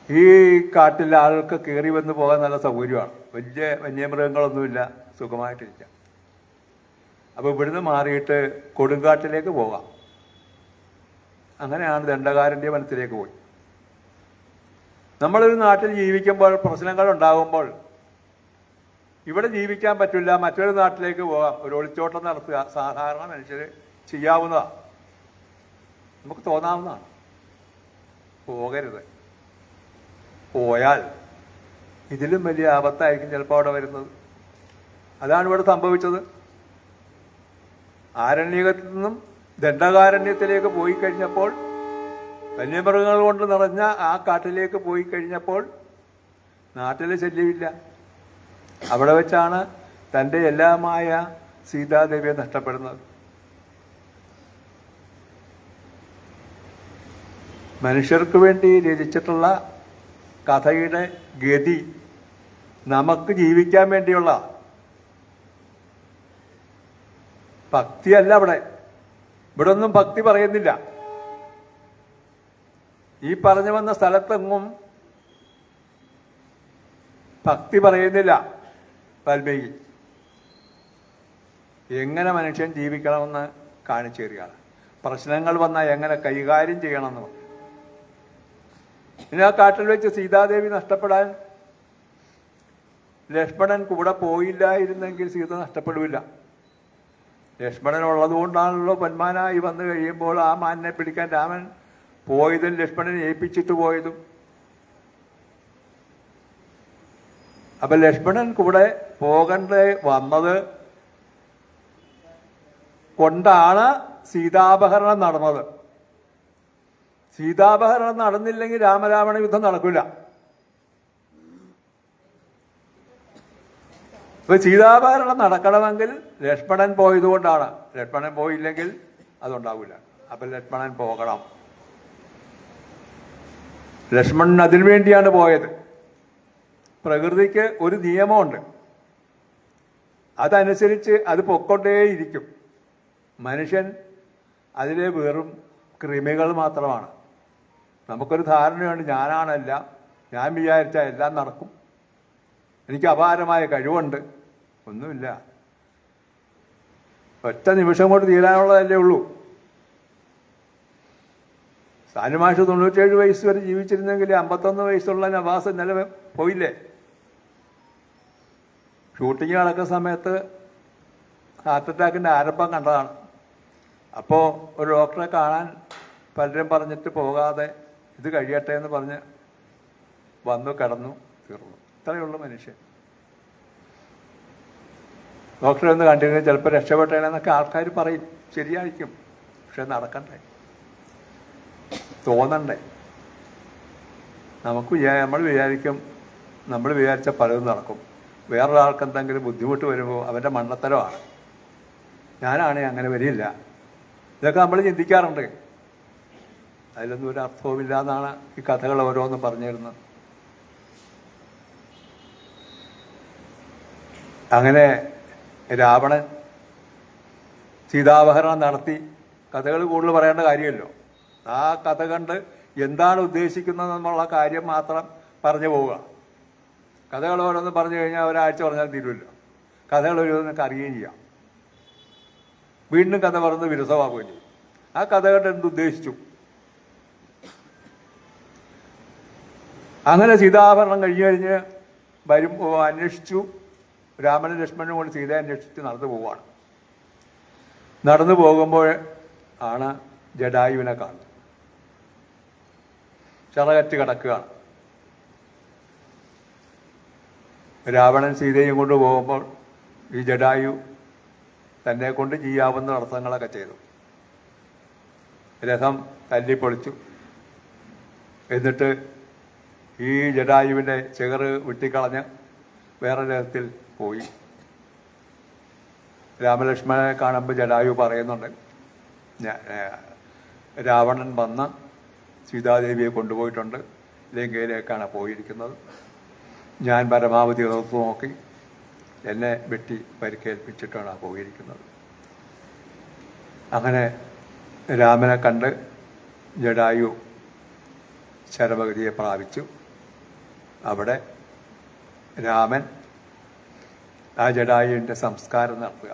ഈ കാട്ടിൽ ആളുകൾക്ക് കയറി വന്ന് പോകാൻ നല്ല സൗകര്യമാണ്. വലിയ വന്യമൃഗങ്ങളൊന്നുമില്ല, സുഖമായിട്ടിരിക്കാം. അപ്പോൾ ഇവിടുന്ന് മാറിയിട്ട് കൊടുങ്കാട്ടിലേക്ക് പോകാം. അങ്ങനെയാണ് ദണ്ഡകാരൻ്റെ വനത്തിലേക്ക് പോയി. നമ്മളൊരു നാട്ടിൽ ജീവിക്കുമ്പോൾ പ്രശ്നങ്ങൾ ഉണ്ടാകുമ്പോൾ ഇവിടെ ജീവിക്കാൻ പറ്റില്ല, മറ്റൊരു നാട്ടിലേക്ക് പോകാം, ഒരു ഒളിച്ചോട്ടം നടത്തുക സാധാരണ മനുഷ്യർ ചെയ്യാവുന്നതാണ്, നമുക്ക് തോന്നാവുന്നതാണ്. പോകരുത്. പോയാൽ ഇതിലും വലിയ ആപത്തായിരിക്കും ചിലപ്പോൾ അവിടെ വരുന്നത്. അതാണ് ഇവിടെ സംഭവിച്ചത്. ആരണ്യകത്തിൽ നിന്നും ദണ്ഡകാരണ്യത്തിലേക്ക് പോയി കഴിഞ്ഞപ്പോൾ, വന്യമൃഗങ്ങൾ കൊണ്ട് നിറഞ്ഞ ആ കാട്ടിലേക്ക് പോയി കഴിഞ്ഞപ്പോൾ നാട്ടിലെ ശല്യമില്ല. അവിടെ വെച്ചാണ് തൻ്റെ എല്ലാമായ സീതാദേവിയെ നഷ്ടപ്പെടുന്നത്. മനുഷ്യർക്ക് വേണ്ടി രചിച്ചിട്ടുള്ള കഥയുടെ ഗതി നമുക്ക് ജീവിക്കാൻ വേണ്ടിയുള്ള ഭക്തിയല്ല. ഇവിടെ ഒന്നും ഭക്തി പറയുന്നില്ല. ഈ പറഞ്ഞു വന്ന സ്ഥലത്തെങ്ങും ഭക്തി പറയുന്നില്ല വാൽമീകി. എങ്ങനെ മനുഷ്യൻ ജീവിക്കണമെന്ന് കാണിച്ചു തരികയാണ്. പ്രശ്നങ്ങൾ വന്നാൽ എങ്ങനെ കൈകാര്യം ചെയ്യണമെന്ന് പറഞ്ഞു. ഇനി ആ കാട്ടിൽ വെച്ച് സീതാദേവി നഷ്ടപ്പെടാൻ ലക്ഷ്മണൻ കൂടെ പോയില്ലായിരുന്നെങ്കിൽ സീത നഷ്ടപ്പെടില്ല. ലക്ഷ്മണൻ ഉള്ളതുകൊണ്ടാണല്ലോ പൊന്മാനായി വന്നു കഴിയുമ്പോൾ ആ മാനിനെ പിടിക്കാൻ രാമൻ പോയതും ലക്ഷ്മണനെ ഏൽപ്പിച്ചിട്ട് പോയതും. അപ്പൊ ലക്ഷ്മണൻ കൂടെ പോകേണ്ട വന്നത് കൊണ്ടാണ് സീതാപഹരണം നടന്നത്. സീതാപഹരണം നടന്നില്ലെങ്കിൽ രാമരാവണ യുദ്ധം നടക്കില്ല. ഇപ്പൊ സീതാപഹരണം നടക്കണമെങ്കിൽ ലക്ഷ്മണൻ പോയതുകൊണ്ടാണ്. ലക്ഷ്മണൻ പോയില്ലെങ്കിൽ അതുണ്ടാവില്ല. അപ്പൊ ലക്ഷ്മണൻ പോകണം. ലക്ഷ്മണൻ അതിനു വേണ്ടിയാണ് പോയത്. പ്രകൃതിക്ക് ഒരു നിയമമുണ്ട്, അതനുസരിച്ച് അത് പൊക്കൊണ്ടേയിരിക്കും. മനുഷ്യൻ അതിലെ വെറും കൃമികൾ മാത്രമാണ്. നമുക്കൊരു ധാരണയുണ്ട്, ഞാനാണല്ല, ഞാൻ വിചാരിച്ചാൽ എല്ലാം നടക്കും, എനിക്ക് അപാരമായ കഴിവുണ്ട്. ഒന്നുമില്ല. ഒറ്റ നിമിഷം കൊണ്ട് തീരാനുള്ളതല്ലേ ഉള്ളൂ. സാനുമാഷ് 97 വയസ്സ് വരെ ജീവിച്ചിരുന്നെങ്കിൽ 51 വയസ്സുള്ള നവാസ് നില പോയില്ലേ. ഷൂട്ടിങ് നടക്കുന്ന സമയത്ത് ഹാർട്ട് അറ്റാക്കിൻ്റെ ആരംഭം കണ്ടതാണ്. അപ്പോൾ ഒരു ഡോക്ടറെ കാണാൻ പലരും പറഞ്ഞിട്ട് പോകാതെ ഇത് കഴിയട്ടെ എന്ന് പറഞ്ഞ് വന്നു, കിടന്നു, തീർന്നു. ഇത്രയുള്ള മനുഷ്യൻ. ഡോക്ടറെ ഒന്ന് കണ്ടിരുന്നു ചിലപ്പോൾ രക്ഷപ്പെട്ടേനെന്നൊക്കെ ആൾക്കാർ പറയും. ശരിയായിരിക്കും. പക്ഷെ നടക്കണ്ടേ, തോന്നണ്ടേ. നമ്മൾ വിചാരിക്കും, നമ്മൾ വിചാരിച്ച പലതും നടക്കും. വേറൊരാൾക്ക് എന്തെങ്കിലും ബുദ്ധിമുട്ട് വരുമ്പോൾ അവൻ്റെ മണ്ണത്തരമാണ്. ഞാനാണെ അങ്ങനെ വരില്ല. ഇതൊക്കെ നമ്മൾ ചിന്തിക്കാറുണ്ട്. അതിലൊന്നും ഒരു അർത്ഥവുമില്ല എന്നാണ് ഈ കഥകൾ ഓരോന്നും പറഞ്ഞിരുന്നത്. അങ്ങനെ രാവണൻ സീതാപഹരണം നടത്തി. കഥകൾ കൂടുതൽ പറയേണ്ട കാര്യമല്ലോ. ആ കഥ കണ്ട് എന്താണ് ഉദ്ദേശിക്കുന്നതെന്നുള്ള കാര്യം മാത്രം പറഞ്ഞു പോവുക. കഥകൾ ഓരോന്ന് പറഞ്ഞു കഴിഞ്ഞാൽ ഒരാഴ്ച പറഞ്ഞാൽ തീരുമല്ലോ. കഥകൾ ഓരോന്നൊക്കെ അറിയുകയും ചെയ്യാം. വീണ്ടും കഥ പറഞ്ഞ് വിരസമാകുകയും ചെയ്യും. ആ കഥ കണ്ട് എന്തുദ്ദേശിച്ചു? അങ്ങനെ സീതാഭരണം കഴിഞ്ഞ് അന്വേഷിച്ചു. രാമനും ലക്ഷ്മണനും കൊണ്ട് സീതയെ അന്വേഷിച്ച് നടന്നു പോവുകയാണ്. നടന്നു പോകുമ്പോൾ ആണ് ജടായുവിനെ കാണുന്നത്. ചറകറ്റ് കിടക്കുകയാണ്. രാവണൻ സീതയും കൊണ്ട് പോകുമ്പോൾ ഈ ജടായു തന്നെ കൊണ്ട് ചെയ്യാവുന്ന നടത്തങ്ങളൊക്കെ ചെയ്തു. രഥം തല്ലിപ്പൊളിച്ചു. എന്നിട്ട് ഈ ജടായുവിൻ്റെ ചെകറ് വെട്ടിക്കളഞ്ഞ് വേറെ രഥത്തിൽ പോയി. രാമലക്ഷ്മണനെ കാണുമ്പോൾ ജടായു പറയുന്നുണ്ട്, രാവണൻ വന്ന് സീതാദേവിയെ കൊണ്ടുപോയിട്ടുണ്ട്, ലങ്കയിലേക്കാണ് പോയിരിക്കുന്നത്. ഞാൻ പരമാവധി എതിർത്ത് നോക്കി, എന്നെ വെട്ടി പരിക്കേൽപ്പിച്ചിട്ടാണ് പോയിരിക്കുന്നത്. അങ്ങനെ രാമനെ കണ്ട് ജടായു ശരമഗതിയെ പ്രാപിച്ചു. അവിടെ രാമൻ ആ ജടായുവിൻ്റെ സംസ്കാരം നടത്തുക.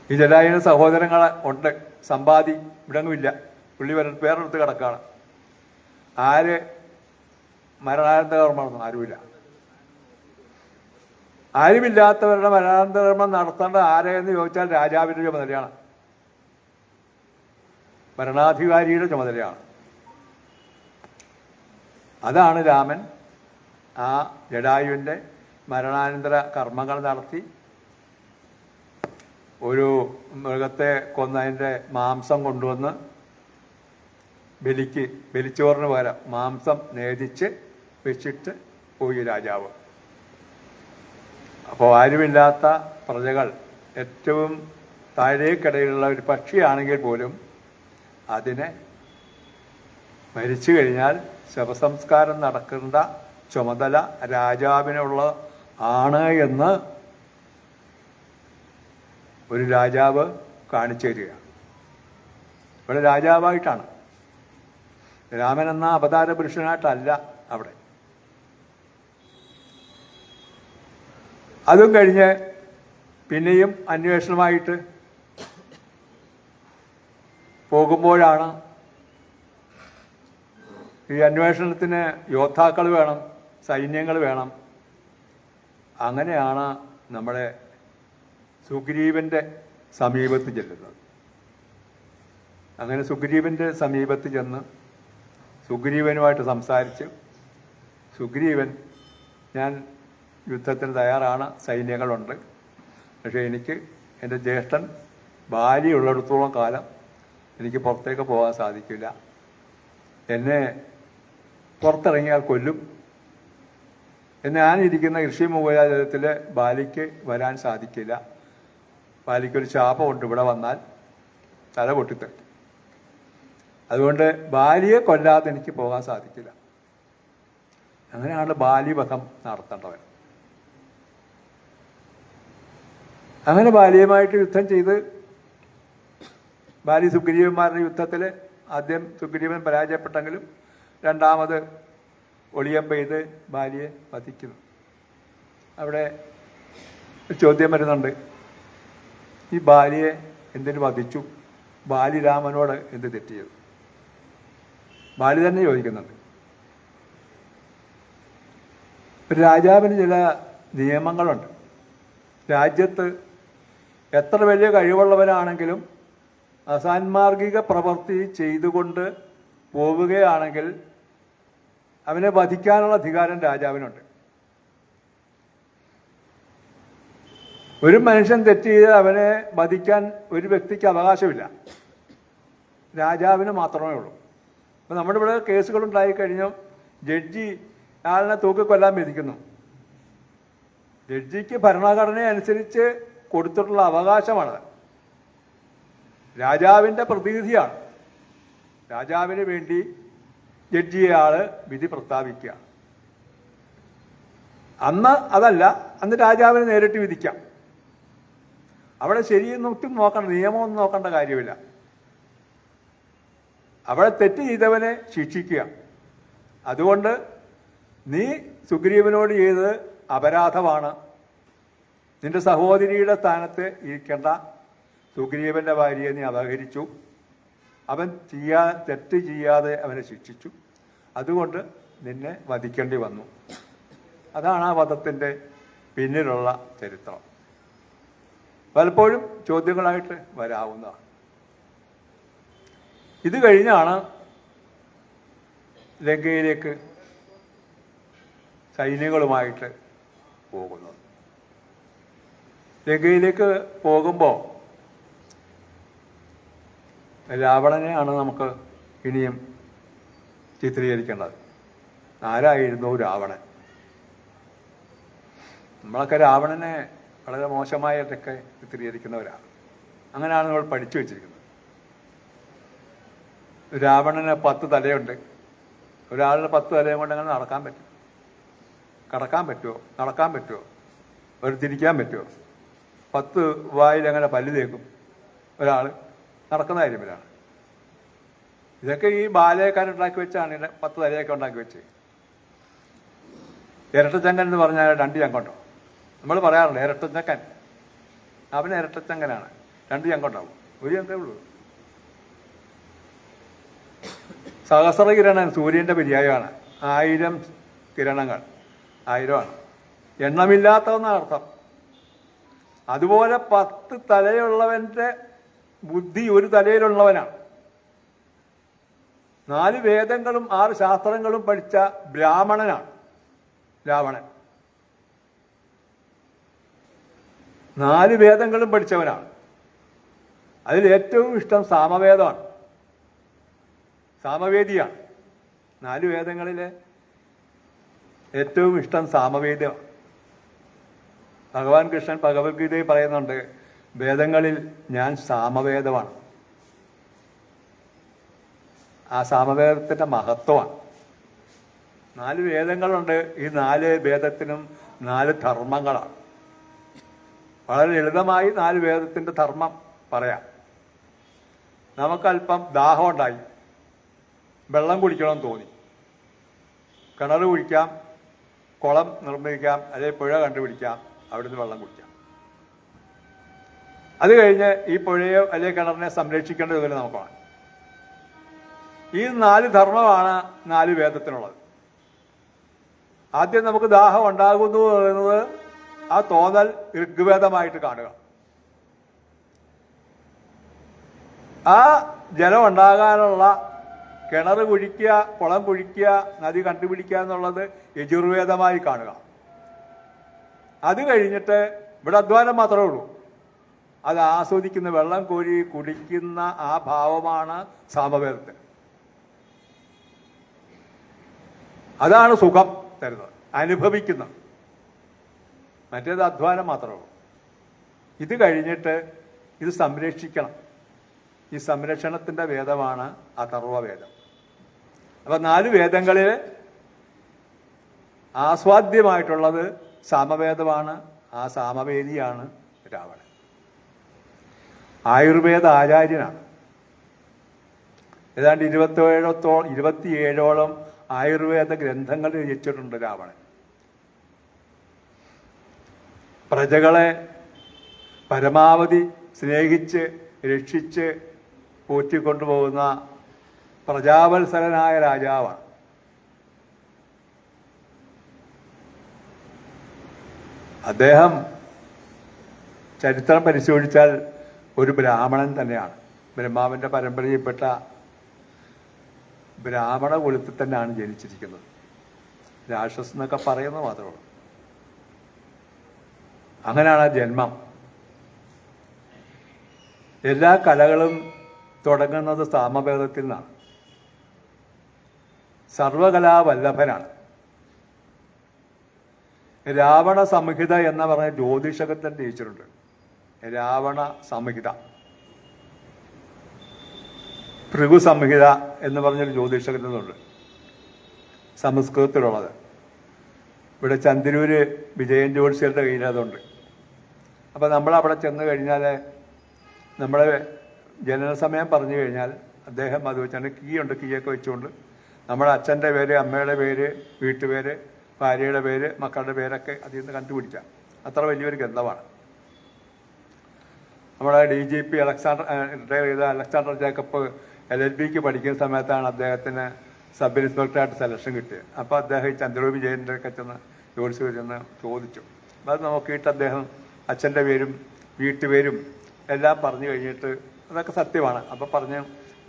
ഈ ജടായുവിന് സഹോദരങ്ങൾ ഉണ്ട്. സമ്പാദി ഇവിടെങ്ങുമില്ല. പുള്ളി വേറെടുത്ത് കിടക്കുകയാണ്. ആര് മരണാനന്തര കർമ്മം? ആരുമില്ല. ആരുമില്ലാത്തവരുടെ മരണാനന്തര കർമ്മം നടത്തേണ്ട ആരെയെന്ന് ചോദിച്ചാൽ രാജാവിൻ്റെ ചുമതലയാണ്, ഭരണാധികാരിയുടെ ചുമതലയാണ്. അതാണ് രാമൻ ആ ജടായുവിൻ്റെ മരണാനന്തര കർമ്മങ്ങൾ നടത്തി ഒരു മൃഗത്തെ കൊന്നതിൻ്റെ മാംസം കൊണ്ടുവന്ന് ബലിച്ചോറിന് പകരം മാംസം നേദിച്ച് വെച്ചിട്ട് പോയി രാജാവ്. അപ്പോൾ ആരുമില്ലാത്ത പ്രജകൾ ഏറ്റവും താഴേക്കിടയിലുള്ള ഒരു പക്ഷിയാണെങ്കിൽ പോലും അതിനെ മരിച്ചു കഴിഞ്ഞാൽ ശവസംസ്കാരം നടക്കേണ്ട ചുമതല രാജാവിനുള്ള ആണ് എന്ന് ഒരു രാജാവ് കാണിച്ചു തരികയാണ്. ഇവിടെ രാജാവായിട്ടാണ്, രാമൻ എന്ന അവതാര പുരുഷനായിട്ടല്ല അവിടെ. അതും കഴിഞ്ഞ് പിന്നെയും അന്വേഷണമായിട്ട് പോകുമ്പോഴാണ് ഈ അന്വേഷണത്തിന് യോദ്ധാക്കൾ വേണം, സൈന്യങ്ങൾ വേണം. അങ്ങനെയാണ് നമ്മുടെ സുഗ്രീവന്റെ സമീപത്ത് ചെല്ലുന്നത്. അങ്ങനെ സുഗ്രീവന്റെ സമീപത്ത് ചെന്ന് സുഗ്രീവനുമായിട്ട് സംസാരിച്ച്, സുഗ്രീവൻ ഞാൻ യുദ്ധത്തിന് തയ്യാറാണ്, സൈന്യങ്ങളുണ്ട്, പക്ഷേ എനിക്ക് എൻ്റെ ജ്യേഷ്ഠൻ ബാലിയുള്ളിടത്തോളം കാലം എനിക്ക് പുറത്തേക്ക് പോകാൻ സാധിക്കില്ല, എന്നെ പുറത്തിറങ്ങിയാൽ കൊല്ലും, ഞാനിരിക്കുന്ന ഋഷിമുഖജലത്തിൽ ബാലിക്ക് വരാൻ സാധിക്കില്ല, ബാലിക്കൊരു ശാപമുണ്ട്, ഇവിടെ വന്നാൽ തല പൊട്ടിത്തെറിക്കും, അതുകൊണ്ട് ബാലിയെ കൊല്ലാതെ എനിക്ക് പോകാൻ സാധിക്കില്ല. അങ്ങനെയാണ് ബാലിവധം നടത്തേണ്ടവൻ. അങ്ങനെ ബാലിയുമായിട്ട് യുദ്ധം ചെയ്ത് ബാലി സുഗ്രീവന്മാരുടെ യുദ്ധത്തിൽ ആദ്യം സുഗ്രീവൻ പരാജയപ്പെട്ടെങ്കിലും രണ്ടാമത് ഒളിയം പെയ്ത് ബാലിയെ വധിക്കുന്നു. അവിടെ ഒരു ചോദ്യം വരുന്നുണ്ട്, ഈ ബാലിയെ എന്തിനു വധിച്ചു, ബാലി രാമനോട് എന്ത് തെറ്റ് ചെയ്തു? ബാലി തന്നെ ചോദിക്കുന്നുണ്ട്. രാജാവിന് ചില നിയമങ്ങളുണ്ട്. രാജ്യത്ത് എത്ര വലിയ കഴിവുള്ളവനാണെങ്കിലും അസാൻമാർഗിക പ്രവൃത്തി ചെയ്തുകൊണ്ട് പോവുകയാണെങ്കിൽ അവനെ വധിക്കാനുള്ള അധികാരം രാജാവിനുണ്ട്. ഒരു മനുഷ്യൻ തെറ്റ് ചെയ്ത് അവനെ വധിക്കാൻ ഒരു വ്യക്തിക്ക് അവകാശമില്ല, രാജാവിന് മാത്രമേ ഉള്ളൂ. അപ്പം നമ്മുടെ ഇവിടെ കേസുകളുണ്ടായി കഴിഞ്ഞു, ജഡ്ജി ആളിനെ തൂക്കിക്കൊല്ലാൻ വിധിക്കുന്നു. ജഡ്ജിക്ക് ഭരണഘടന അനുസരിച്ച് കൊടുത്തിട്ടുള്ള അവകാശമാണ്, രാജാവിൻ്റെ പ്രതിനിധിയാണ്. രാജാവിന് വേണ്ടി ജഡ്ജിയാള് വിധി പ്രസ്താവിക്കുക. അന്ന് അതല്ല, അന്ന് രാജാവിന് നേരിട്ട് വിധിക്കാം. അവിടെ ശരിയൊന്നും നോക്കണ്ട, നിയമമൊന്നും നോക്കേണ്ട കാര്യമില്ല. അവിടെ തെറ്റ് ചെയ്തവനെ ശിക്ഷിക്കുക. അതുകൊണ്ട് നീ സുഗ്രീവനോട് ചെയ്തത് അപരാധമാണ്, നിന്റെ സഹോദരിയുടെ സ്ഥാനത്ത് ഇരിക്കേണ്ട സുഗ്രീവന്റെ ഭാര്യയെ നീ അപഹരിച്ചു, അവൻ തെറ്റ് ചെയ്യാതെ അവനെ ശിക്ഷിച്ചു, അതുകൊണ്ട് നിന്നെ വധിക്കേണ്ടി വന്നു. അതാണ് ആ വധത്തിൻ്റെ പിന്നിലുള്ള ചരിത്രം. പലപ്പോഴും ചോദ്യങ്ങളായിട്ട് വരാവുന്നതാണ്. ഇത് കഴിഞ്ഞാണ് ലങ്കയിലേക്ക് സൈന്യങ്ങളുമായിട്ട് പോകുന്നത്. ലങ്കയിലേക്ക് പോകുമ്പോൾ രാവണനെയാണ് നമുക്ക് ഇനിയും ചിത്രീകരിക്കേണ്ടത്. ആരായിരുന്നു രാവണൻ? നമ്മളൊക്കെ രാവണനെ വളരെ മോശമായിട്ടൊക്കെ ചിത്രീകരിക്കുന്നവരാണ്. അങ്ങനെയാണ് നമ്മൾ പഠിച്ചു വച്ചിരിക്കുന്നത്. രാവണന് 10 തലയുണ്ട്. ഒരാളിന് 10 തലയും കൊണ്ട് അങ്ങനെ നടക്കാൻ പറ്റും? കടക്കാൻ പറ്റുമോ? നടക്കാൻ പറ്റുമോ? തിരിക്കാൻ പറ്റുമോ? 10 വായിൽ എങ്ങനെ പല്ല് തേക്കും ഒരാൾ? നടക്കുന്ന കാര്യമില്ലാണ്. ഇതൊക്കെ ഈ ബാലയക്കാരുണ്ടാക്കി വെച്ചാണ് 10 തലയൊക്കെ ഉണ്ടാക്കി വെച്ച്. ഇരട്ടച്ചങ്കൻ എന്ന് പറഞ്ഞാൽ 2 ചങ്കുണ്ടോ? നമ്മൾ പറയാറുണ്ട് ഇരട്ടച്ചക്കൻ, അവന് ഇരട്ടച്ചങ്കനാണ്. 2 ചങ്കുണ്ടാവും, 1 ചങ്കേ ഉള്ളൂ. സഹസ്രകിരണൻ സൂര്യന്റെ പര്യായമാണ്. 1000 കിരണങ്ങൾ, 1000 എണ്ണമില്ലാത്തതെന്നാണ് അർത്ഥം. അതുപോലെ 10 തലയുള്ളവന്റെ ബുദ്ധി 1 തലയിലുള്ളവനാണ്. 4 വേദങ്ങളും 6 ശാസ്ത്രങ്ങളും പഠിച്ച ബ്രാഹ്മണനാണ് രാവണൻ. 4 വേദങ്ങളും പഠിച്ചവനാണ്. അതിൽ ഏറ്റവും ഇഷ്ടം സാമവേദമാണ്, സാമവേദിയാണ്. 4 വേദങ്ങളിലെ ഏറ്റവും ഇഷ്ടം സാമവേദമാണ്. ഭഗവാൻ കൃഷ്ണൻ ഭഗവത്ഗീതയിൽ പറയുന്നുണ്ട്, വേദങ്ങളിൽ ഞാൻ സാമവേദമാണ്. ആ സാമവേദത്തിന്റെ മഹത്വമാണ്. 4 വേദങ്ങളുണ്ട്. ഈ 4 വേദത്തിനും 4 ധർമ്മങ്ങളാണ്. വളരെ ലളിതമായി 4 വേദത്തിന്റെ ധർമ്മം പറയാം. നമുക്കല്പം ദാഹം ഉണ്ടായി, വെള്ളം കുടിക്കണമെന്ന് തോന്നി. കിണർ കുഴിക്കാം, കുളം നിർമ്മിക്കാം, അല്ലെങ്കിൽ പുഴ കണ്ടുപിടിക്കാം, അവിടുന്ന് വെള്ളം കുടിക്കാം. അത് കഴിഞ്ഞ് ഈ പുഴയോ അല്ലെങ്കിൽ കിണറിനെ സംരക്ഷിക്കേണ്ട ജോലി നമുക്കാണ്. ഈ 4 ധർമ്മമാണ് 4 വേദത്തിനുള്ളത്. ആദ്യം നമുക്ക് ദാഹം ഉണ്ടാകുന്നു പറയുന്നത് ആ തോന്നൽ ഋഗ്വേദമായിട്ട് കാണുക. ആ ജലം ഉണ്ടാകാനുള്ള കിണർ കുഴിക്കുക, കുളം കുഴിക്കുക, നദി കണ്ടുപിടിക്കുക എന്നുള്ളത് യജുർവേദമായി കാണുക. അത് കഴിഞ്ഞിട്ട് ഇവിടെ അധ്വാനം മാത്രമേ ഉള്ളൂ. അത് ആസ്വദിക്കുന്ന, വെള്ളം കോരി കുടിക്കുന്ന ആ ഭാവമാണ് സാമവേദത്തിന്. അതാണ് സുഖം തരുന്നത്, അനുഭവിക്കുന്നത്. മറ്റേത് അധ്വാനം മാത്രമേ ഉള്ളൂ. ഇത് കഴിഞ്ഞിട്ട് ഇത് സംരക്ഷിക്കണം. ഈ സംരക്ഷണത്തിന്റെ വേദമാണ് അഥർവവേദം. അപ്പൊ 4 വേദങ്ങളിൽ ആസ്വാദ്യമായിട്ടുള്ളത് സാമവേദമാണ്. ആ സാമവേദിയാണ് രാവണൻ. ആയുർവേദ ആചാര്യനാണ്. ഏതാണ്ട് 27ഓളം ആയുർവേദ ഗ്രന്ഥങ്ങൾ രചിച്ചിട്ടുണ്ട് രാവണൻ. പ്രജകളെ പരമാവധി സ്നേഹിച്ച് രക്ഷിച്ച് പോറ്റിക്കൊണ്ടുപോകുന്ന പ്രജാവത്സരനായ രാജാവാണ്. അദ്ദേഹം ചരിത്രം പരിശോധിച്ചാൽ ഒരു ബ്രാഹ്മണൻ തന്നെയാണ്. ബ്രഹ്മാവിന്റെ പരമ്പരയിൽപ്പെട്ട ബ്രാഹ്മണ കുലത്തിൽ തന്നെയാണ് ജനിച്ചിരിക്കുന്നത്. രാക്ഷസ് എന്നൊക്കെ പറയുന്നത് മാത്രമേ ഉള്ളൂ. അങ്ങനെയാണ് ആ ജന്മം. എല്ലാ കലകളും തുടങ്ങുന്നത് സാമവേദത്തിൽ നിന്നാണ്. സർവകലാവല്ലഭനാണ്. രാവണ സംഹിത എന്ന പറഞ്ഞ ജ്യോതിഷകത്തിൽ ജയിച്ചിട്ടുണ്ട്. രാവണ സംഹിത, ഭൃഗു സംഹിത എന്ന് പറഞ്ഞൊരു ജ്യോതിഷകത്തിനുണ്ട്, സംസ്കൃതത്തിലുള്ളത്. ഇവിടെ ചന്ദ്രൂര് വിജയൻ ജ്യോത്സ്യരുടെ കയ്യിൽ അതുണ്ട്. അപ്പം നമ്മൾ അവിടെ ചെന്ന് കഴിഞ്ഞാൽ നമ്മളെ ജനന സമയം പറഞ്ഞു കഴിഞ്ഞാൽ അദ്ദേഹം അത് വെച്ചാൽ കീയുണ്ട്, കീയൊക്കെ വെച്ചുകൊണ്ട് നമ്മുടെ അച്ഛൻ്റെ പേര്, അമ്മയുടെ പേര്, വീട്ടുപേര്, ഭാര്യയുടെ പേര്, മക്കളുടെ പേരൊക്കെ അതിൽ നിന്ന് കണ്ടുപിടിക്കാം. അത്ര വലിയൊരു ഗ്രന്ഥമാണ്. നമ്മുടെ DGP റിട്ടയർ ചെയ്ത അലക്സാണ്ടർ ജേക്കബ് LLBക്ക് പഠിക്കുന്ന സമയത്താണ് അദ്ദേഹത്തിന് സബ് ഇൻസ്പെക്ടറായിട്ട് സെലക്ഷൻ കിട്ടിയത്. അപ്പോൾ അദ്ദേഹം ഈ ചന്ദ്രൂർ വിജയൻ്റെ ഒക്കെ ചെന്ന് ജോലിസ് ചെന്ന് ചോദിച്ചു. അത് നോക്കിയിട്ട് അദ്ദേഹം അച്ഛൻ്റെ പേരും വീട്ടുപേരും എല്ലാം പറഞ്ഞു കഴിഞ്ഞിട്ട് അതൊക്കെ സത്യമാണ്. അപ്പോൾ പറഞ്ഞു,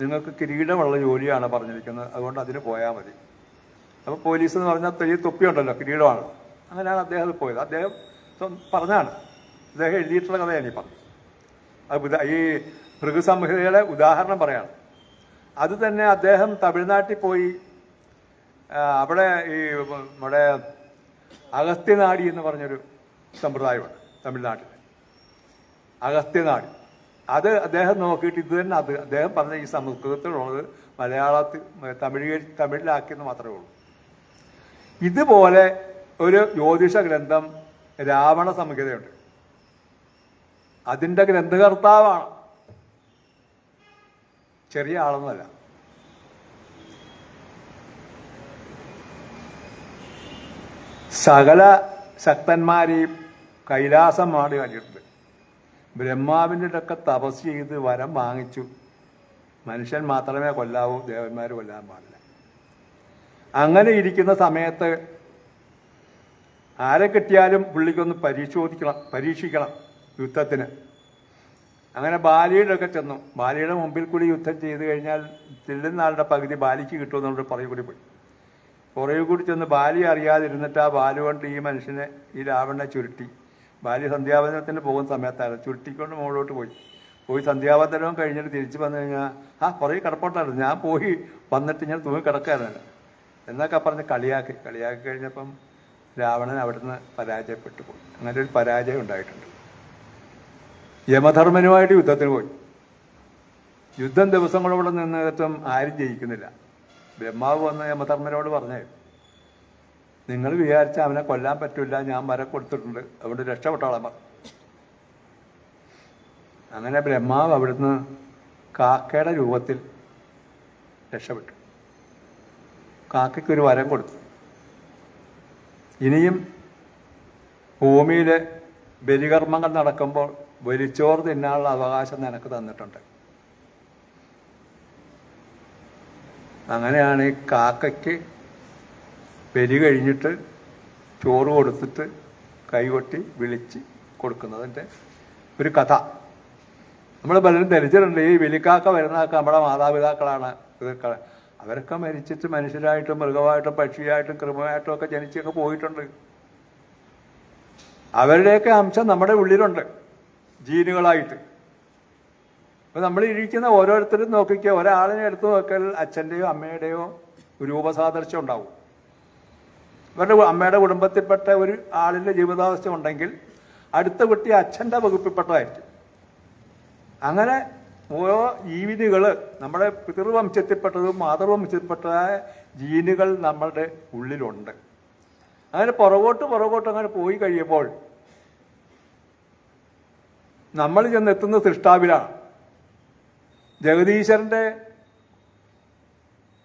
നിങ്ങൾക്ക് കിരീടമുള്ള ജോലിയാണ് പറഞ്ഞിരിക്കുന്നത്, അതുകൊണ്ട് അതിന് പോയാൽ മതി. അപ്പോൾ പോലീസ് എന്ന് പറഞ്ഞാൽ ഈ തൊപ്പിയുണ്ടല്ലോ, കിരീടമാണ്. അങ്ങനെയാണ് അദ്ദേഹം പോയത്. അദ്ദേഹം പറഞ്ഞാണ്, അദ്ദേഹം എഴുതിയിട്ടുള്ള കഥയാണ് ഈ പറഞ്ഞത്. അത് ഈ ഭൃഗുസംഹിതയുടെ ഉദാഹരണം പറയാണ്. അത് തന്നെ അദ്ദേഹം തമിഴ്നാട്ടിൽ പോയി അവിടെ ഈ നമ്മുടെ അഗസ്ത്യനാടി എന്ന് പറഞ്ഞൊരു സമ്പ്രദായമുണ്ട് തമിഴ്നാട്ടിൽ, അഗസ്ത്യനാടി. അത് അദ്ദേഹം നോക്കിയിട്ട് ഇത് തന്നെ അത് അദ്ദേഹം പറഞ്ഞ ഈ സംസ്കൃതത്തിലുള്ളത് മലയാളത്തിൽ തമിഴിലാക്കിയെന്ന് മാത്രമേ ഉള്ളൂ. ഇതുപോലെ ഒരു ജ്യോതിഷ ഗ്രന്ഥം രാവണ സംഹിതയുണ്ട്. അതിൻ്റെ ഗ്രന്ഥകർത്താവാണ്, ചെറിയ ആളൊന്നുമല്ല. സകല ശക്തന്മാരെയും കൈലാസം മാടി കണ്ടിട്ടുണ്ട്. ബ്രഹ്മാവിൻ്റെ ഒക്കെ തപസ് ചെയ്ത് വരം വാങ്ങിച്ചു. മനുഷ്യൻ മാത്രമേ കൊല്ലാവൂ, ദേവന്മാർ കൊല്ലാൻ പാടില്ല. അങ്ങനെ ഇരിക്കുന്ന സമയത്ത് ആരെ കിട്ടിയാലും പുള്ളിക്കൊന്ന് പരീക്ഷിക്കണം യുദ്ധത്തിന്. അങ്ങനെ ബാലിയുടെ ഒക്കെ ചെന്നു. ബാലിയുടെ മുമ്പിൽ കൂടി യുദ്ധം ചെയ്ത് കഴിഞ്ഞാൽ ചെല്ലുന്ന ആളുടെ പകുതി ബാലിക്ക് കിട്ടുമെന്നുകൊണ്ട് പുറകെ കൂടി പോയി. പുറകെ കൂടി ചെന്ന് ബാലി അറിയാതിരുന്നിട്ട് ആ ബാലു കൊണ്ട് ഈ മനുഷ്യനെ, ഈ രാവണനെ ചുരുട്ടി. ബാലി സന്ധ്യാവനത്തിന് പോകുന്ന സമയത്താണ് ചുരുട്ടിക്കൊണ്ട് മുകളിലോട്ട് പോയി. പോയി സന്ധ്യാവന്തരവും കഴിഞ്ഞിട്ട് തിരിച്ചു വന്നു കഴിഞ്ഞാൽ കുറേ കിടപ്പോട്ടായിരുന്നു, ഞാൻ പോയി വന്നിട്ട് ഞാൻ തൂങ്ങി കിടക്കായിരുന്നു എന്നൊക്കെ പറഞ്ഞ് കളിയാക്കി കഴിഞ്ഞപ്പം രാവണൻ അവിടുന്ന് പരാജയപ്പെട്ടു പോയി. അങ്ങനെ ഒരു പരാജയം ഉണ്ടായിട്ടുണ്ട്. യമധർമ്മനുമായിട്ട് യുദ്ധത്തിന് പോയി. യുദ്ധം ദിവസങ്ങളോടെ നിന്നിട്ടും ആരും ജയിക്കുന്നില്ല. ബ്രഹ്മാവ് വന്ന് യമധർമ്മനോട് പറഞ്ഞേ, നിങ്ങൾ വിചാരിച്ച അവനെ കൊല്ലാൻ പറ്റില്ല, ഞാൻ വരം കൊടുത്തിട്ടുണ്ട്, അവിടെ രക്ഷപ്പെട്ടോളാൻ പറഞ്ഞു. അങ്ങനെ ബ്രഹ്മാവ് അവിടുന്ന് കാക്കയുടെ രൂപത്തിൽ രക്ഷപ്പെട്ടു. കാക്കയ്ക്കൊരു വരം കൊടുത്തു, ഇനിയും ഭൂമിയിൽ ബലികർമ്മങ്ങൾ നടക്കുമ്പോൾ വലിച്ചോറ് തിന്നാനുള്ള അവകാശം നിനക്ക് തന്നിട്ടുണ്ട്. അങ്ങനെയാണ് ഈ കാക്കയ്ക്ക് ബലി കഴിഞ്ഞിട്ട് ചോറ് കൊടുത്തിട്ട് കൈകൊട്ടി വിളിച്ച് കൊടുക്കുന്നതിൻ്റെ ഒരു കഥ നമ്മൾ പലരും ധരിച്ചിട്ടുണ്ട്. ഈ ബലിക്കാക്ക വരുന്നതൊക്കെ നമ്മുടെ മാതാപിതാക്കളാണ്. അവരൊക്കെ മരിച്ചിട്ട് മനുഷ്യരായിട്ടും മൃഗമായിട്ടും പക്ഷിയായിട്ടും കൃമമായിട്ടും ഒക്കെ ജനിച്ചൊക്കെ പോയിട്ടുണ്ട്. അവരുടെയൊക്കെ അംശം നമ്മുടെ ഉള്ളിലുണ്ട് ജീനുകളായിട്ട്. അപ്പൊ നമ്മൾ ഇരിക്കുന്ന ഓരോരുത്തരും നോക്കിക്കുക, ഒരാളിനെ എടുത്തു നോക്കിയാൽ അച്ഛൻ്റെയോ അമ്മയുടെയോ രൂപസാദൃശ്യം ഉണ്ടാവും. ഇവരുടെ അമ്മയുടെ കുടുംബത്തിൽപ്പെട്ട ഒരു ആളിൻ്റെ ജീവിതാവസ്ഥ ഉണ്ടെങ്കിൽ അടുത്ത കുട്ടി അച്ഛൻ്റെ വകുപ്പിൽപ്പെട്ടതായിരിക്കും. അങ്ങനെ ഓരോ ജീവികൾ നമ്മുടെ പിതൃവംശത്തിൽപ്പെട്ടതും മാതൃവംശത്തിൽപ്പെട്ടതായ ജീനുകൾ നമ്മളുടെ ഉള്ളിലുണ്ട്. അങ്ങനെ പുറകോട്ട് അങ്ങനെ പോയി കഴിയുമ്പോൾ നമ്മൾ ചെന്നെത്തുന്ന സൃഷ്ടാവിലാണ്. ജഗദീശ്വരന്റെ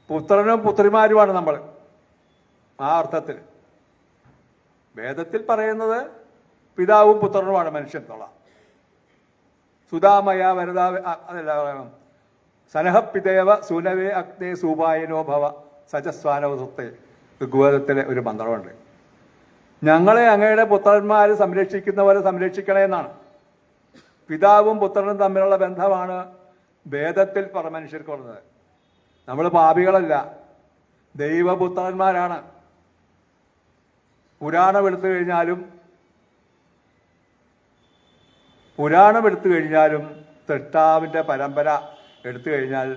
പുത്രനും പുത്രിമാരുമാണ് നമ്മൾ. ആ അർത്ഥത്തിൽ വേദത്തിൽ പറയുന്നത് പിതാവും പുത്രനുമാണ് മനുഷ്യൻ എന്നുള്ള. സുധാമയ വരദാവ അതല്ല, സനഹപിതേവ സുനവേ അഗ്നേ സൂപായനോ ഭവ സജസ്വാനവസത്തെ ഋഗ്വേദത്തിലെ ഒരു മന്ത്രമുണ്ട്. ഞങ്ങളെ അങ്ങയുടെ പുത്രന്മാർ സംരക്ഷിക്കുന്ന പോലെ സംരക്ഷിക്കണേ എന്നാണ്. പിതാവും പുത്രനും തമ്മിലുള്ള ബന്ധമാണ് വേദത്തിൽ മനുഷ്യർക്ക് പറഞ്ഞത്. നമ്മൾ പാപികളല്ല, ദൈവപുത്രന്മാരാണ്. പുരാണം എടുത്തു കഴിഞ്ഞാലും സൃഷ്ടാവിൻ്റെ പരമ്പര എടുത്തു കഴിഞ്ഞാൽ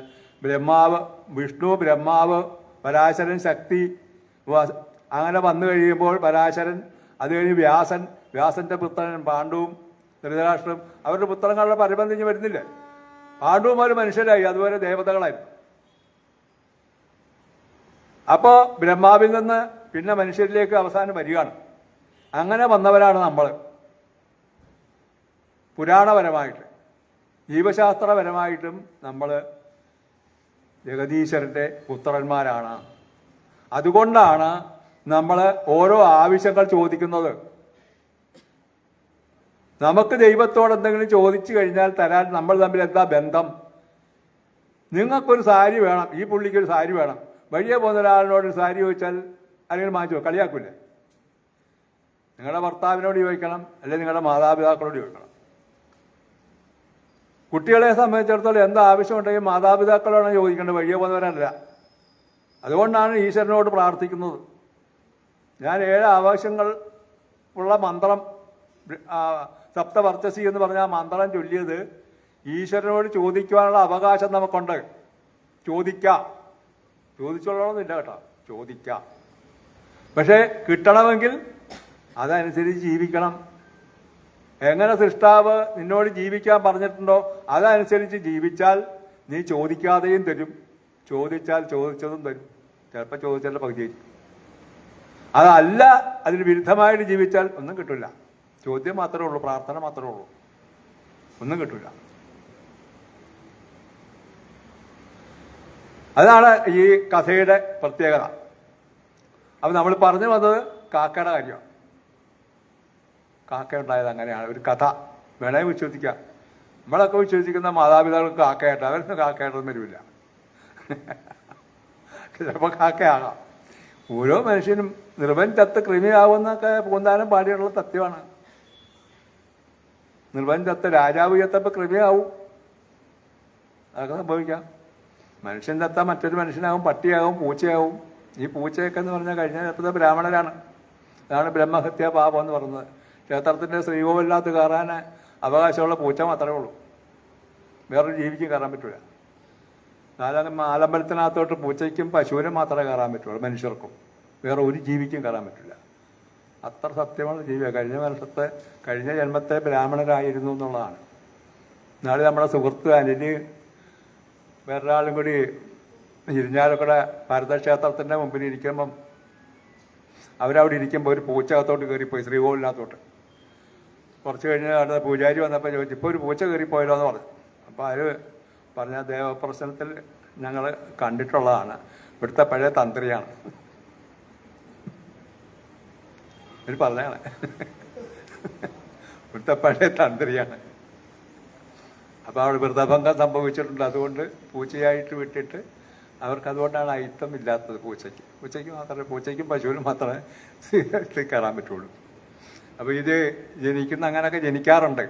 വിഷ്ണു ബ്രഹ്മാവ് പരാശരൻ ശക്തി അങ്ങനെ വന്നു കഴിയുമ്പോൾ പരാശരൻ, അത് കഴിഞ്ഞ് വ്യാസന്റെ പുത്രൻ പാണ്ഡുവും ധൃതരാഷ്ട്രം, അവരുടെ പുത്രങ്ങളുടെ പരിബന്ധിച്ച് വരുന്നില്ലേ? പാണ്ഡുവും അവർ മനുഷ്യരായി, അതുപോലെ ദേവതകളായിരുന്നു. അപ്പോ ബ്രഹ്മാവിൽ നിന്ന് പിന്നെ മനുഷ്യരിലേക്ക് അവസാനം വരികയാണ്. അങ്ങനെ വന്നവരാണ് നമ്മൾ. പുരാണപരമായിട്ട് ജീവശാസ്ത്രപരമായിട്ടും നമ്മൾ ജഗദീശ്വരന്റെ പുത്രന്മാരാണ്. അതുകൊണ്ടാണ് നമ്മൾ ഓരോ ആവശ്യങ്ങൾ ചോദിക്കുന്നത്. നമുക്ക് ദൈവത്തോട് എന്തെങ്കിലും ചോദിച്ചു കഴിഞ്ഞാൽ തരാൻ നമ്മൾ തമ്മിൽ എന്താ ബന്ധം? നിങ്ങൾക്കൊരു സാരി വേണം, ഈ പുള്ളിക്കൊരു സാരി വേണം. വഴിയെ പോകുന്ന ഒരാളിനോട് സാരി ചോദിച്ചാൽ അല്ലെങ്കിൽ വാങ്ങിച്ചോ, കളിയാക്കൂലേ? നിങ്ങളുടെ ഭർത്താവിനോട് ചോദിക്കണം, അല്ലെങ്കിൽ നിങ്ങളുടെ മാതാപിതാക്കളോട് ചോദിക്കണം. കുട്ടികളെ സംബന്ധിച്ചിടത്തോളം എന്ത് ആവശ്യമുണ്ടെങ്കിൽ മാതാപിതാക്കളാണ് ചോദിക്കേണ്ടത്, വഴിയെ പോകുന്നവരല്ല. അതുകൊണ്ടാണ് ഈശ്വരനോട് പ്രാർത്ഥിക്കുന്നത്. ഞാൻ 7 ആവശ്യങ്ങൾ ഉള്ള മന്ത്രം സപ്തവർച്ചസി എന്ന് പറഞ്ഞ ആ മന്ത്രം ചൊല്ലിയത് ഈശ്വരനോട് ചോദിക്കുവാനുള്ള അവകാശം നമുക്കുണ്ട്. ചോദിച്ചോളണമെന്നില്ല കേട്ടോ, ചോദിക്കാം. പക്ഷെ കിട്ടണമെങ്കിൽ അതനുസരിച്ച് ജീവിക്കണം. എങ്ങനെ സൃഷ്ടാവ് നിന്നോട് ജീവിക്കാൻ പറഞ്ഞിട്ടുണ്ടോ അതനുസരിച്ച് ജീവിച്ചാൽ നീ ചോദിക്കാതെയും തരും, ചോദിച്ചാൽ ചോദിച്ചതും തരും. ചിലപ്പോൾ ചോദിച്ചാൽ പകുതി. അതല്ല അതിന് വിരുദ്ധമായിട്ട് ജീവിച്ചാൽ ഒന്നും കിട്ടില്ല. ചോദ്യം മാത്രമേ ഉള്ളൂ, പ്രാർത്ഥന മാത്രമേ ഉള്ളൂ, ഒന്നും കിട്ടില്ല. അതാണ് ഈ കഥയുടെ പ്രത്യേകത. അപ്പൊ നമ്മൾ പറഞ്ഞു വന്നത് കാക്കയുടെ കാര്യമാണ്. കാക്ക ഉണ്ടായത് അങ്ങനെയാണ്, ഒരു കഥ. വേണേ വിശ്വസിക്കാം. നമ്മളൊക്കെ വിശ്വസിക്കുന്ന മാതാപിതാക്കൾക്ക് കാക്കയായിട്ട്, അവരൊന്നും കാക്കയായിട്ടൊന്നും വരില്ല. ചിലപ്പോൾ കാക്കയാകാം. ഓരോ മനുഷ്യനും നിർബന്ധത്ത് കൃമിയാവുന്നൊക്കെ പൂന്താനം പാടിയുള്ള സത്യമാണ്. നിർബന്ധത്ത് രാജാവ് ചത്തപ്പോൾ കൃമിയാവും, അതൊക്കെ സംഭവിക്കാം. മനുഷ്യൻ ചത്താൽ മറ്റൊരു മനുഷ്യനാകും, പട്ടിയാകും, പൂച്ചയാകും. ഈ പൂച്ചയൊക്കെ എന്ന് പറഞ്ഞാൽ കഴിഞ്ഞ ചത്തത് ബ്രാഹ്മണരാണ്. അതാണ് ബ്രഹ്മഹത്യാ പാപം എന്ന് പറയുന്നത്. ക്ഷേത്രത്തിൻ്റെ ശ്രീകോവിലിനകത്ത് കയറാൻ അവകാശമുള്ള പൂച്ച മാത്രമേ ഉള്ളൂ. വേറൊരു ജീവിക്കും കയറാൻ പറ്റില്ല. ആലമ്പലത്തിനകത്തോട്ട് പൂച്ചയ്ക്കും പശുവിനും മാത്രമേ കയറാൻ പറ്റുള്ളൂ, മനുഷ്യർക്കും. വേറെ ഒരു ജീവിക്കും കയറാൻ പറ്റില്ല. അത്ര സത്യമാണ് ജീവിക്കുക. കഴിഞ്ഞ ജന്മത്തെ ബ്രാഹ്മണരായിരുന്നു എന്നുള്ളതാണ്. നാളെ നമ്മുടെ സുഹൃത്ത് അനില് വേറൊരാളും കൂടി ഇരിഞ്ഞാലക്കുട ഭാരതക്ഷേത്രത്തിൻ്റെ മുമ്പിൽ ഇരിക്കുമ്പം അവരവിടെ ഇരിക്കുമ്പോൾ ഒരു പൂച്ചകത്തോട്ട് കയറിപ്പോയി, ശ്രീകോവിലിനകത്തോട്ട്. കുറച്ച് കഴിഞ്ഞ് അവിടെ പൂജാരി വന്നപ്പോൾ ചോദിച്ചു, ഇപ്പോൾ ഒരു പൂച്ച കയറിപ്പോയല്ലോ എന്ന് പറഞ്ഞു. അപ്പോൾ അവർ പറഞ്ഞ ദേവപ്രശ്നത്തിൽ ഞങ്ങൾ കണ്ടിട്ടുള്ളതാണ്, ഇവിടുത്തെ പഴയ തന്ത്രിയാണ്. ഇവർ പറഞ്ഞാണ് ഇവിടുത്തെ പഴയ തന്ത്രിയാണ്. അപ്പോൾ അവിടെ വൃതഭംഗം സംഭവിച്ചിട്ടുണ്ട്. അതുകൊണ്ട് പൂച്ചയായിട്ട് വിട്ടിട്ട് അവർക്ക് അതുകൊണ്ടാണ് അയിത്തം ഇല്ലാത്തത്. പൂച്ചയ്ക്കും പശുവിനും മാത്രമേ കയറാൻ പറ്റുള്ളൂ. അപ്പോൾ ഇത് അങ്ങനെയൊക്കെ ജനിക്കാറുണ്ട്.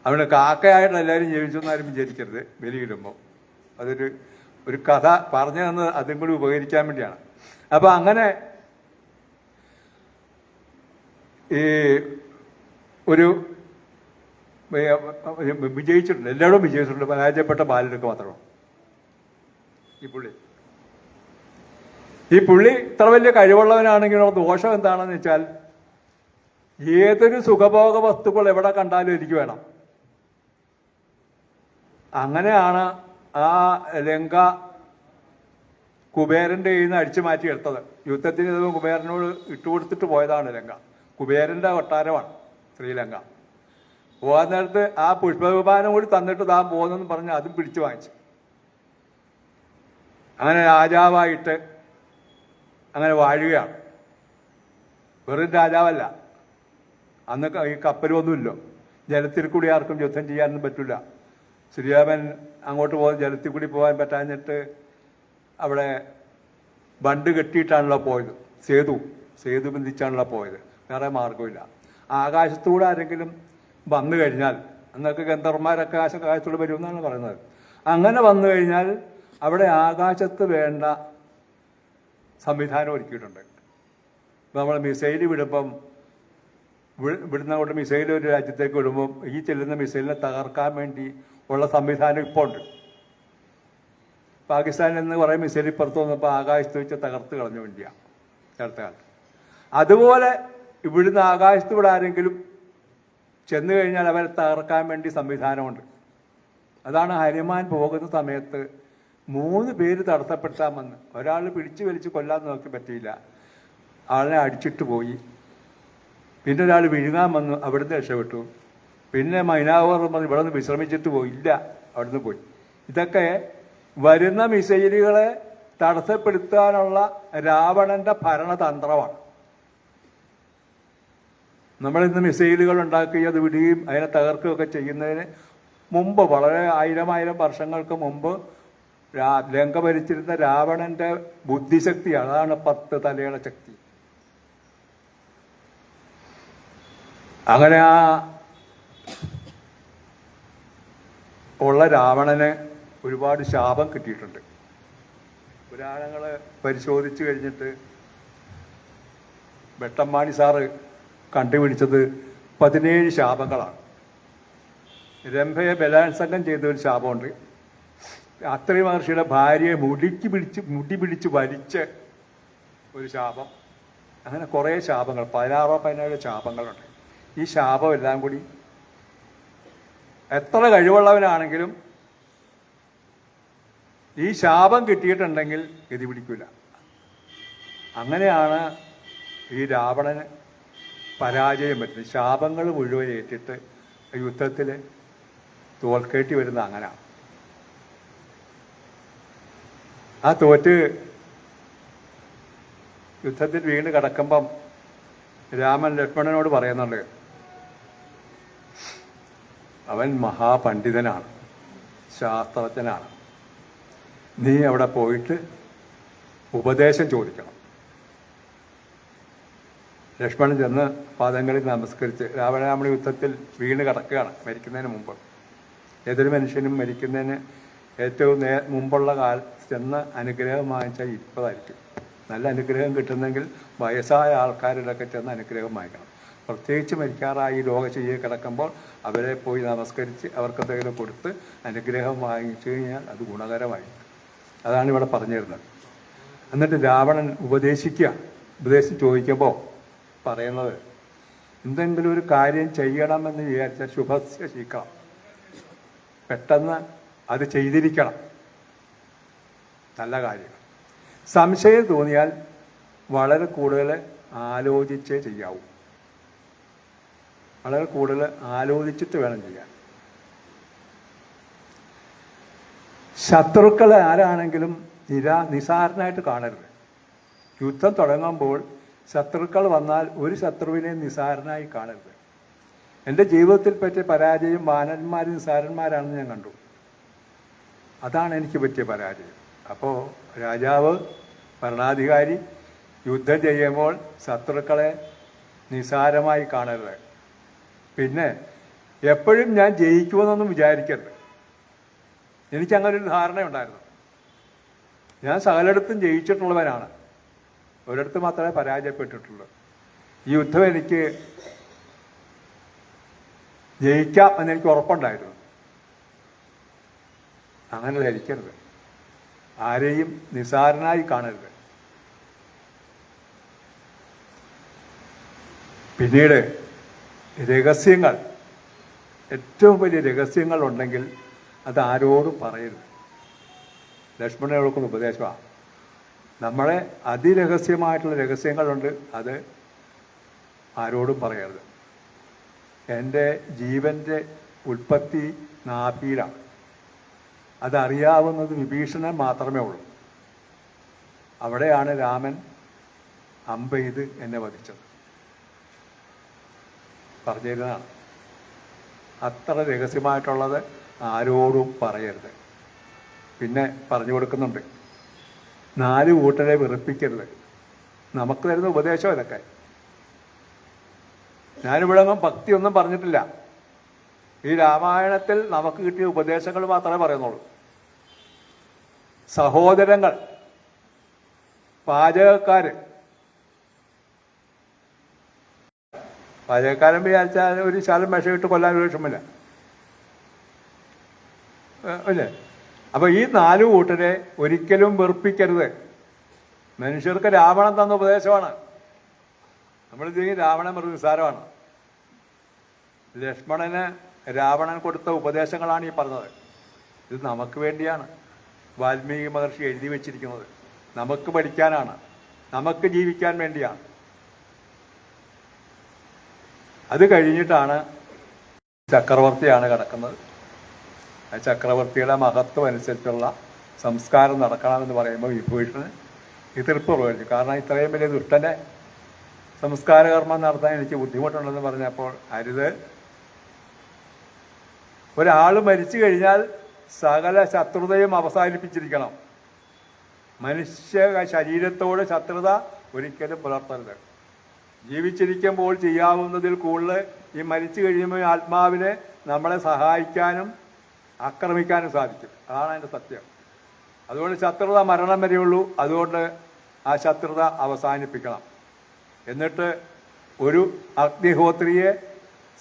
അതുകൊണ്ട് കാക്കയായിട്ട് എല്ലാവരും ജീവിച്ചു എന്നാലും വിചാരിക്കരുത്. ബലിയിടുമ്പോൾ ഒരു കഥ പറഞ്ഞു തന്നത് അതും കൂടി ഉപകരിക്കാൻ വേണ്ടിയാണ്. അപ്പോൾ അങ്ങനെ ഈ ഒരു വിജയിച്ചിട്ടുണ്ട്, എല്ലാവരും വിജയിച്ചിട്ടുണ്ട്. പരാജയപ്പെട്ട ബാലനൊക്കെ മാത്രമാണ് ഈ പുള്ളി ഇത്ര വലിയ കഴിവുള്ളവനാണെങ്കിലോ ദോഷം എന്താണെന്ന് വെച്ചാൽ, ഏതൊരു സുഖഭോഗ വസ്തുക്കൾ എവിടെ കണ്ടാലും എനിക്ക് വേണം. അങ്ങനെയാണ് ആ ലങ്ക കുബേരന്റെ കയ്യിൽ നിന്ന് അടിച്ചു മാറ്റി എടുത്തത്. യുദ്ധത്തിന് കുബേരനോട് ഇട്ടുകൊടുത്തിട്ട് പോയതാണ് ലങ്ക. കുബേരന്റെ കൊട്ടാരമാണ് ശ്രീലങ്ക. പോകാൻ നേരത്ത് ആ പുഷ്പവിമാനം കൂടി തന്നിട്ട് താൻ പോകുന്നെന്ന് പറഞ്ഞ് അതും പിടിച്ചു വാങ്ങിച്ചു. അങ്ങനെ രാജാവായിട്ട് അങ്ങനെ വാഴുകയാണ്. വെറും രാജാവല്ല, അന്ന് ഈ കപ്പലൊന്നുമില്ലോ, ജലത്തിൽ കൂടി ആർക്കും യുദ്ധം ചെയ്യാനൊന്നും പറ്റില്ല. ശ്രീരാമൻ അങ്ങോട്ട് പോകുന്ന ജലത്തിൽ കൂടി പോകാൻ പറ്റാഞ്ഞിട്ട് അവിടെ ബണ്ട് കെട്ടിയിട്ടാണല്ലോ പോയത്, സേതു ബന്ധിച്ചാണല്ലോ പോയത്. വേറെ മാർഗമില്ല. ആകാശത്തൂടെ ആരെങ്കിലും വന്നു കഴിഞ്ഞാൽ, അന്നൊക്കെ ഗന്ധർവന്മാരൊക്കെ ആകാശത്തൂടെ വരുമെന്നാണ് പറയുന്നത്. അങ്ങനെ വന്നു കഴിഞ്ഞാൽ അവിടെ ആകാശത്ത് വേണ്ട സംവിധാനം ഒരുക്കിയിട്ടുണ്ട്. നമ്മൾ മിസൈൽ വിടുമ്പം, ഇവിടുന്ന് അങ്ങോട്ട് മിസൈൽ ഒരു രാജ്യത്തേക്ക് വിടുമ്പം ഈ ചെല്ലുന്ന മിസൈലിനെ തകർക്കാൻ വേണ്ടി ഉള്ള സംവിധാനം ഇപ്പോൾ ഉണ്ട്. പാകിസ്ഥാനിൽ നിന്ന് കുറേ മിസൈൽ ഇപ്പുറത്ത് വന്നപ്പോൾ ആകാശത്ത് വെച്ച് തകർത്ത് കളഞ്ഞു വേണ്ടിയാണ് അടുത്ത കാലത്ത്. അതുപോലെ ഇവിടുന്ന് ആകാശത്ത് ഇവിടെ ആരെങ്കിലും ചെന്നു കഴിഞ്ഞാൽ അവരെ തകർക്കാൻ വേണ്ടി സംവിധാനമുണ്ട്. അതാണ് ഹനുമാൻ പോകുന്ന സമയത്ത് 3 പേര് തടസ്സപ്പെടുത്താമെന്ന്. ഒരാൾ പിടിച്ചു വലിച്ച് കൊല്ലാൻ നോക്കി, പറ്റിയില്ല, ആളിനെ അടിച്ചിട്ട് പോയി. പിന്നെ ഒരാൾ വിഴുങ്ങാൻ വന്നു, അവിടുന്ന് രക്ഷപ്പെട്ടു. പിന്നെ മൈനാവർ വന്ന് ഇവിടെ നിന്ന് വിശ്രമിച്ചിട്ട് പോയില്ല, അവിടുന്ന് പോയി. ഇതൊക്കെ വരുന്ന മിസൈലുകളെ തടസ്സപ്പെടുത്താനുള്ള രാവണന്റെ ഭരണതന്ത്രമാണ്. നമ്മളിന്ന് മിസൈലുകൾ ഉണ്ടാക്കുകയും അത് വിടുകയും അതിനെ തകർക്കുകയൊക്കെ ചെയ്യുന്നതിന് മുമ്പ്, വളരെ ആയിരം വർഷങ്ങൾക്ക് മുമ്പ് ലങ്ക ഭരിച്ചിരുന്ന രാവണന്റെ ബുദ്ധിശക്തിയാണ്. അതാണ് 10 തലയുടെ ശക്തി. അങ്ങനെ ആ ഉള്ള രാവണന് ഒരുപാട് ശാപം കിട്ടിയിട്ടുണ്ട്. പുരാണങ്ങൾ പരിശോധിച്ചു കഴിഞ്ഞിട്ട് വെട്ടമ്മാണി സാറ് കണ്ടുപിടിച്ചത് 17 ശാപങ്ങളാണ്. രംഭയെ ബലാത്സംഗം ചെയ്ത ഒരു ശാപമുണ്ട്. അത്രി മഹർഷിയുടെ ഭാര്യയെ മുടി പിടിച്ച് വലിച്ച ഒരു ശാപം. അങ്ങനെ കുറേ ശാപങ്ങൾ, 16 ശാപങ്ങളുണ്ട്. ഈ ശാപം എല്ലാം കൂടി എത്ര കഴിവുള്ളവനാണെങ്കിലും ഈ ശാപം കിട്ടിയിട്ടുണ്ടെങ്കിൽ ഗതി പിടിക്കില്ല. അങ്ങനെയാണ് ഈ രാവണന് പരാജയം പറ്റുന്നത്. ശാപങ്ങൾ മുഴുവൻ ഏറ്റിട്ട് യുദ്ധത്തിൽ തോൽക്കേണ്ടി വരുന്ന അങ്ങനെയാണ്. ആ തോറ്റ് യുദ്ധത്തിൽ വീണ് കിടക്കുമ്പം രാമൻ ലക്ഷ്മണനോട് പറയുന്നുണ്ട്, അവൻ മഹാപണ്ഡിതനാണ്, ശാസ്ത്രജ്ഞനാണ്, നീ അവിടെ പോയിട്ട് ഉപദേശം ചോദിക്കണം. ലക്ഷ്മണൻ ചെന്ന് പാദങ്ങളിൽ നമസ്കരിച്ച്, രാവണ യുദ്ധത്തിൽ വീണ് കിടക്കുകയാണ് മരിക്കുന്നതിന് മുമ്പ്. ഏതൊരു മനുഷ്യനും മരിക്കുന്നതിന് ഏറ്റവും മുമ്പുള്ള കാലത്ത് ചെന്ന് അനുഗ്രഹം വാങ്ങിച്ചാൽ 20 നല്ല അനുഗ്രഹം കിട്ടുന്നെങ്കിൽ വയസ്സായ ആൾക്കാരിലൊക്കെ ചെന്ന് അനുഗ്രഹം വാങ്ങിക്കണം. പ്രത്യേകിച്ച് മരിക്കാറായി രോഗശയ്യയിൽ കിടക്കുമ്പോൾ അവരെ പോയി നമസ്കരിച്ച് അവർക്ക് എന്തെങ്കിലും കൊടുത്ത് അനുഗ്രഹം വാങ്ങിച്ചു കഴിഞ്ഞാൽ അത് ഗുണകരമായി. അതാണ് ഇവിടെ പറഞ്ഞു തരുന്നത്. എന്നിട്ട് രാവണൻ ഉപദേശിച്ച് ചോദിക്കുമ്പോൾ പറയുന്നത്, എന്തെങ്കിലും ഒരു കാര്യം ചെയ്യണമെന്ന് വിചാരിച്ചാൽ ശുഭസ്യ ശീക്കണം, പെട്ടെന്ന് അത് ചെയ്തിരിക്കണം. നല്ല കാര്യം. സംശയം തോന്നിയാൽ വളരെ കൂടുതൽ ആലോചിച്ചേ ചെയ്യാവൂ. വളരെ കൂടുതൽ ആലോചിച്ചിട്ട് വേണം ചെയ്യാൻ. ശത്രുക്കളെ ആരാണെങ്കിലും നിസാരനായിട്ട് കാണരുത്. യുദ്ധം തുടങ്ങുമ്പോൾ ശത്രുക്കൾ വന്നാൽ ഒരു ശത്രുവിനെ നിസാരനായി കാണരുത്. എൻ്റെ ജീവിതത്തിൽ പറ്റിയ പരാജയം വാനന്മാർ നിസാരന്മാരാണെന്ന് ഞാൻ കണ്ടു. അതാണ് എനിക്ക് പറ്റിയ പരാജയം. അപ്പോൾ രാജാവ്, ഭരണാധികാരി യുദ്ധം ചെയ്യുമ്പോൾ ശത്രുക്കളെ നിസാരമായി കാണരുത്. പിന്നെ എപ്പോഴും ഞാൻ ജയിക്കുമെന്നൊന്നും വിചാരിക്കരുത്. എനിക്കങ്ങനെ ഒരു ധാരണയുണ്ടായിരുന്നു. ഞാൻ സകലയിടത്തും ജയിച്ചിട്ടുള്ളവനാണ്, ഒരിടത്ത് മാത്രമേ പരാജയപ്പെട്ടിട്ടുള്ളൂ. ഈ യുദ്ധം എനിക്ക് ജയിക്കാം എന്നെനിക്ക് ഉറപ്പുണ്ടായിരുന്നു. അങ്ങനെ ധരിക്കരുത്. ആരെയും നിസാരനായി കാണരുത്. പിന്നീട് രഹസ്യങ്ങൾ, ഏറ്റവും വലിയ രഹസ്യങ്ങൾ ഉണ്ടെങ്കിൽ അത് ആരോടും പറയരുത്. ലക്ഷ്മണനെ കൊടുക്കുന്ന ഉപദേശമാണ്. നമ്മളെ അതിരഹസ്യമായിട്ടുള്ള രഹസ്യങ്ങളുണ്ട്, അത് ആരോടും പറയരുത്. എൻ്റെ ജീവൻ്റെ ഉൽപ്പത്തി നാഭിയിലാണ്. അതറിയാവുന്നത് വിഭീഷണൻ മാത്രമേ ഉള്ളൂ. അവിടെയാണ് രാമൻ അമ്പെയ്ത് എന്നെ വധിച്ചത്. പറഞ്ഞിരുന്നതാണ്. അത്ര രഹസ്യമായിട്ടുള്ളത് ആരോടും പറയരുത്. പിന്നെ പറഞ്ഞു കൊടുക്കുന്നുണ്ട്, 4 കൂട്ടരെ വെറുപ്പിക്കരുത്. നമുക്ക് തരുന്ന ഉപദേശം ഇതൊക്കെ. ഞാനിവിടെ ഒന്നും ഭക്തിയൊന്നും പറഞ്ഞിട്ടില്ല. ഈ രാമായണത്തിൽ നമുക്ക് കിട്ടിയ ഉപദേശങ്ങൾ മാത്രമേ പറയുന്നുള്ളൂ. സഹോദരങ്ങൾ, പാചകക്കാരൻ വിചാരിച്ചാൽ ഒരു ശാലം വിഷമിട്ട് കൊല്ലാൻ ഒരു വിഷമില്ല അല്ലേ? അപ്പൊ ഈ 4 കൂട്ടരെ ഒരിക്കലും വെറുപ്പിക്കരുത്. മനുഷ്യർക്ക് രാവണൻ തന്ന ഉപദേശമാണ്. നമ്മൾ രാവണൻ ഒരു നിസ്സാരമാണ്. ലക്ഷ്മണന് രാവണൻ കൊടുത്ത ഉപദേശങ്ങളാണ് ഈ പറഞ്ഞത്. ഇത് നമുക്ക് വേണ്ടിയാണ് വാൽമീകി മഹർഷി എഴുതി വെച്ചിരിക്കുന്നത്. നമുക്ക് പഠിക്കാനാണ്, നമുക്ക് ജീവിക്കാൻ വേണ്ടിയാണ്. അത് കഴിഞ്ഞിട്ടാണ് ചക്രവർത്തിയാണ് കിടക്കുന്നത്. ആ ചക്രവർത്തിയുടെ മഹത്വം അനുസരിച്ചുള്ള സംസ്കാരം നടക്കണമെന്ന് പറയുമ്പോൾ വിഭീഷണന് എതിർപ്പ് പ്രവചിച്ചു. കാരണം ഇത്രയും വലിയ ദുഷ്ടന്റെ സംസ്കാരകർമ്മം നടത്താൻ എനിക്ക് ബുദ്ധിമുട്ടുണ്ടെന്ന് പറഞ്ഞപ്പോൾ, അരുത്, ഒരാൾ മരിച്ചു കഴിഞ്ഞാൽ സകല ശത്രുതയും അവസാനിപ്പിച്ചിരിക്കണം. മനുഷ്യ ശരീരത്തോട് ശത്രുത ഒരിക്കലും പുലർത്തരുത്. ജീവിച്ചിരിക്കുമ്പോൾ ചെയ്യാവുന്നതിൽ കൂടുതൽ ഈ മരിച്ചു കഴിയുമ്പോൾ ആത്മാവിനെ നമ്മളെ സഹായിക്കാനും ആക്രമിക്കാനും സാധിക്കും. അതാണ് അതിൻ്റെ സത്യം. അതുകൊണ്ട് ശത്രുത മരണം വരെയുള്ളൂ. അതുകൊണ്ട് ആ ശത്രുത അവസാനിപ്പിക്കണം. എന്നിട്ട് ഒരു അഗ്നിഹോത്രിയെ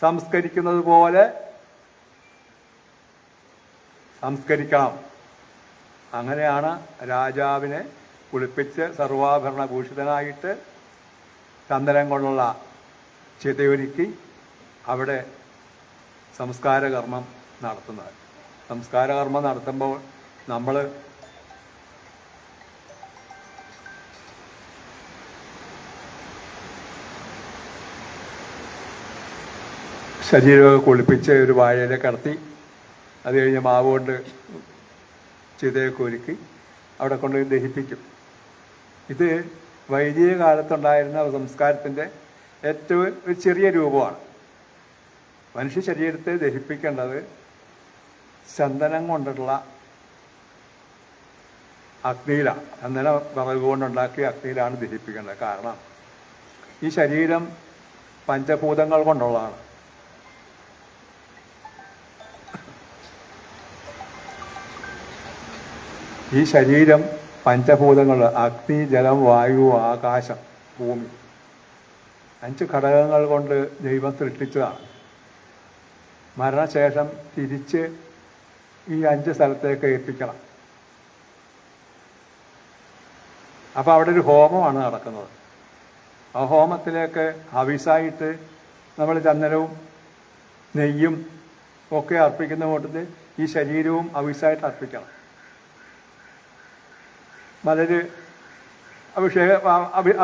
സംസ്കരിക്കുന്നത് പോലെ സംസ്കരിക്കണം. അങ്ങനെയാണ് രാജാവിനെ കുളിപ്പിച്ച് സർവാഭരണഭൂഷിതനായിട്ട് ചന്ദനം കൊണ്ടുള്ള ചിതയൊരുക്കി അവിടെ സംസ്കാരകർമ്മം നടത്തുന്നത്. സംസ്കാരകർമ്മം നടത്തുമ്പോൾ നമ്മൾ ശരീരമൊക്കെ കുളിപ്പിച്ച് ഒരു വാഴയിലെ കിടത്തി, അത് കഴിഞ്ഞ് മാവ് കൊണ്ട് ചിതയൊക്കെ ഒരുക്കി അവിടെ കൊണ്ടുപോയി ദഹിപ്പിക്കും. ഇത് വൈദിക കാലത്തുണ്ടായിരുന്ന സംസ്കാരത്തിൻ്റെ ഏറ്റവും ഒരു ചെറിയ രൂപമാണ്. മനുഷ്യ ശരീരത്തെ ദഹിപ്പിക്കേണ്ടത് ചന്ദനം കൊണ്ടുള്ള അഗ്നിയിലാണ്. ചന്ദന വിറക് കൊണ്ടുണ്ടാക്കിയ അഗ്നിയിലാണ് ദഹിപ്പിക്കേണ്ടത്. കാരണം ഈ ശരീരം പഞ്ചഭൂതങ്ങൾ കൊണ്ടുള്ളതാണ്. ഈ ശരീരം പഞ്ചഭൂതങ്ങൾ, അഗ്നി, ജലം, വായു, ആകാശം, ഭൂമി, 5 ഘടകങ്ങൾ കൊണ്ട് ദൈവം സൃഷ്ടിച്ചതാണ്. മരണശേഷം തിരിച്ച് ഈ 5 സ്ഥലത്തേക്ക് ഏൽപ്പിക്കണം. അപ്പോൾ അവിടെ ഒരു ഹോമമാണ് നടക്കുന്നത്. ആ ഹോമത്തിലേക്ക് ഹവിസായിട്ട് നമ്മൾ ചന്ദനവും നെയ്യും ഒക്കെ അർപ്പിക്കുന്ന കൂട്ടത്തിൽ ഈ ശരീരവും ഹവിസായിട്ട് അർപ്പിക്കണം. മലര്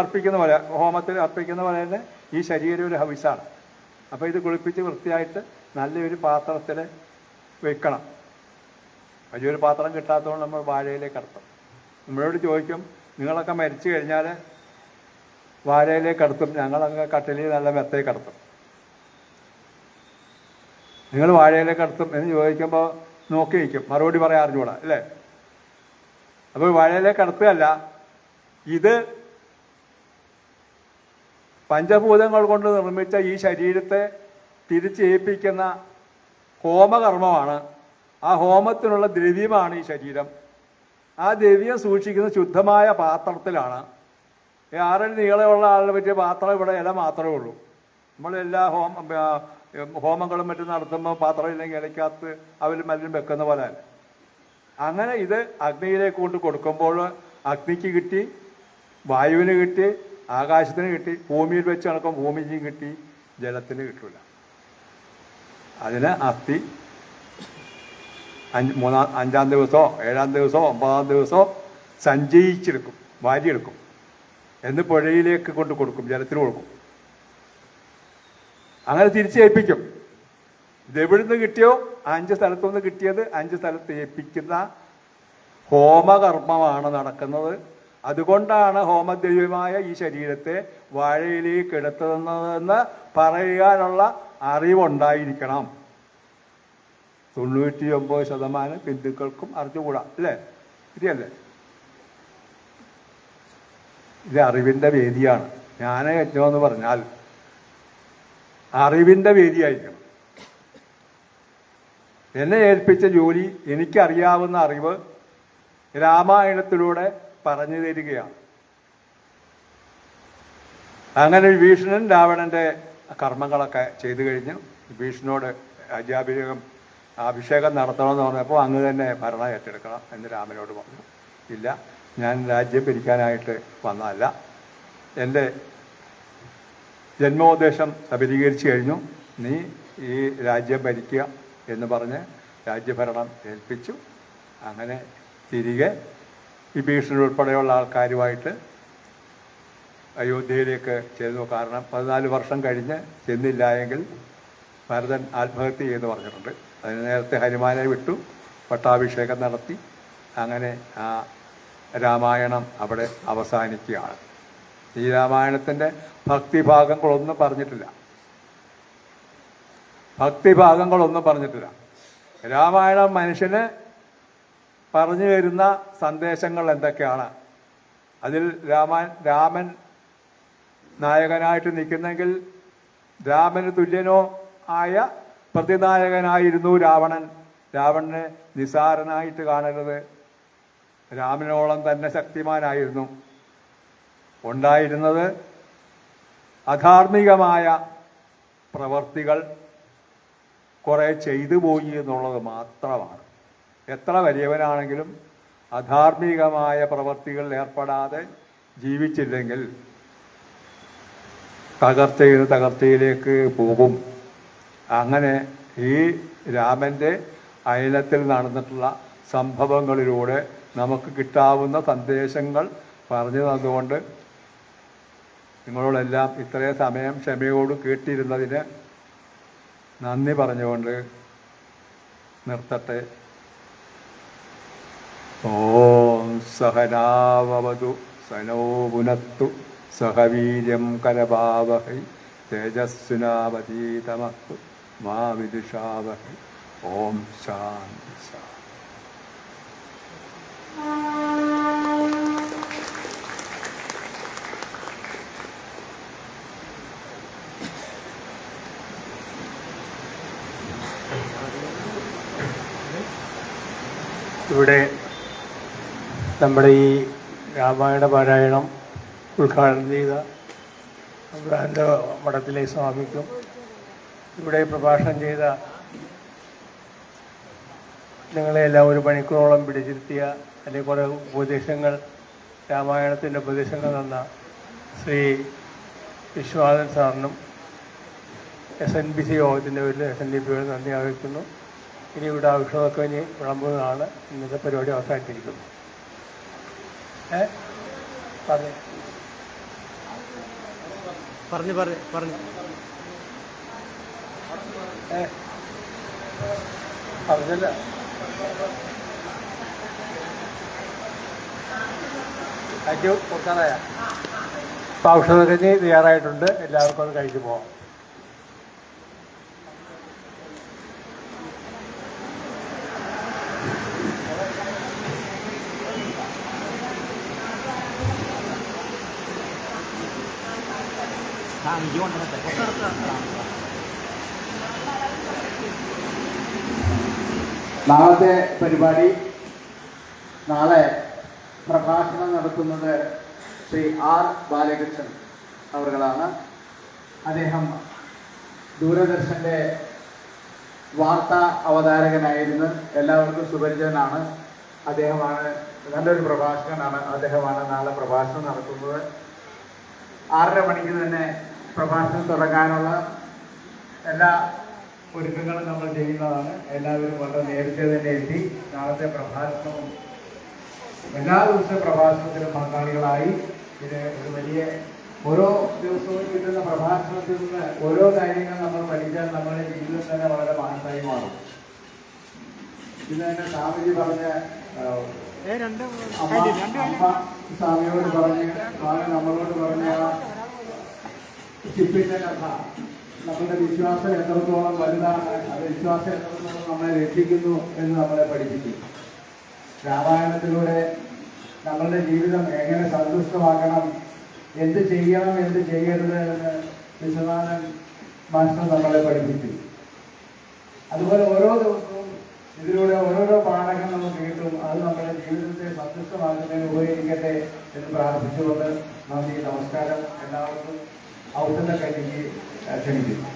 അർപ്പിക്കുന്ന പോലെ, ഹോമത്തിൽ അർപ്പിക്കുന്ന പോലെ തന്നെ ഈ ശരീരം ഒരു ഹവിസാണ്. അപ്പോൾ ഇത് കുളിപ്പിച്ച് വൃത്തിയായിട്ട് നല്ലൊരു പാത്രത്തിൽ വെക്കണം. വലിയൊരു പാത്രം കിട്ടാത്തതുകൊണ്ട് നമ്മൾ വാഴയിലേക്ക് കടത്തും. നമ്മളോട് ചോദിക്കും, നിങ്ങളൊക്കെ മരിച്ചു കഴിഞ്ഞാൽ വാഴയിലേക്ക് കടത്തും, ഞങ്ങളൊക്കെ കട്ടിലിൽ നല്ല മെത്തയിൽ കടത്തും, നിങ്ങൾ വാഴയിലേക്ക് കടത്തും എന്ന് ചോദിക്കുമ്പോൾ നോക്കി വയ്ക്കും, മറുപടി പറയാൻ അറിഞ്ഞുകൂടാ അല്ലേ? അപ്പോൾ വാഴയിലേക്ക് കടത്തുകയല്ല, ഇത് പഞ്ചഭൂതങ്ങൾ കൊണ്ട് നിർമ്മിച്ച ഈ ശരീരത്തെ തിരിച്ചേൽപ്പിക്കുന്ന ഹോമകർമ്മമാണ്. ആ ഹോമത്തിനുള്ള ദ്രവ്യമാണ് ഈ ശരീരം. ആ ദ്രവ്യം സൂക്ഷിക്കുന്ന ശുദ്ധമായ പാത്രത്തിലാണ്. 6 അടി നീളമുള്ള ആളിനെ പറ്റിയ പാത്രം ഇവിടെ ഇല മാത്രമേ ഉള്ളൂ. നമ്മളെല്ലാ ഹോമങ്ങളും മറ്റും നടത്തുമ്പോൾ പാത്രം ഇല്ലെങ്കിൽ ഇലയ്ക്കകത്ത് അവരും മല്ലും വെക്കുന്ന പോലെ തന്നെ. അങ്ങനെ ഇത് അഗ്നിയിലേക്ക് കൊണ്ട് കൊടുക്കുമ്പോൾ അഗ്നിക്ക് കിട്ടി, വായുവിന് കിട്ടി, ആകാശത്തിന് കിട്ടി, ഭൂമിയിൽ വെച്ച് നടക്കും ഭൂമിക്ക് കിട്ടി, ജലത്തിന് കിട്ടില്ല. അതിന് അസ്ഥി 5-ാം ദിവസമോ 7-ാം ദിവസമോ 9-ാം ദിവസമോ സഞ്ചയിച്ചെടുക്കും, വാരിയെടുക്കും, എന്ന് പുഴയിലേക്ക് കൊണ്ട് കൊടുക്കും, ജലത്തിന് കൊടുക്കും. അങ്ങനെ തിരിച്ചേൽപ്പിക്കും. ഇതെവിടുന്ന് കിട്ടിയോ 5 സ്ഥലത്തുനിന്ന് കിട്ടിയത് 5 സ്ഥലത്ത് ഏൽപ്പിക്കുന്ന ഹോമകർമ്മമാണ് നടക്കുന്നത്. അതുകൊണ്ടാണ് ഹോമദ്രവ്യമായ ഈ ശരീരത്തെ വാഴയിലേക്ക് എടുത്തതെന്ന് പറയാനുള്ള അറിവുണ്ടായിരിക്കണം. 99% ഹിന്ദുക്കൾക്കും അറിഞ്ഞുകൂടാ അല്ലേ? ശരിയല്ലേ? ഇത് അറിവിൻ്റെ വേദിയാണ്. ജ്ഞാനയജ്ഞം എന്ന് പറഞ്ഞാൽ അറിവിൻ്റെ വേദിയായിരിക്കണം. എന്നെ ഏൽപ്പിച്ച ജോലി, എനിക്കറിയാവുന്ന അറിവ് രാമായണത്തിലൂടെ പറഞ്ഞു തരികയാണ്. അങ്ങനെ വിഭീഷണൻ രാവണന്റെ കർമ്മങ്ങളൊക്കെ ചെയ്തു കഴിഞ്ഞു. വിഭീഷണനോട് അഭിഷേകം നടത്തണമെന്ന് പറഞ്ഞപ്പോൾ അങ്ങ് തന്നെ ഭരണം ഏറ്റെടുക്കണം എന്ന് രാമനോട് പറഞ്ഞു. ഇല്ല, ഞാൻ രാജ്യം ഭരിക്കാനായിട്ട് വന്നതല്ല, എൻ്റെ ജന്മോദ്ദേശം സബലീകരിച്ചു കഴിഞ്ഞു, നീ ഈ രാജ്യം ഭരിക്കുക എന്ന് പറഞ്ഞ് രാജ്യഭരണം ഏൽപ്പിച്ചു. അങ്ങനെ തിരികെ വിഭീഷണൻ ഉൾപ്പെടെയുള്ള ആൾക്കാരുമായിട്ട് അയോധ്യയിലേക്ക് ചെന്നു. കാരണം 14 വർഷം കഴിഞ്ഞ് ചെന്നില്ല എങ്കിൽ ഭരതൻ ആത്മഹത്യ ചെയ്തെന്ന് പറഞ്ഞിട്ടുണ്ട്. അതിന് നേരത്തെ ഹനുമാനെ വിട്ടു, പട്ടാഭിഷേകം നടത്തി. അങ്ങനെ ആ രാമായണം അവിടെ അവസാനിക്കുകയാണ്. ഈ രാമായണത്തിൻ്റെ ഭക്തിഭാഗങ്ങളൊന്നും പറഞ്ഞിട്ടില്ല. രാമായണം മനുഷ്യന് പറഞ്ഞു തരുന്ന സന്ദേശങ്ങൾ എന്തൊക്കെയാണ്? അതിൽ രാമൻ നായകനായിട്ട് നിൽക്കുന്നെങ്കിൽ രാമന് തുല്യനോ ആയ പ്രതിനായകനായിരുന്നു രാവണൻ. രാവണനെ നിസാരനായിട്ട് കാണരുത്. രാമനോളം തന്നെ ശക്തിമാനായിരുന്നു. ഉണ്ടായിരുന്നത് അധാർമികമായ പ്രവർത്തികൾ കുറെ ചെയ്തു പോയി എന്നുള്ളത് മാത്രമാണ്. എത്ര വലിയവനാണെങ്കിലും അധാർമികമായ പ്രവർത്തികളിൽ ഏർപ്പെടാതെ ജീവിച്ചില്ലെങ്കിൽ തകർച്ചയിലേക്ക് പോകും. അങ്ങനെ ഈ രാമൻ്റെ അയനത്തിൽ നടന്നിട്ടുള്ള സംഭവങ്ങളിലൂടെ നമുക്ക് കിട്ടാവുന്ന സന്ദേശങ്ങൾ പറഞ്ഞു തന്നുകൊണ്ട് നിങ്ങളോടെല്ലാം ഇത്രയും സമയം ക്ഷമയോട് കേട്ടിരുന്നതിന് നന്ദി പറഞ്ഞുകൊണ്ട് നിർത്തട്ടെ. ഓം സഹനാവവതു സനോ പുനത്തു സഹവീര്യം കരഭാവഹൈ തേജസ്വിനാവതീതമസ്തു മാ വിദുഷാവഹൈ. ഓം ശാന്തി ശാന്തി. ഇവിടെ നമ്മുടെ ഈ രാമായണ പാരായണം ഉദ്ഘാടനം ചെയ്ത ബ്രാൻഡ് മഠത്തിലെ സ്വാമിക്കും ഇവിടെ പ്രഭാഷണം ചെയ്ത നിങ്ങളെല്ലാം ഒരു മണിക്കൂറോളം പിടിച്ചിരുത്തിയ അല്ലെങ്കിൽ കുറേ ഉപദേശങ്ങൾ രാമായണത്തിൻ്റെ ഉപദേശങ്ങൾ തന്ന ശ്രീ വിശ്വനാഥൻ സാറിനും SNBC യോഗത്തിൻ്റെ പേരിൽ SNDP നന്ദി അറിയിക്കുന്നു. ഇനി ഇവിടെ ആവശ്യമൊക്കെ ഇനി വിളമ്പുന്നതാണ്. ഇന്നത്തെ പരിപാടി അവസാനിച്ചിരിക്കുന്നു. പറഞ്ഞില്ല കൊടുക്കാനായ ഇപ്പം ഔഷധമൊക്കെ തയ്യാറായിട്ടുണ്ട്. എല്ലാവർക്കും അത് കഴിച്ചു പോകാം. നാളത്തെ പരിപാടി, നാളെ പ്രഭാഷണം നടത്തുന്നത് ശ്രീ R. ബാലകൃഷ്ണൻ അവர்களാണ്. അദ്ദേഹം ദൂരദർശൻ്റെ വാർത്താ അവതാരകനായിരുന്നു, എല്ലാവർക്കും സുപരിചിതനാണ്. അദ്ദേഹമാണ് നല്ലൊരു പ്രഭാഷകനാണ്. അദ്ദേഹമാണ് നാളെ പ്രഭാഷണം നടത്തുന്നത്. 6:30 മണിക്ക് തന്നെ പ്രഭാഷണം തുടങ്ങാനുള്ള എല്ലാ ഒരുക്കങ്ങളും നമ്മൾ ചെയ്യുന്നതാണ്. എല്ലാവരും വളരെ നേരത്തെ തന്നെ എത്തി നാളത്തെ പ്രഭാഷണവും എല്ലാ ദിവസവും പ്രഭാഷണത്തിലും പങ്കാളികളായി. ഇത് ഒരു വലിയ ഓരോ ദിവസവും കിട്ടുന്ന പ്രഭാഷണത്തിൽ നിന്ന് ഓരോ കാര്യങ്ങൾ നമ്മൾ പഠിച്ചാൽ നമ്മുടെ ജീവിതം തന്നെ വളരെ മഹത്തായി മാറും. ഇത് തന്നെ സ്വാമിജി പറഞ്ഞ അമ്മ സ്വാമിയോട് പറഞ്ഞ് സ്വാമി നമ്മളോട് പറഞ്ഞ ശിപ്പിന്റെ കഥ, നമ്മുടെ വിശ്വാസം എത്രത്തോളം വലുതാണ്, അത് വിശ്വാസം എത്രത്തോളം നമ്മളെ രക്ഷിക്കുന്നു എന്ന് നമ്മളെ പഠിപ്പിക്കും. രാമായണത്തിലൂടെ നമ്മളുടെ ജീവിതം എങ്ങനെ സന്തുഷ്ടമാക്കണം, എന്ത് ചെയ്യണം എന്ത് ചെയ്യരുത് എന്ന് വിശ്വനാഥൻ മാസ്റ്റർ നമ്മളെ പഠിപ്പിച്ചു. അതുപോലെ ഓരോ ദിവസവും ഇതിലൂടെ ഓരോരോ പാഠങ്ങൾ നമുക്ക് കിട്ടും. അത് നമ്മുടെ ജീവിതത്തെ സന്തുഷ്ടമാക്കുന്നതിന് ഉപകരിക്കട്ടെ എന്ന് പ്രാർത്ഥിച്ചുകൊണ്ട് നന്ദി, നമസ്കാരം. എല്ലാവർക്കും ഔഷധ കഞ്ഞിക്ക് ക്ഷണിക്കുന്നു.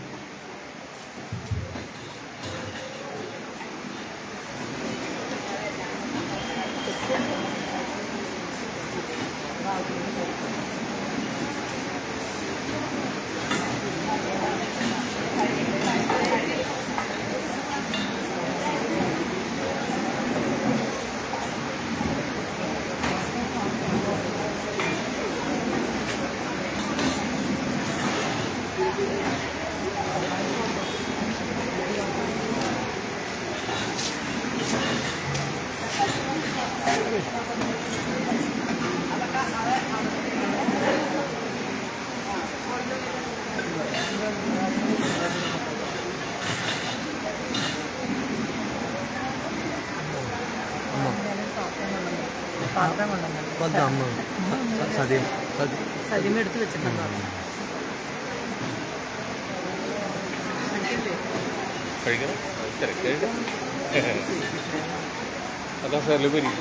സദ്യമെടുത്ത് വെച്ചിട്ടുണ്ടോ? കഴിക്കണം, തിരക്കായിട്ട് അതാ സെലിബരി.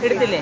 എടുത്തില്ലേ?